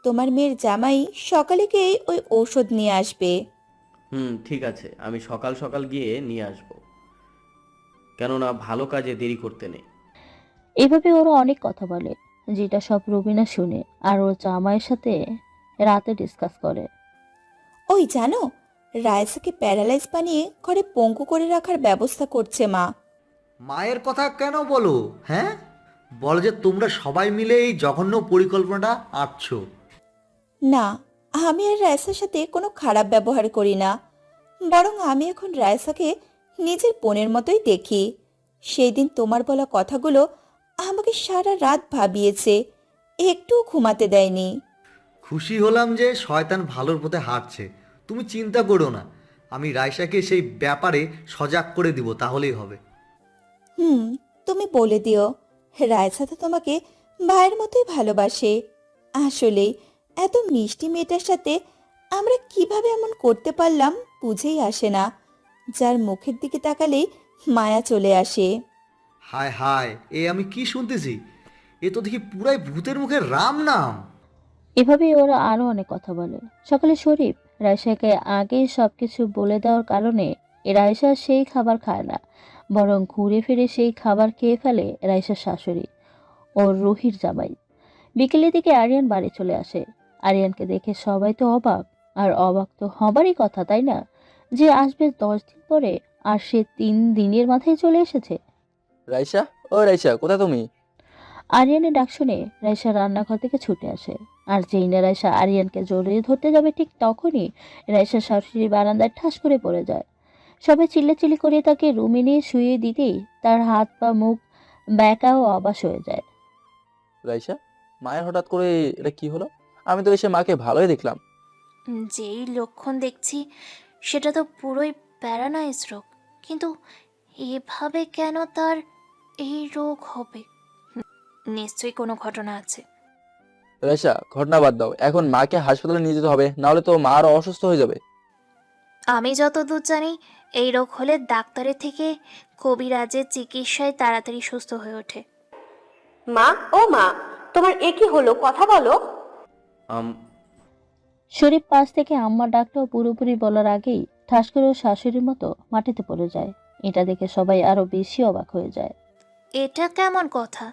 তোমার মেয়ের জামাই সকালে গিয়ে ওই ঔষধ নিয়ে আসবে। ঠিক আছে, আমি সকাল সকাল গিয়ে নিয়ে আসব, কেননা ভালো কাজে দেরি করতে নেই। এভাবে ওরা অনেক কথা বলে, যেটা সব রুবিনা শুনে আর ওর জামাইয়ের সাথে রাতে ডিসকাস করে। ওই জানো, রায়সাকে প্যারালাইজ বানিয়ে ঘরে পঙ্গু করে রাখার ব্যবস্থা করছে মা। মায়ের কথা কেন বলো? হ্যাঁ, বলো যে তোমরা সবাই মিলে এই জঘন্য পরিকল্পনাটা আঁটছো। না, আমি আর রায়সার সাথে কোনো খারাপ ব্যবহার করি না, বরং আমি এখন রায়সাকে নিজের বোনের মতোই দেখি। সেই দিন তোমার বলা কথাগুলো আমাকে সারা রাত ভাবিয়েছে, একটুও ঘুমাতে দেয়নি। খুশি হলাম যে শয়তান ভালোর পথে হাঁটছে। তুমি চিন্তা করো না, আমি রাইসাকে সেই ব্যাপারে সজাগ করে দিব, তাহলেই হবে। তুমি বলে দিও, রায়সা তো তোমাকে ভাইয়ের মতোই ভালোবাসে। আসলেই এত মিষ্টি মেয়েটার সাথে আমরা কিভাবে এমন করতে পারলাম বুঝেই আসে না, যার মুখের দিকে তাকালেই মায়া চলে আসে। হায় হায়, এ আমি কি শুনতেছি? এ তো দেখি পুরাই ভূতের মুখের রাম নাম। এভাবেই ওরা আরো অনেক কথা বলে। সকালে শরীফ রাইসাকে আগে সবকিছু বলে দেওয়ার কারণে রাইসা সেই খাবার খায় না, বরং ঘুরে ফিরে সেই খাবার খেয়ে ফেলে রাইসার শাশুড়ি ও রুহির জামাই। বিকেলের দিকে আরিয়ান বাড়ি চলে আসে। আরিয়ানকে দেখে সবাই তো অবাক, আর অবাক তো হবারই কথা তাই না, যে আসবে 10 দিন পরে আর সে 3 দিনের মাথায় চলে এসেছে। রাইসা, ও রাইসা, কোথায় তুমি? আরিয়ানের ডাক শুনে রাইসা রান্নাঘর থেকে ছুটে আসে। আর যেই না রাইসা আরিয়ানকে জড়িয়ে ধরতে যাবে ঠিক তখনই রাইসার শাশুড়ি বারান্দায় ঠাস করে পড়ে যায়। সবাই চিল্লাচিল্লি করে তাকে রুমে নিয়ে শুয়ে দিতেই তার হাত পা মুখ ব্যাকা ও অবাস হয়ে যায়। রাইসা, মায়ের হঠাৎ করে এটা কি হলো? আমি তো এসে মাকে ভালোই দেখলাম। যেই লক্ষণ দেখছি সেটা তো পুরোই প্যারালাইজ রোগ, কিন্তু এভাবে কেন তার এই রোগ হবে? নিশ্চয়ই কোনো ঘটনা আছে। রাইসা, ঘটনা বাদ দাও, এখন মাকে হাসপাতালে নিয়ে যেতে হবে, নাহলে তো মা আরো অসুস্থ হয়ে যাবে। আমি যতদূর জানি এই রোগ হলে ডাক্তারের থেকে কবিরাজের চিকিৎসায় তাড়াতাড়ি সুস্থ হয়ে ওঠে। মা, ও মা, তোমার এ কি হলো? কথা বলো। শরীফ পাশ থেকে আম্মা ডাকটাও পুরোপুরি বলার আগেই ঠাস করে ওর শাশুড়ির মতো মাটিতে পড়ে যায়। এটা দেখে সবাই আরো বেশি অবাক হয়ে যায়। এটা কেমন কথা?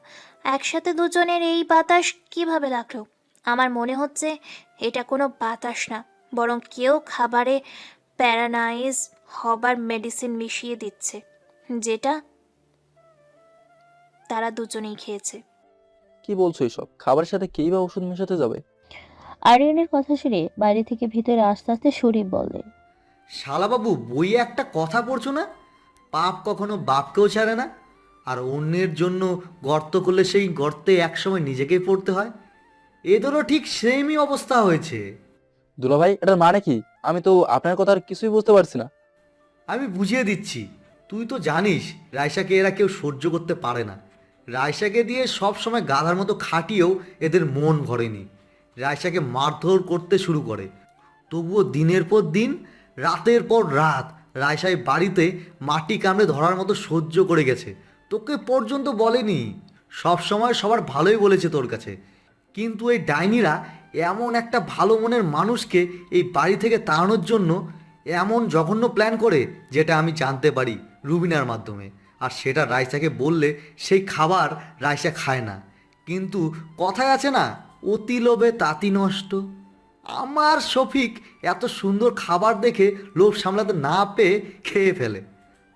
একসাথে দুজনের এই বাতাস কিভাবে লাগলো? আমার মনে হচ্ছে এটা কোনো বাতাস না, বরং কেউ খাবারে প্যারালাইজ হবার মেডিসিন মিশিয়ে দিচ্ছে, যেটা তারা দুজনেই খেয়েছে। কি বলছো এসব? খাবারের সাথে কেই বা ওষুধ মেশাতে যাবে? আরিয়ানের কথা শুনে বাইরে থেকে ভিতরে আস্তে আস্তে শরীফ বলে, শালাবাবু, বইয়ে একটা কথা পড়ছো না? পাপ কখনো বাপকেও ছাড়ে না, আর অন্যের জন্য গর্ত করলে সেই গর্তে একসময় নিজেকেই পড়তে হয়। এদেরও ঠিক সেমই অবস্থা হয়েছে। দুলাভাই, এটার মানে কি? আমি তো আপনার কথা আর কিছুই বুঝতে পারছি না। আমি বুঝিয়ে দিচ্ছি। তুই তো জানিস রাইসাকে এরা কেউ সহ্য করতে পারে না। রাইসাকে দিয়ে সব সময় গাধার মতো খাটিয়েও এদের মন ভরেনি। রাইসাকে মারধর করতে শুরু করে। তবুও দিনের পর দিন, রাতের পর রাত রাইসাই বাড়িতে মাটি কামড়ে ধরার মতো সহ্য করে গেছে। তোকে পর্যন্ত বলেনি, সব সময় সবার ভালোই বলেছে তোর কাছে। কিন্তু এই ডাইনিরা এমন একটা ভালো মনের মানুষকে এই বাড়ি থেকে তাড়ানোর জন্য এমন জঘন্য প্ল্যান করে, যেটা আমি জানতে পারি রুবিনার মাধ্যমে। আর সেটা রাইসাকে বললে সেই খাবার রাইসা খায় না। কিন্তু কথায় আছে না, অতি লোভে তাঁতি নষ্ট। আমার শফিক এত সুন্দর খাবার দেখে লোভ সামলাতে না পেয়ে খেয়ে ফেলে।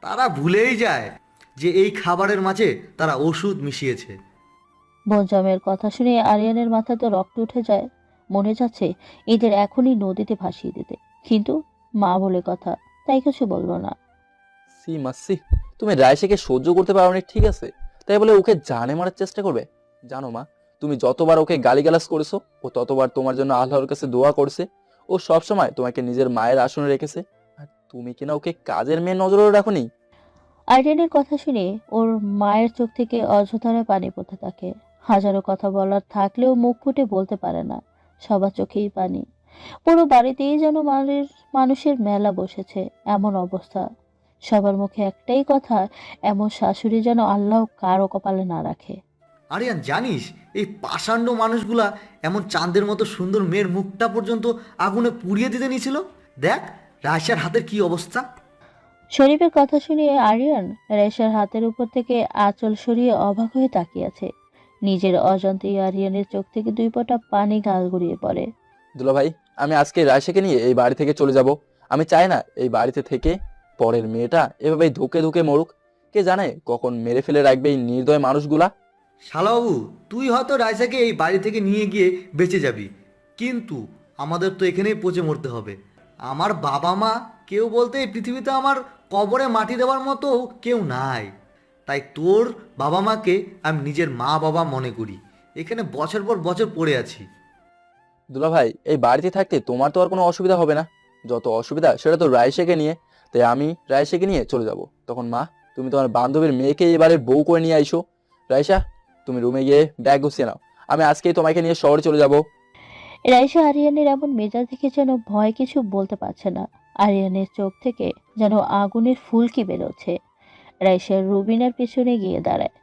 তারা ভুলেই যায় যে এই খাবারের মাঝে তারা ওষুধ মিশিয়েছে। বনজামের কথা শুনে আরিয়ানের মাথা তো রক্ত উঠে যায়। মনে যাচ্ছে এদের এখনই নদীতে ভাসিয়ে দিতে, কিন্তু মা বলে কথা, তাই কিছু বললো না। সি মাসি, তুমি রাইসাকে সহ্য করতে পারো না, ঠিক আছে, তাই বলে ওকে জানে মারার চেষ্টা করবে? জানো মা, তুমি যতবার ওকে গালিগালাজ করেছো, ও ততবার তোমার জন্য আল্লাহর কাছে দোয়া করছে। ও সবসময় তোমাকে নিজের মায়ের আসনে রেখেছে, আর তুমি কিনা ওকে কাজের মেয়ে নজরে রাখোনি। আরিয়ানের কথা শুনে ওর মায়ের চোখ থেকে অঝোধারে পানি পড়তে থাকে। হাজারো কথা বলার থাকলেও মুখ ফুটে বলতে পারে না, সবার চোখেই পানি। পুরো বাড়িতেই যেন মানুষের মেলা বসেছে এমন অবস্থা। সবার মুখে একটাই কথা, এমন শাশুড়ি যেন আল্লাহ কারো কপালে না রাখে। আরিয়ান, জানিস এই পাষাণ্ড মানুষগুলা এমন চাঁদের মতো সুন্দর মেয়ের মুখটা পর্যন্ত আগুনে পুড়িয়ে দিতে নিয়েছিল। দেখ রাইসার হাতের কি অবস্থা। শরীফের কথা শুনে আরিয়ান রেশার হাতের উপর থেকে আঁচল সরিয়ে অবাক হয়ে তাকিয়ে আছে। নিজের অজান্তেই আরিয়ানের চোখ থেকে দুই ফোঁটা পানি গাল গড়িয়ে পড়ে। দুলাভাই, আমি আজকে রাইসাকে নিয়ে এই বাড়ি থেকে চলে যাব। আমি চাই না এই বাড়িতে থেকে পরের মেয়েটা এভাবেই ধুকে ধুকে মরুক। কে জানে কখন মেরে ফেলে রাখবে এই নির্দয় মানুষগুলা। শালাবাবু, তুই হয়তো রাইসাকে এই বাড়ি থেকে নিয়ে গিয়ে বেঁচে যাবি, কিন্তু আমাদের তো এখানেই পচে মরতে হবে। আমার বাবা মা কেউ বলতে এই পৃথিবীতে আমার কবরে মাটি দেওয়ার মতো কেউ নাই। তাই তোর বাবা মাকে আমি নিজের মা বাবা মনে করি। এখানে বছর পর বছর পড়ে আছি। দুলাভাই, এই বাড়িতে থাকতে তোমার তো আর কোনো অসুবিধা হবে না। যত অসুবিধা সেটা তো রাইসাকে নিয়ে। তাই আমি রাইসাকে নিয়ে চলে যাব। তখন মা, তুমি তোমার বান্ধবীর মেয়েকে এবারে বউ করে নিয়ে আইসো। রাইসা, তুমি রুমে গিয়ে ব্যাগ গুছিয়ে নাও, আমি আজকেই তোমাকে নিয়ে শহরে চলে যাব। রাইসা আরিয়ানের এমন মেজাজ দেখে যেন ভয় কিছু বলতে পারছে না। আরিয়ানের চোখ থেকে যেন আগুনের ফুলকি বেরোচ্ছে। রাইসা রুবিনার পেছনে গিয়ে দাঁড়ায়।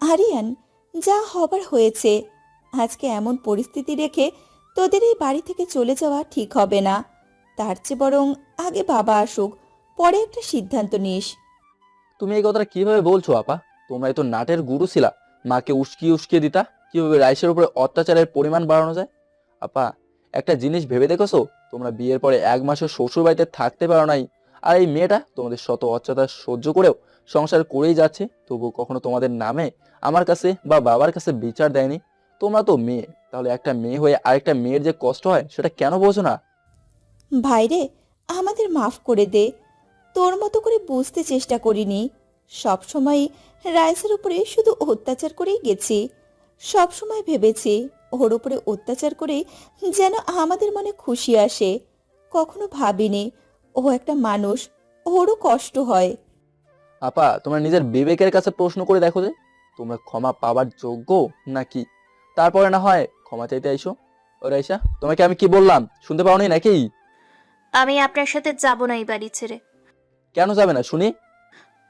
আরিয়ান, যা হবার হয়েছে। আজকে এমন পরিস্থিতি রেখে তোদের এই বাড়ি থেকে চলে যাওয়া ঠিক হবে না। তার চেয়ে বরং আগে বাবা আসুক, পরে একটা সিদ্ধান্ত নিস। তুমি এই কথাটা কিভাবে বলছো আপা? তোমরা তো নাটের গুরু ছিলা, মাকে উস্কিয়ে উস্কিয়ে দিতা কিভাবে রাইসের উপরে অত্যাচারের পরিমাণ বাড়ানো যায়। আপা, একটা জিনিস ভেবে দেখেছো? তোমরা বিয়ের পরে 1 মাসও শ্বশুর বাড়িতে থাকতে পারো নাই, আর এই মেয়েটা তোমাদের শত অত্যাচার সহ্য করেও সংসার করেই যাচ্ছে, তবু কখনো তোমাদের নামে আমার কাছে বা বাবার কাছে বিচার দেয়নি। তোমরা তো মেয়ে, তাহলে একটা মেয়ে হয়ে আরেকটা মেয়ের যে কষ্ট হয় সেটা কেন বোঝো না? ভাইরে, আমাদের মাফ করে দে। তোর মতো করে বুঝতে চেষ্টা করিনি। সবসময় রাইসের উপরে শুধু অত্যাচার করেই গেছি। সবসময় ভেবেছি ওর উপরে অত্যাচার করে যেন আমাদের মনে খুশি আসে। কখনো ভাবিনি ও একটা মানুষ, ওরও কষ্ট হয়। আপা, তোমরা নিজের বিবেকের কাছে প্রশ্ন করে দেখো যে তোমরা ক্ষমা পাবার যোগ্য নাকি, তারপরে না হয় ক্ষমা চাইতে আইসো। ও রাইসা, তোমাকে আমি কি বললাম শুনতে পাওনি নাকি? আমি আপনার সাথে যাব না এই বাড়ি ছেড়ে। কেন যাবে না শুনি?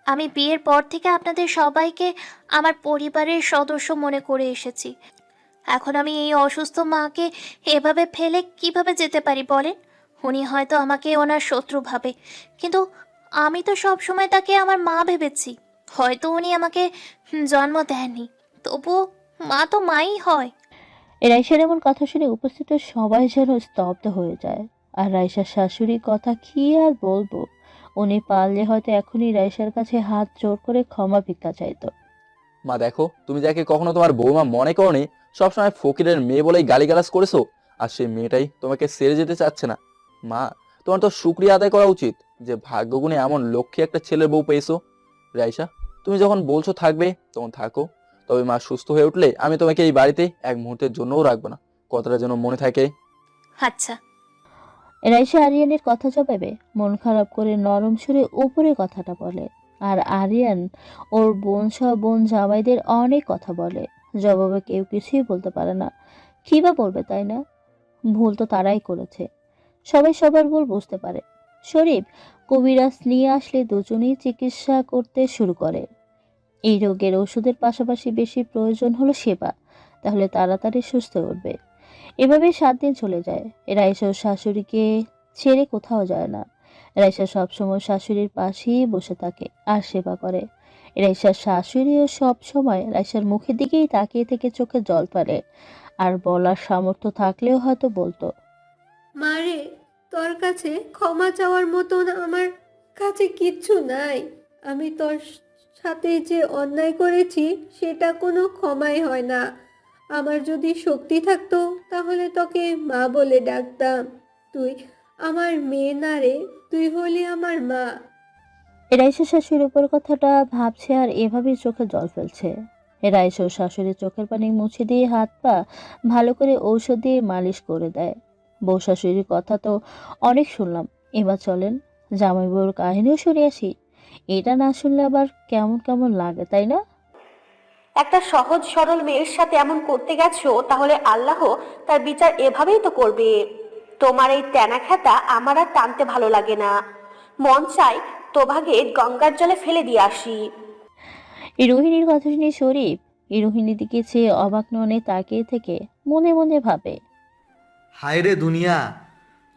আমি বিয়ের পর থেকে আপনাদের সবাইকে আমার পরিবারের সদস্য মনে করে এসেছি। এখন আমি এই অসুস্থ মাকে এভাবে ফেলে কিভাবে যেতে পারি বলেন? উনি হয়তো আমাকে ওনার শত্রু ভাবে, কিন্তু আমি তো সব সময় তাকে আমার মা ভেবেছি। হয়তো উনি আমাকে জন্ম দেননি, তবুও মা তো মাই হয়। রাইসার এমন কথা শুনে উপস্থিত সবাই যেন স্তব্ধ হয়ে যায়। আর রাইসার শাশুড়ির কথা কি আর বলবো, উনি পারলে হয়তো এখনই রাইসার কাছে হাত জোর করে ক্ষমা ভিক্ষা চাইতো। মা দেখো, তুমি যাকে কখনো তোমার বৌমা মনে করনি, সবসময় ফকিরের মেয়ে বলেই গালিগালাজ করেছো, আর সেই মেয়েটাই তোমাকে ছেড়ে যেতে চাচ্ছে না। মা, তোমার তো শুকরিয়া আদায় করা উচিত যে ভাগ্যগুণে এমন লক্ষ্মী একটা ছেলের বউ পেয়েছো। রাইসা, তুমি যখন বলছো থাকবে তখন থাকো, তবে মা সুস্থ হয়ে উঠলে আমি তোমাকে এই বাড়িতে এক মুহূর্তের জন্যও রাখবো না। কথাটা যেন মনে থাকে। আচ্ছা। রাইসা আরিয়ানের কথা জবাবে মন খারাপ করে নরম সুরে উপরে কথাটা বলে। আর আরিয়ান ওর বোন জামাইদের অনেক কথা বলে, জবাবে কেউ কিছুই বলতে পারে না। কি বা বলবে, তাই না? ভুল তো তারাই করেছে। সবাই সবার ভুল বুঝতে পারে। শরীফ কবিরাজ নিয়ে আসলে দুজনেই চিকিৎসা করতে শুরু করে। এই রোগের ওষুধের পাশাপাশি বেশি প্রয়োজন হলো সেবা, তাহলে তাড়াতাড়ি সুস্থ হয়ে উঠবে। এভাবে 7 দিন চলে যায়। রাইসা ওর শাশুড়িকে ছেড়ে কোথাও যায় না। রাইসা সবসময় শাশুড়ির পাশেই বসে থাকে আর সেবা করে। রাইসার শাশুড়িও সবসময় রাইসার মুখের দিকেই তাকিয়ে থেকে চোখে জল ফেলে, আর বলার সামর্থ্য থাকলেও হয়তো বলতো, মারে, তোর কাছে ক্ষমা চাওয়ার মতন আমার কাছে কিচ্ছু নাই। আমি তোর সাথে যে অন্যায় করেছি সেটা কোনো ক্ষমাই হয় না। আমার যদি শক্তি থাকতো তাহলে তোকে মা বলে ডাকতাম। তুই আমার মেয়ে না রে, তুই হলি আমার মা। রাইসা শাশুড়ির উপর কথাটা ভাবছে আর এভাবেই চোখে জল ফেলছে। রাইসা ওর শাশুড়ির চোখের পানি মুছে দিয়ে হাত পা ভালো করে ঔষধ দিয়ে মালিশ করে দেয়। বউ শাশুড়ির কথা তো অনেক শুনলাম, এবার চলেন জামাই বউর কাহিনীও শুনে আসি। এটা না শুনলে আবার কেমন কেমন লাগে, তাই না? একটা সহজ সরল মেয়ের সাথে এমন করতে গেছো, তাহলে আল্লাহ তার বিচার এভাবেই তো করবে। তোমার এই তেনা খেতা আমার আর টানতে ভালো লাগে না। মন চাই তোভাগে গঙ্গার জলে ফেলে দিয়ে আসি। এই রোহিণীর কথা শুনে শরীফ এই রোহিণীর দিকে চেয়ে অবাক ননে তাকিয়ে থেকে মনে মনে ভাবে, হায় রে দুনিয়া,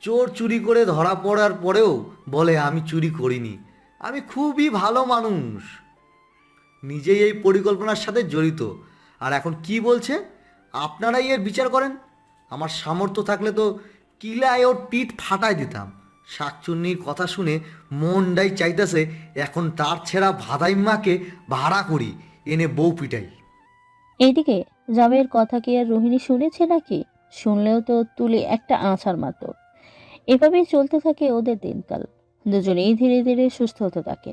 চোর চুরি করে ধরা পড়ার পরেও বলে আমি চুরি করিনি, আমি খুবই ভালো মানুষ, নিজেই এই পরিকল্পনার সাথে জড়িত। আর এখন কি বলছে আপনারাই এর বিচার করেন? আমার সামর্থ্য থাকলে তো কিলায় ওর পিঠ ফাটাই দিতাম। শাকচুন্নির কথা শুনে মনটাই চাইতেছে এখন তার ছেঁড়া ভাদাইম্মাকে ভাড়া করি, এনে বউ পিটাই। এইদিকে জামাইয়ের কথা কি আর রোহিণী শুনেছে নাকি? শুনলেও তো তুলে একটা আছাড় মারত। এভাবেই চলতে থাকে ওদের দিনকাল। দুজনেই ধীরে ধীরে সুস্থ হতে থাকে।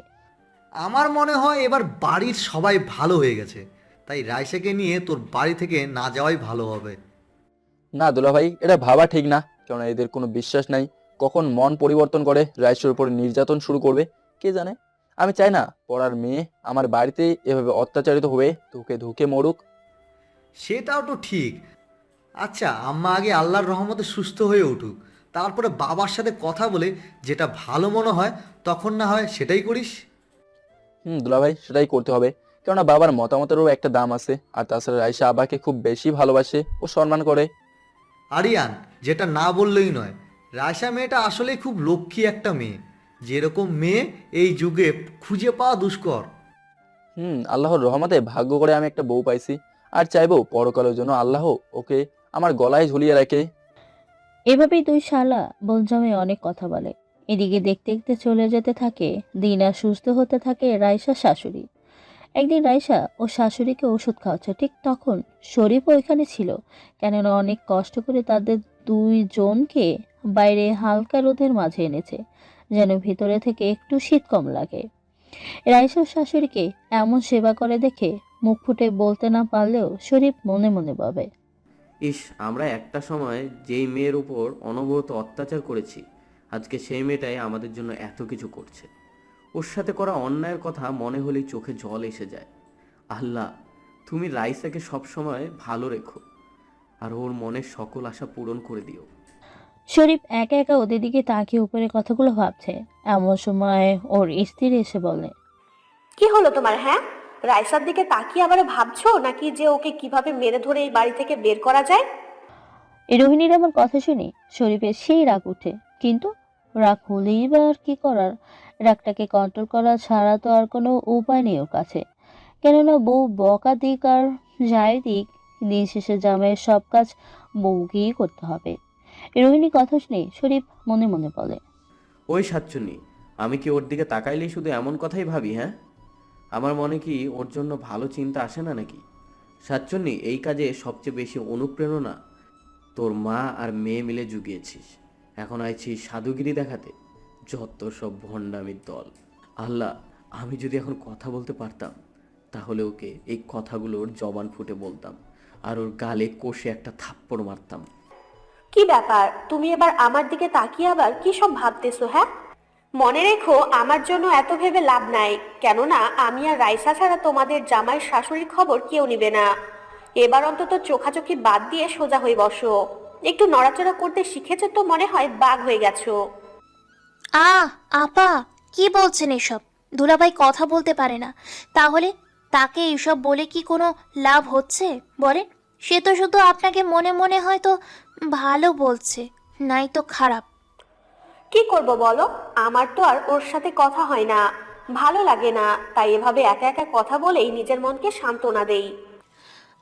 আমার মনে হয় এবার বাড়ির সবাই ভালো হয়ে গেছে, তাই রাইসাকে নিয়ে তোর বাড়ি থেকে না যাওয়াই ভালো হবে। না দুলাভাই, এটা ভাবা ঠিক না, কেননা এদের কোনো বিশ্বাস নাই কখন মন পরিবর্তন করে রাইসের উপর নির্যাতন শুরু করবে কে জানে। আমি চাই না পড়ার মেয়ে আমার বাড়িতে এভাবে অত্যাচারিত হয়ে ধুকে ধুকে মরুক। সেটাও তো ঠিক। আচ্ছা আম্মা আগে আল্লাহর রহমতে সুস্থ হয়ে উঠুক, তারপরে বাবার সাথে কথা বলে যেটা ভালো মনে হয় তখন না হয় সেটাই করিস। দুলাভাই, সেটাই করতে হবে, কেননা বাবার মতামতেরও একটা দাম আছে। আর তাছাড়া রাইসা আব্বাকে খুব বেশি ভালোবাসে ও সম্মান করে। আরিয়ান, যেটা না বললেই নয়, রায়সা মেয়েটা আসলেই খুব লক্ষ্মী একটা মেয়ে। যেরকম মেয়ে এই যুগে খুঁজে পাওয়া দুষ্কর। আল্লাহর রহমতে ভাগ্য করে আমি একটা বউ পাইছি, আর চাইবো পরকালের জন্য আল্লাহ ওকে আমার গলায় ঝুলিয়ে রাখে। এভাবেই দুই শালা বোন জামাই অনেক কথা বলে। এদিকে দেখতে দেখতে চলে যেতে থাকে দিন, আর সুস্থ হতে থাকে রাইসার শাশুড়ি। একদিন রাইসা ও শাশুড়িকে ওষুধ খাওয়াচ্ছে, ঠিক তখন শরীফ ওইখানে ছিল। কেননা অনেক কষ্ট করে তাদের দুইজনকে বাইরে হালকা রোদের মাঝে এনেছে, যেন ভিতরে থেকে একটু শীত কম লাগে। রাইসার শাশুড়িকে এমন সেবা করে দেখে মুখ ফুটে বলতে না পারলেও শরীফ মনে মনে ভাবে, ইস, আমরা একটা সময় যেই মেয়ের উপর অনবরত অত্যাচার করেছি, আজকে সেই মেয়েটাই আমাদের জন্য এত কিছু করছে। ওর সাথে করা অন্যায়ের কথা মনে হলেই চোখে জল এসে যায়। আল্লাহ, তুমি রাইসাকে সবসময় ভালো রেখো, আর ওর মনের সকল আশা পূরণ করে দিও। শরীফ একা একা ওদের দিকে তাকিয়ে উপরে কথাগুলো ভাবছে। এমন সময় ওর স্ত্রী এসে বলে, কি হলো তোমার? হ্যাঁ, রাইসার দিকে তাকিয়ে আবার ভাবছো নাকি যে ওকে কিভাবে মেরে ধরে এই বাড়ি থেকে বের করা যায়? রোহিণীর আমার কথা শুনে শরীফের সেই রাগ উঠে, কিন্তু রাগ হলেই বা আর কি করার? রাগটাকে কন্ট্রোল করা ছাড়া তো আর কোনো উপায় নেই ওর কাছে। কেননা বউ বকা দিক আর যাই দিক, দিন শেষে জামাইয়ের সব কাজ বউকেই করতে হবে। রোহিণী কথা শুনে শরীফ মনে মনে বলে, ওই সাচ্চুন্নি, আমি কি ওর দিকে তাকাইলেই শুধু এমন কথাই ভাবি? হ্যাঁ, আমার মনে কি ওর জন্য ভালো চিন্তা আসে না নাকি? সাচ্চুন্নি, এই কাজে সবচেয়ে বেশি অনুপ্রেরণা তোর মা আর মেয়ে মিলে জুগিয়েছিস। এখন আইছিস সাধুগিরি দেখাতে? যত সব ভণ্ডামির দল। আল্লাহ, আমি যদি এখন কথা বলতে পারতাম তাহলে ওকে এই কথাগুলোর জবান ফুটে বলতাম, আর ওর গালে কষে একটা থাপ্পড় মারতাম। কি ব্যাপার, তুমি এবার আমার দিকে তাকিয়ে আবার কি সব ভাবতেছো? হ্যাঁ, মনে রেখো আমার জন্য এত ভেবে লাভ নাই, কেননা আমি আর রাইসা ছাড়া তোমাদের জামাইয়ের শাশুড়ির খবর কেউ নিবে না। এবার অন্তত চোখাচোখি বাদ দিয়ে সোজা হয়ে বসো। একটু নড়াচড়া করতে শিখেছো তো মনে হয় বাঘ হয়ে গেছো। আপা, কি বলছেন এসব? দুলাভাই কথা বলতে পারে না, তাহলে তাকে এইসব বলে কি কোনো লাভ হচ্ছে বলেন? সে তো শুধু আপনাকে মনে মনে হয়তো ভালো বলছে, নাই তো খারাপ। কি করব বলো, আমার তো আর ওর সাথে কথা হয় না, ভালো লাগে না, তাই এভাবে একা একা কথা বলেই নিজের মনকে সান্ত্বনা দেই।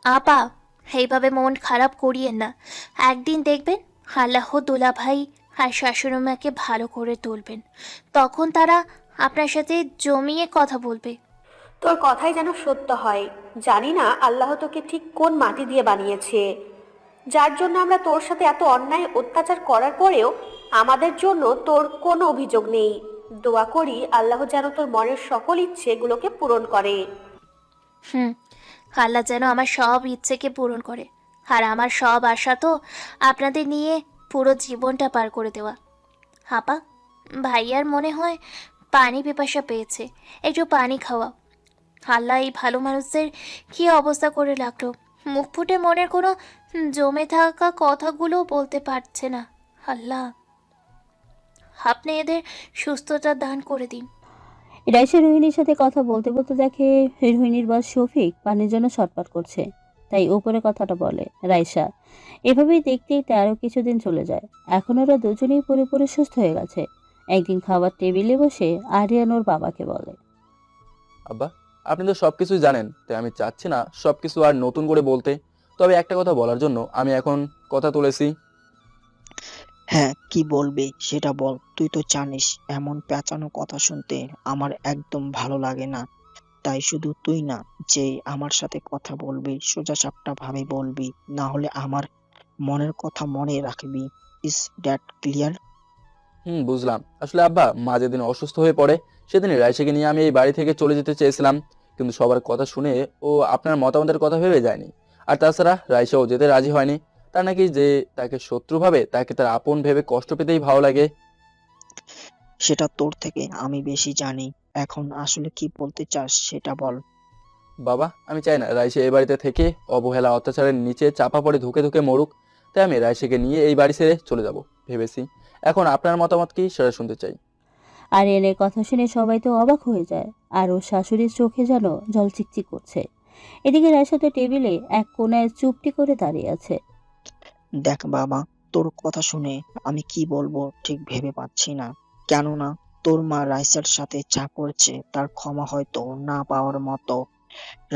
আপা, এইভাবে মন খারাপ করিয়েন না। একদিন দেখবেন আল্লাহ দুলাভাই আর শাশুড়িমাকে ভালো করে তুলবেন, তখন তারা আপনার সাথে জমিয়ে কথা বলবে। তোর কথাই যেন সত্য হয়। জানি না আল্লাহ তোকে ঠিক কোন মাটি দিয়ে বানিয়েছে, যার জন্য আমরা তোর সাথে এত অন্যায় অত্যাচার করার পরেও আমাদের জন্য তোর কোনো অভিযোগ নেই। দোয়া করি আল্লাহ যেন তোর মনের সকল ইচ্ছেগুলোকে পূরণ করে। আল্লাহ যেন আমার সব ইচ্ছেকে পূরণ করে, আর আমার সব আশা তো আপনাদের নিয়ে পুরো জীবনটা পার করে দেওয়া। আপা, ভাইয়ার মনে হয় পানি পিপাসা পেয়েছে, একটু পানি খাওয়া। আল্লাহ এই ভালো মানুষদের কী অবস্থা করে রাখলো, মুখ ফুটে মনের কোনো জমে থাকা কথাগুলো বলতে পারছে না। আল্লাহ, আপনি এদের সুস্থতা দান করে দিন। রাইসা রোহিণীর সাথে কথা বলতে বলতে দেখে রোহিণীর বস শফিক পানির জন্য ছটফট করছে, তাই উপরে কথাটা বলে রাইসা। এভাবেই দেখতে দেখতে আরও কিছুদিন চলে যায়। এখন ওরা দুজনেই পুরোপুরি সুস্থ হয়ে গেছে। একদিন খাবার টেবিলে বসে আরিয়ান ওর বাবাকে বলে, আব্বা, আপনি তো সবকিছুই জানেন, তাই আমি চাচ্ছি না সবকিছু আর নতুন করে বলতে। তবে একটা কথা বলার জন্য আমি এখন কথা তুলেছি। হ্যাঁ, কি বলবি সেটা বল। তুই তো জানিস এমন পেঁচানো কথা শুনতে আমার একদম ভালো লাগে না। তাই শুধু তুই না, যে আমার সাথে কথা বলবি সোজাসাপটা ভাবে বলবি, না হলে আমার মনের কথা মনে রাখবি। Is that clear? বুঝলাম। আসলে আব্বা, মা যেদিন অসুস্থ হয়ে পড়ে সেদিন রাইসাকে নিয়ে আমি এই বাড়ি থেকে চলে যেতে চেয়েছিলাম, কিন্তু সবার কথা শুনে ও আপনার মতামতের কথা ভেবে যায়নি। আর তাছাড়া রাইসাও যেতে রাজি হয়নি। তার নাকি যে তাকে শত্রু ভাবে তাকে তার আপন ভেবে কষ্ট পেতেই ভালো লাগে। সেটা তোর থেকে আমি বেশি জানি। এখন আসলে কি বলতে চাস সেটা বল। বাবা, আমি চাই না রাইসা এই বাড়িতে থেকে অবহেলা অত্যাচারের নিচে চাপা পড়ে ধুকে ধুকে মরুক। তাই আমি রাইসাকে নিয়ে এই বাড়ি ছেড়ে চলে যাব ভেবেছি। এখন আপনার মতামত কি সেটা শুনতে চাই। আরিয়ানের কথা শুনে সবাই তো অবাক হয়ে যায়, আর ওর শাশুড়ির চোখে যেন জল চিকচিক করছে। এদিকে রাইসা তো টেবিলে এক কোনায় চুপটি করে দাঁড়িয়ে আছে। দেখ বাবা, তোর কথা শুনে আমি কি বলবো ঠিক ভেবে পাচ্ছি না। কেননা তোর মা রাইসার সাথে যা করেছে তার ক্ষমা হয়তো না পাওয়ার মতো।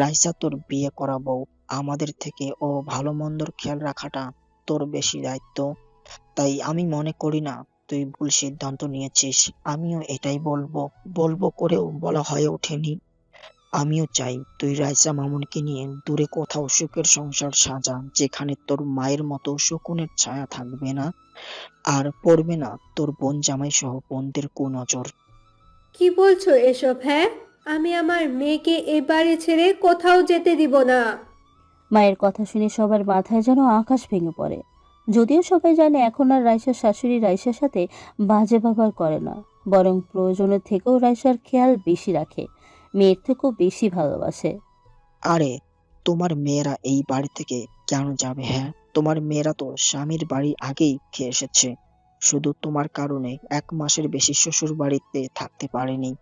রাইসা তোর বিয়ে করা বউ, আমাদের থেকে ও ভালো মন্দর খেয়াল রাখাটা তোর বেশি দায়িত্ব। তাই আমি মনে করি না তুই ভুল সিদ্ধান্ত নিয়েছিস। আমিও এটাই বলবো বলবো করেও বলা হয়ে ওঠেনি। আমিও চাই তুই রাইসা মামুনকে নিয়ে দূরে কোথাও সুখের সংসার সাজা, যেখানে তোর মায়ের মতো শকুনের ছায়া থাকবে না, আর পড়বে না তোর বোন জামাই সহ বোনদের কুনজর। কি বলছো এসব? হ্যাঁ, আমি আমার মেয়েকে এ বাড়ি ছেড়ে কোথাও যেতে দিব না। মায়ের কথা শুনে সবার মাথায় যেন আকাশ ভেঙে পড়ে। যদিও সবাই জানে এখন আর রাইসার শাশুড়ি রাইসার সাথে বাজে ব্যবহার করে না, বরং প্রয়োজনের থেকেও রাইসার খেয়াল বেশি রাখে, মেয়ের থেকেও বেশি ভালোবাসে। আরে, তোমার মেয়েরা এই বাড়ি থেকে কেন যাবে? হ্যাঁ, তোমার মেয়েরা তো স্বামীর বাড়ি আগেই খেয়ে এসেছে। শুধু তোমার কারণে 1 মাসের বেশি শ্বশুর বাড়িতে থাকতে পারেনি।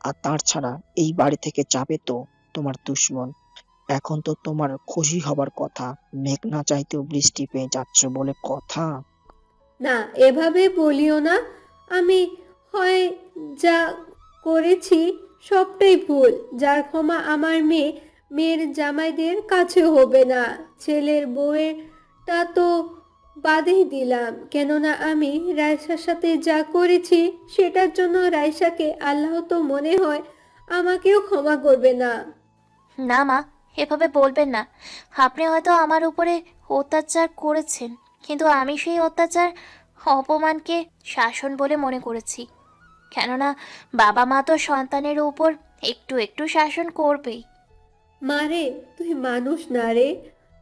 আর তাছাড়া এই বাড়ি থেকে যাবে তো তোমার দুশ্মন। এখন তো তোমার খুশি হবার কথা, মেঘ না চাইতেও বৃষ্টি পেয়ে যাচ্ছ বলে কথা। না, এভাবে বলিও না। আমি হয় যা করেছি সবটাই ভুল, যার ক্ষমা আমার মেয়ের জামাইদের কাছে হবে না। ছেলের বউয়েরটা তো বাদেই দিলাম, কেননা আমি রাইসার সাথে যা করেছি সেটার জন্য রাইসাকে আল্লাহ তো মনে হয় আমাকেও ক্ষমা করবে না। না মা, এভাবে বলবেন না। আপনি হয়তো আমার উপরে অত্যাচার করেছেন, কিন্তু আমি সেই অত্যাচার অপমানকে শাসন বলে মনে করেছি। কেননা বাবা মা তো সন্তানের উপর একটু একটু শাসন করবেই। মারে, তুই মানুষ না রে,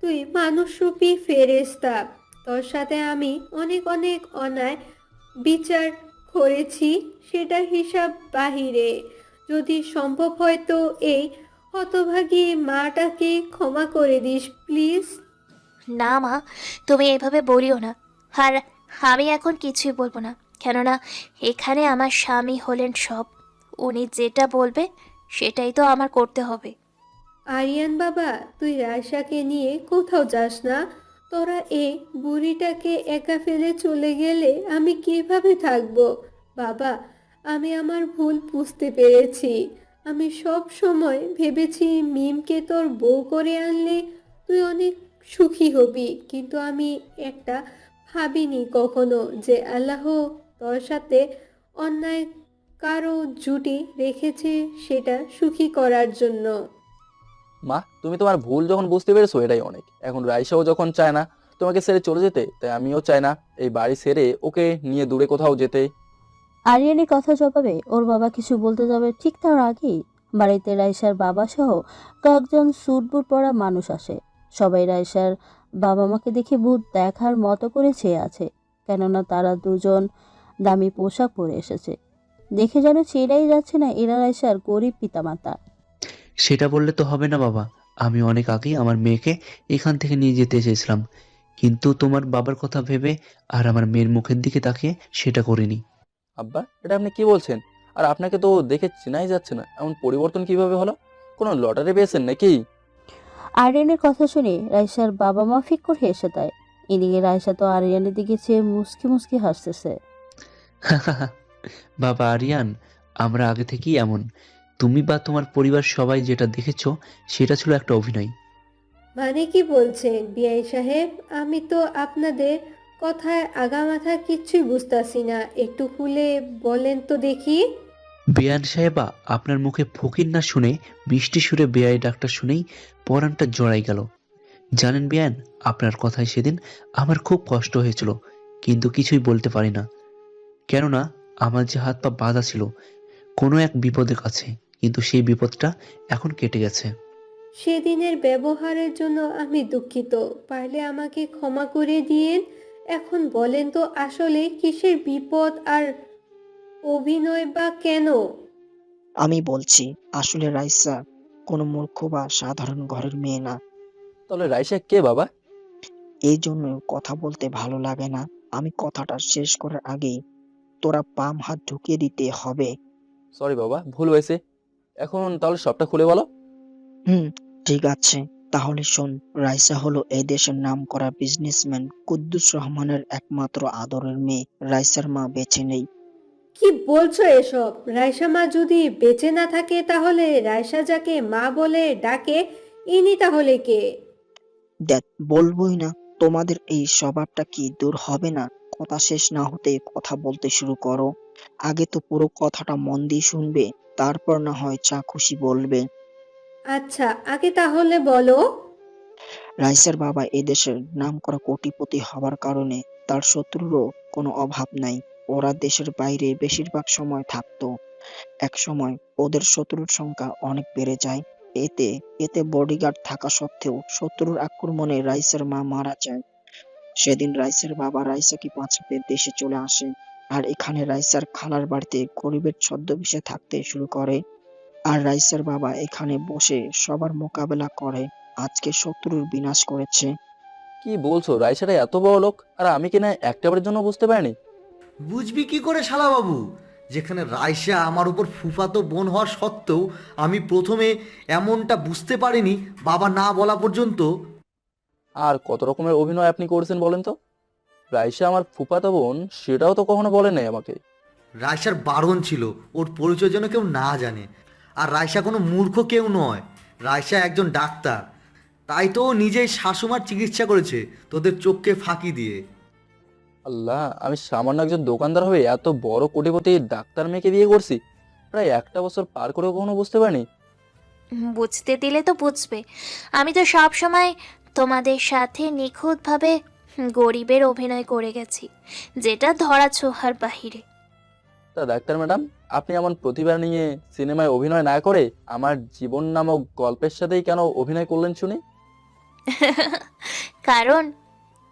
তুই মানুষরূপী ফেরেশতা। তোর সাথে আমি অনেক অনেক অন্যায় বিচার করেছি, সেটার হিসাব বাহিরে। যদি সম্ভব হয় তো এই হতভাগী মাটাকে ক্ষমা করে দিস প্লিজ। না মা, তুমি এভাবে বলিও না। আর আমি এখন কিছুই বলবো না, কেননা এখানে আমার স্বামী হলেন সব। উনি যেটা বলবে সেটাই তো আমার করতে হবে। আরিয়ান বাবা, তুই রায়সাকে নিয়ে কোথাও যাস না। তোরা এই বুড়িটাকে একা ফেলে চলে গেলে আমি কিভাবে থাকবো? বাবা, আমি আমার ভুল বুঝতে পেরেছি। আমি সব সময় ভেবেছি মিমকে তোর বউ করে আনলে তুই অনেক সুখী হবি, কিন্তু আমি একটা ভাবিনি কখনো যে আল্লাহ তোর সাথে অন্যায় কারো জুটি রেখেছে সেটা সুখী করার জন্য। মা, তুমি তোমার ভুল যখন বুঝতে পেরেছো এটাই অনেক। এখন রাইসাও যখন চায় না তোমাকে ছেড়ে চলে যেতে, তাই আমিও চাই না এই বাড়ি ছেড়ে ওকে নিয়ে দূরে কোথাও যেতে। আরিয়ানের কথা জবাবে ওর বাবা কিছু বলতে যাবে, ঠিক তার আগেই বাড়িতে রাইসার বাবা সহ কয়েকজন স্যুট বুট পরা মানুষ আসে। সবাই রাইসার বাবা মাকে দেখে ভূত দেখার মতো করে চেয়ে আছে, কেননা তারা দুজন দামি পোশাক পরে এসেছে। দেখে যেন চেনাই যাচ্ছে না এরা রাইসার গরিব পিতামাতা। সেটা বললে তো হবে না বাবা। আমি অনেক আগেই আমার মেয়েকে এখান থেকে নিয়ে যেতে চেয়েছিলাম, কিন্তু তোমার বাবার কথা ভেবে আর আমার মেয়ের মুখের দিকে তাকিয়ে সেটা করিনি। আব্বা, এটা আপনি কি বলছেন? আর আপনাকে তো দেখে চেনাই যাচ্ছে না, এমন পরিবর্তন কিভাবে হলো? কোনো লটারি পেয়েছেন নাকি? আরিয়ানের কথা শুনে রাইসার বাবা মা ফিক করে হেসে দেয়। এদিকে রাইসা তো আরিয়ানের দিকে চেয়ে মুসকি মুসকি হাসতেছে। বাবা আরিয়ান, আমরা আগে থেকেই এমন। তুমি বা তোমার পরিবার সবাই যেটা দেখেছো সেটা ছিল একটা অভিনয়। মানে কি বলছেন বিআই সাহেব? আমি তো আপনাদের কথায় আগামাথা কিচ্ছুই বুঝতাছি না, একটু খুলে বলেন তো দেখি। বেয়ান সাহেবা, আপনার মুখে ফকির না শুনে মিষ্টি সুরে বেয়াই ডাক্তার শুনেই পরাণটা জড়াই গেল। জানেন বেয়ান, আপনার কথায় সেদিন আমার খুব কষ্ট হয়েছিল, কিন্তু কিছুই বলতে পারি না। কেননা আমার যে হাত পা বাঁধা ছিল কোনো এক বিপদের কাছে, কিন্তু সেই বিপদটা এখন কেটে গেছে। সেদিনের ব্যবহারের জন্য আমি দুঃখিত, পারলে আমাকে ক্ষমা করে দিয়েন। এখন বলেন তো আসলে কিসের বিপদ, আর অভিনয় বা কেন? আমি বলছি, আসলে রাইসা কোনো মূর্খ বা সাধারণ ঘরের মেয়ে না। তাহলে রাইসা কে বাবা? এই জন্য কথা বলতে ভালো লাগে না। আমি কথাটা শেষ করার আগেই তোরা বাম হাত ঢুকিয়ে দিতে হবে। সরি বাবা, ভুল হয়েছে। এখন তাহলে সবটা খুলে বলো। হুম, ঠিক আছে। তাহলে শোন, রাইসা হলো এই দেশের নামকরা বিজনেসম্যান কুদ্দুস রহমানের একমাত্র আদরের মেয়ে। রাইসার মা বেঁচে নেই। কি বলছো এসব? রায়সা মা যদি বেঁচে না থাকে তাহলে রায়সা যাকে মা বলে ডাকে ইনি তাহলে কে? দেখ, বলবোই না। তোমাদের এই স্বভাবটা কি দূর হবে না? কথা শেষ না হতে কথা বলতে শুরু করো। আগে তো পুরো কথাটা মন দিয়ে শুনবে, তারপর না হয় যা খুশি বলবে। আচ্ছা, আগে তাহলে বলো। রাইসার বাবা এদেশের নামকরা কোটিপতি হবার কারণে তার শত্রুরও কোনো অভাব নাই। ওরা দেশের বাইরে বেশিরভাগ সময় থাকতো। একসময় ওদের শত্রুর সংখ্যা অনেক বেড়ে যায়। এতে এতে বডিগার্ড থাকা সত্ত্বেও শত্রুর আক্রমণে রাইসার মা মারা যায়। সেদিন রাইসার বাবা রাইসাকে বাঁচাতে দেশে চলে আসে, আর এখানে রাইসার খালার বাড়িতে গরিবের ছদ্মবেশে থাকতে শুরু করে। আর রাইসার বাবা এখানে বসে সবার মোকাবেলা করে, আজকে শত্রুর বিনাশ করেছে। কি বলছো? রাইসাটা এত বড় লোক, আর আমি কিনা একটাবারের জন্য বুঝতে পারিনি। বুঝবি কি করে শালাবাবু? যেখানে রাইসা আমার উপর ফুফাতো বোন হওয়ার সত্ত্বেও আমি প্রথমে এমনটা বুঝতে পারিনি বাবা না বলা পর্যন্ত। আর কত রকমের অভিনয় আপনি করেছেন বলেন তো? রাইসা আমার ফুফাতো বোন, সেটাও তো কখনো বলে নাই আমাকে। রাইসার বারণ ছিল ওর পরিচয় যেন কেউ না জানে। আর রাইসা কোনো মূর্খ কেউ নয়, রাইসা একজন ডাক্তার। তাই তো ও নিজেই শাশুমার চিকিৎসা করেছে তোদের চোখকে ফাঁকি দিয়ে। আল্লাহ, আমি সামান্য একজন দোকানদার হয়ে এত বড় কোটিপতি ডাক্তার মেয়েকে বিয়ে করছি? প্রায় একটা বছর পার করে কখনো বুঝতে পারিনি। বুঝতে দিলে তো বুঝবে। আমি তো সব সময় তোমাদের সাথে নিখুঁতভাবে গরিবের অভিনয় করে গেছি, যেটা ধরা ছোঁয়ার বাহিরে। তা ডাক্তার ম্যাডাম, আপনি এমন প্রতিভা নিয়ে সিনেমায় অভিনয় না করে আমার জীবন নামক গল্পের সাথেই কেন অভিনয় করলেন শুনি? কারণ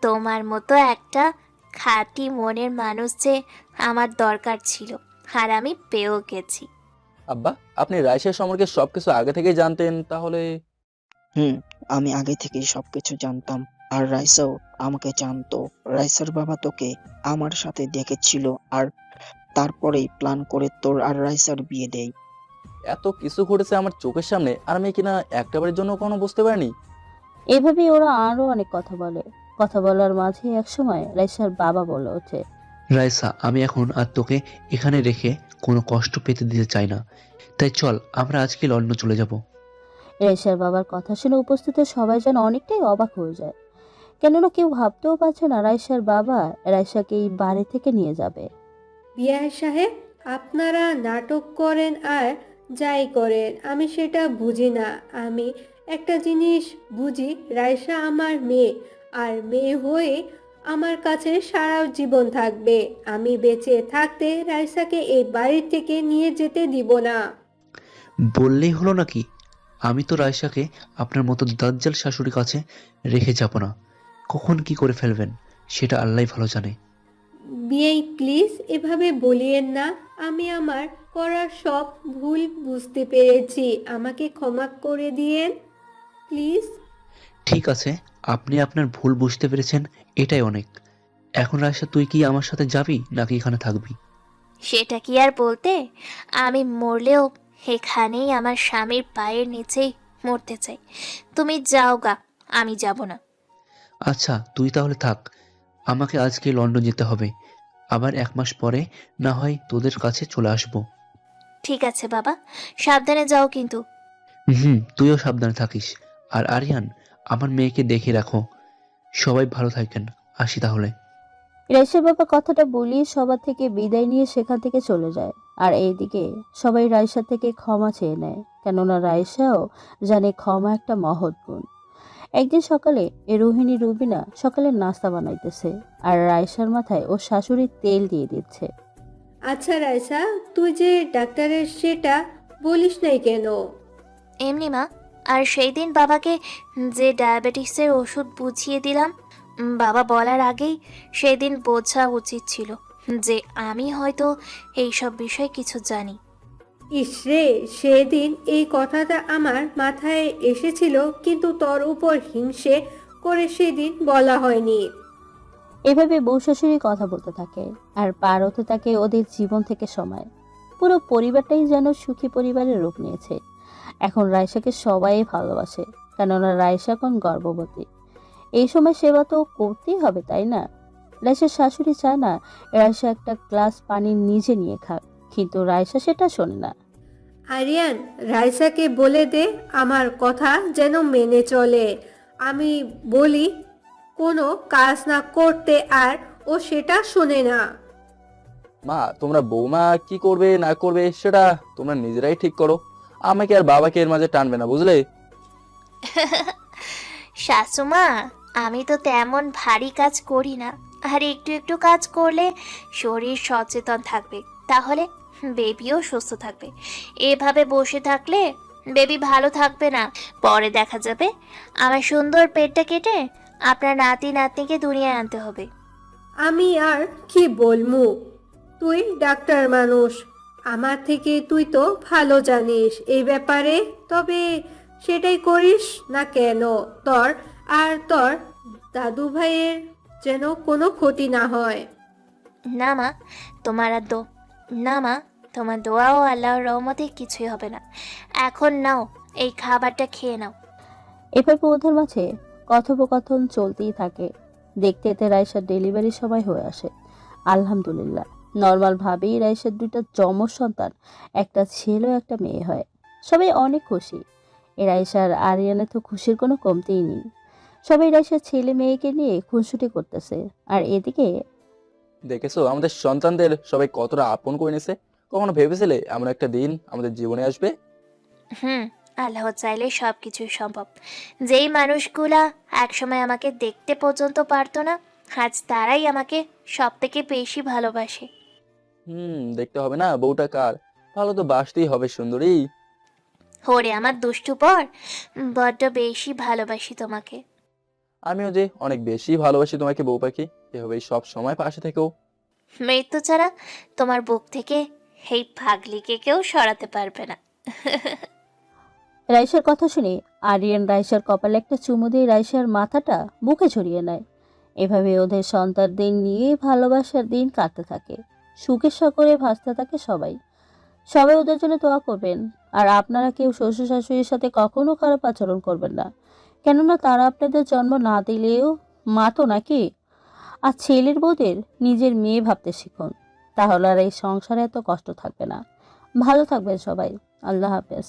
তোমার মতো একটা খাঁটি মনের মানুষ যে আমার দরকার ছিল, আর আমি পেয়েও গেছি। আব্বা, আপনি রাইসের সম্পর্কে সবকিছু আগে থেকেই জানতেন তাহলে? আমি আগে থেকেই সবকিছু জানতাম, আর রাইসাও আমাকে জানতো। রাইসার বাবা তোকে আমার সাথে দেখেছিল, আর তারপরেই প্ল্যান করে তোর আর রাইসার বিয়ে দেয়। এত কিছু ঘটেছে আমার চোখের সামনে, আর আমি কিনা একটাবারের জন্য কখনো বুঝতে পারিনি। এভাবেই ওরা আরো অনেক কথা বলে। কথা বলার মাঝে একসময় রাইসার বাবা বলে ওঠে, রাইসা, আমি এখন আর তোকে এখানে রেখে কোনো কষ্ট পেতে দিতে চাই না, তাই চল আমরা আজকে লন্ডন চলে যাব। রাইসার বাবার কথা শুনে উপস্থিত সবাই যেন অনেকটাই অবাক হয়ে যায়। কেননা কেউ ভাবতেও পারছে না রাইসার বাবা রাইসাকে এই বাড়ি থেকে নিয়ে যাবে। বিআই সাহেব, আপনারা নাটক করেন আর যাই করেন, আমি সেটা বুঝি না। আমি একটা জিনিস বুঝি, রাইসা আমার মেয়ে, আর মেয়ে হয়ে আমার কাছে সারা জীবন থাকবে। আমি বেঁচে থাকতে রাইসাকে এই বাড়ি থেকে নিয়ে যেতে দিব না। বললেই হলো নাকি? আমি তো রাইসাকে আপনার মতো দাজ্জাল শাশুড়ির কাছে রেখে যাব না। কখন কি করে ফেলবেন সেটা আল্লাহই ভালো জানে। বিআই প্লিজ এভাবে বলিয়েন না। আমি আমার করার সব ভুল বুঝতে পেরেছি, আমাকে ক্ষমা করে দিয়েন প্লিজ। ঠিক আছে, আপনি আপনার ভুল বুঝতে পেরেছেন, এটাই অনেক। এখন রাইসা, তুই কি আমার সাথে যাবি নাকি এখানে থাকবি? সেটা কি আর বলতে, আমি মরলেও এখানেই আমার স্বামীর পায়ের নিচেই মরতে চাই। তুমি যাও গা, আমি যাব না। আচ্ছা, তুই তাহলে থাক। আমাকে আজকে লন্ডন যেতে হবে, আবার 1 মাস পরে না হয় তোদের কাছে চলে আসব। ঠিক আছে বাবা, সাবধানে যাও কিন্তু। তুইও সাবধানে থাকিস। আর আরিয়ান, আমার মেয়েকে দেখে রাখো। সবাই ভালো থাকেন, আসি তাহলে। রাইসার বাবা কথাটা বলিয়ে সবার থেকে বিদায় নিয়ে সেখান থেকে চলে যায়। আর এইদিকে সবাই রাইসা থেকে ক্ষমা চেয়ে নেয়, কেননা রাইসাও জানে ক্ষমা একটা মহৎ গুণ। একদিন সকালে রোহিণী রুবিনা সকালে নাস্তা বানাইতেছে, আর রাইসার মাথায় ও শাশুড়ি তেল দিয়ে দিচ্ছে। আচ্ছা রাইসা, তুই যে ডাক্তারের সেটা বলিস নাই কেন? এমনি মা, আর সেই দিন বাবাকে যে ডায়াবেটিসের ওষুধ বুঝিয়ে দিলাম, বাবা বলার আগেই সেই দিন বোঝা উচিত ছিল যে আমি হয়তো এইসব বিষয়ে কিছু জানি। ইসরে, সেদিন এই কথাটা আমার মাথায় এসেছিল, কিন্তু তোর উপর হিংসে করে সেদিন বলা হয়নি। এভাবে বউ শাশুড়ি কথা বলতে থাকে, আর পার হতে থাকে ওদের জীবন থেকে সময়। পুরো পরিবারটাই যেন সুখী পরিবারের রূপ নিয়েছে। এখন রাইসাকে সবাই ভালোবাসে, কেননা রাইসা এখন গর্ভবতী। এই সময় সেবা তো করতেই হবে, তাই না? রাইসার শাশুড়ি চায় না রাইসা একটা গ্লাস পানি নিজে নিয়ে খাক, কিন্তু রাইসা সেটা শোনে না। আরিয়ান, রাইসাকে বলে দে আমার কথা যেন মেনে চলে। আমি বলি কোনো কাজ না করতে, আর ও সেটা শোনে না। মা, তোমরা বৌমা কি করবে না করবে সেটা তোমরা নিজেরাই ঠিক করো। আমাকে আর বাবাকে এর মাঝে টানবে না, বুঝলে? শাশুমা, আমি তো তেমন ভারী কাজ করি না, আর একটু একটু কাজ করলে শরীর সচেতন থাকবে, তাহলে বেবিও সুস্থ থাকবে। এভাবে বসে থাকলে বেবি ভালো থাকবে না, পরে দেখা যাবে আমার সুন্দর পেটটা কেটে আপনার নাতি নাতনিকে দুনিয়ায় আনতে হবে। আমি আর কি বলমু, তুই ডাক্তার মানুষ, আমার থেকে তুই তো ভালো জানিস এই ব্যাপারে। তবে সেটাই করিস না কেন? তোর আর তোর দাদু ভাইয়ের যেন কোনো ক্ষতি না হয়। না মা, তোমার আর না মা, তোমার দোয়া ও আল্লাহর রহমতে কিছুই হবে না। এখন নাও, এই খাবারটা খেয়ে নাও। এভাবে ওদের মাঝে কথোপকথন চলতেই থাকে। দেখতে এতে রাইসার ডেলিভারির সময় হয়ে আসে। আলহামদুলিল্লাহ, নর্মাল ভাবেই রাইসার দুইটা যমজ সন্তান, একটা ছেলে ও একটা মেয়ে হয়। সবাই অনেক খুশি। এ রাইসার আরিয়ানে তো খুশির কোনো কমতিই নেই। সবাই রাইসার ছেলে মেয়েকে নিয়ে খুনসুটি করতেছে। আর এদিকে দেখেছো আমাদের সন্তানদের সবাই কতটা আপন করে নিছে? কখনো ভেবেছিলে এমন একটা দিন আমাদের জীবনে আসবে? আল্লাহ চাইলে সব কিছুই সম্ভব। যেই মানুষগুলা একসময় আমাকে দেখতে পর্যন্ত পারতো না, আজ তারাই আমাকে সব থেকে বেশি ভালোবাসে। দেখতে হবে না বউটা কার, ভালো তো বাসতেই হবে সুন্দরী। ওরে আমার দুষ্টু পর, বড্ড বেশি ভালোবাসি তোমাকে। আমিও যে অনেক বেশি ভালোবাসি তোমাকে বউ পাখি। এভাবেই সব সময় পাশে থেকো। মৃত্যু ছাড়া তোমার বুক থেকে এই পাগলিকে কেউ সরাতে পারবে না। রাইসার কথা শুনে আরিয়ান রাইসার কপালে একটা চুমু দিয়ে রাইসার মাথাটা মুখে ছড়িয়ে নেয়। এভাবে ওদের সন্তানদের নিয়ে ভালোবাসার দিন কাটতে থাকে। সুখের সকলে ভাসতে থাকে সবাই। সবাই ওদের জন্য দোয়া করবেন। আর আপনারা কেউ শ্বশুর শাশুড়ির সাথে কখনো খারাপ আচরণ করবেন না, কেননা তারা আপনাদের জন্ম না দিলেও মা তো নাকি। আর ছেলের বউদের নিজের মেয়ে ভাবতে শিখুন, তাহলে আর এই সংসারে এত কষ্ট থাকবে না। ভালো থাকবেন সবাই। আল্লাহ হাফেজ।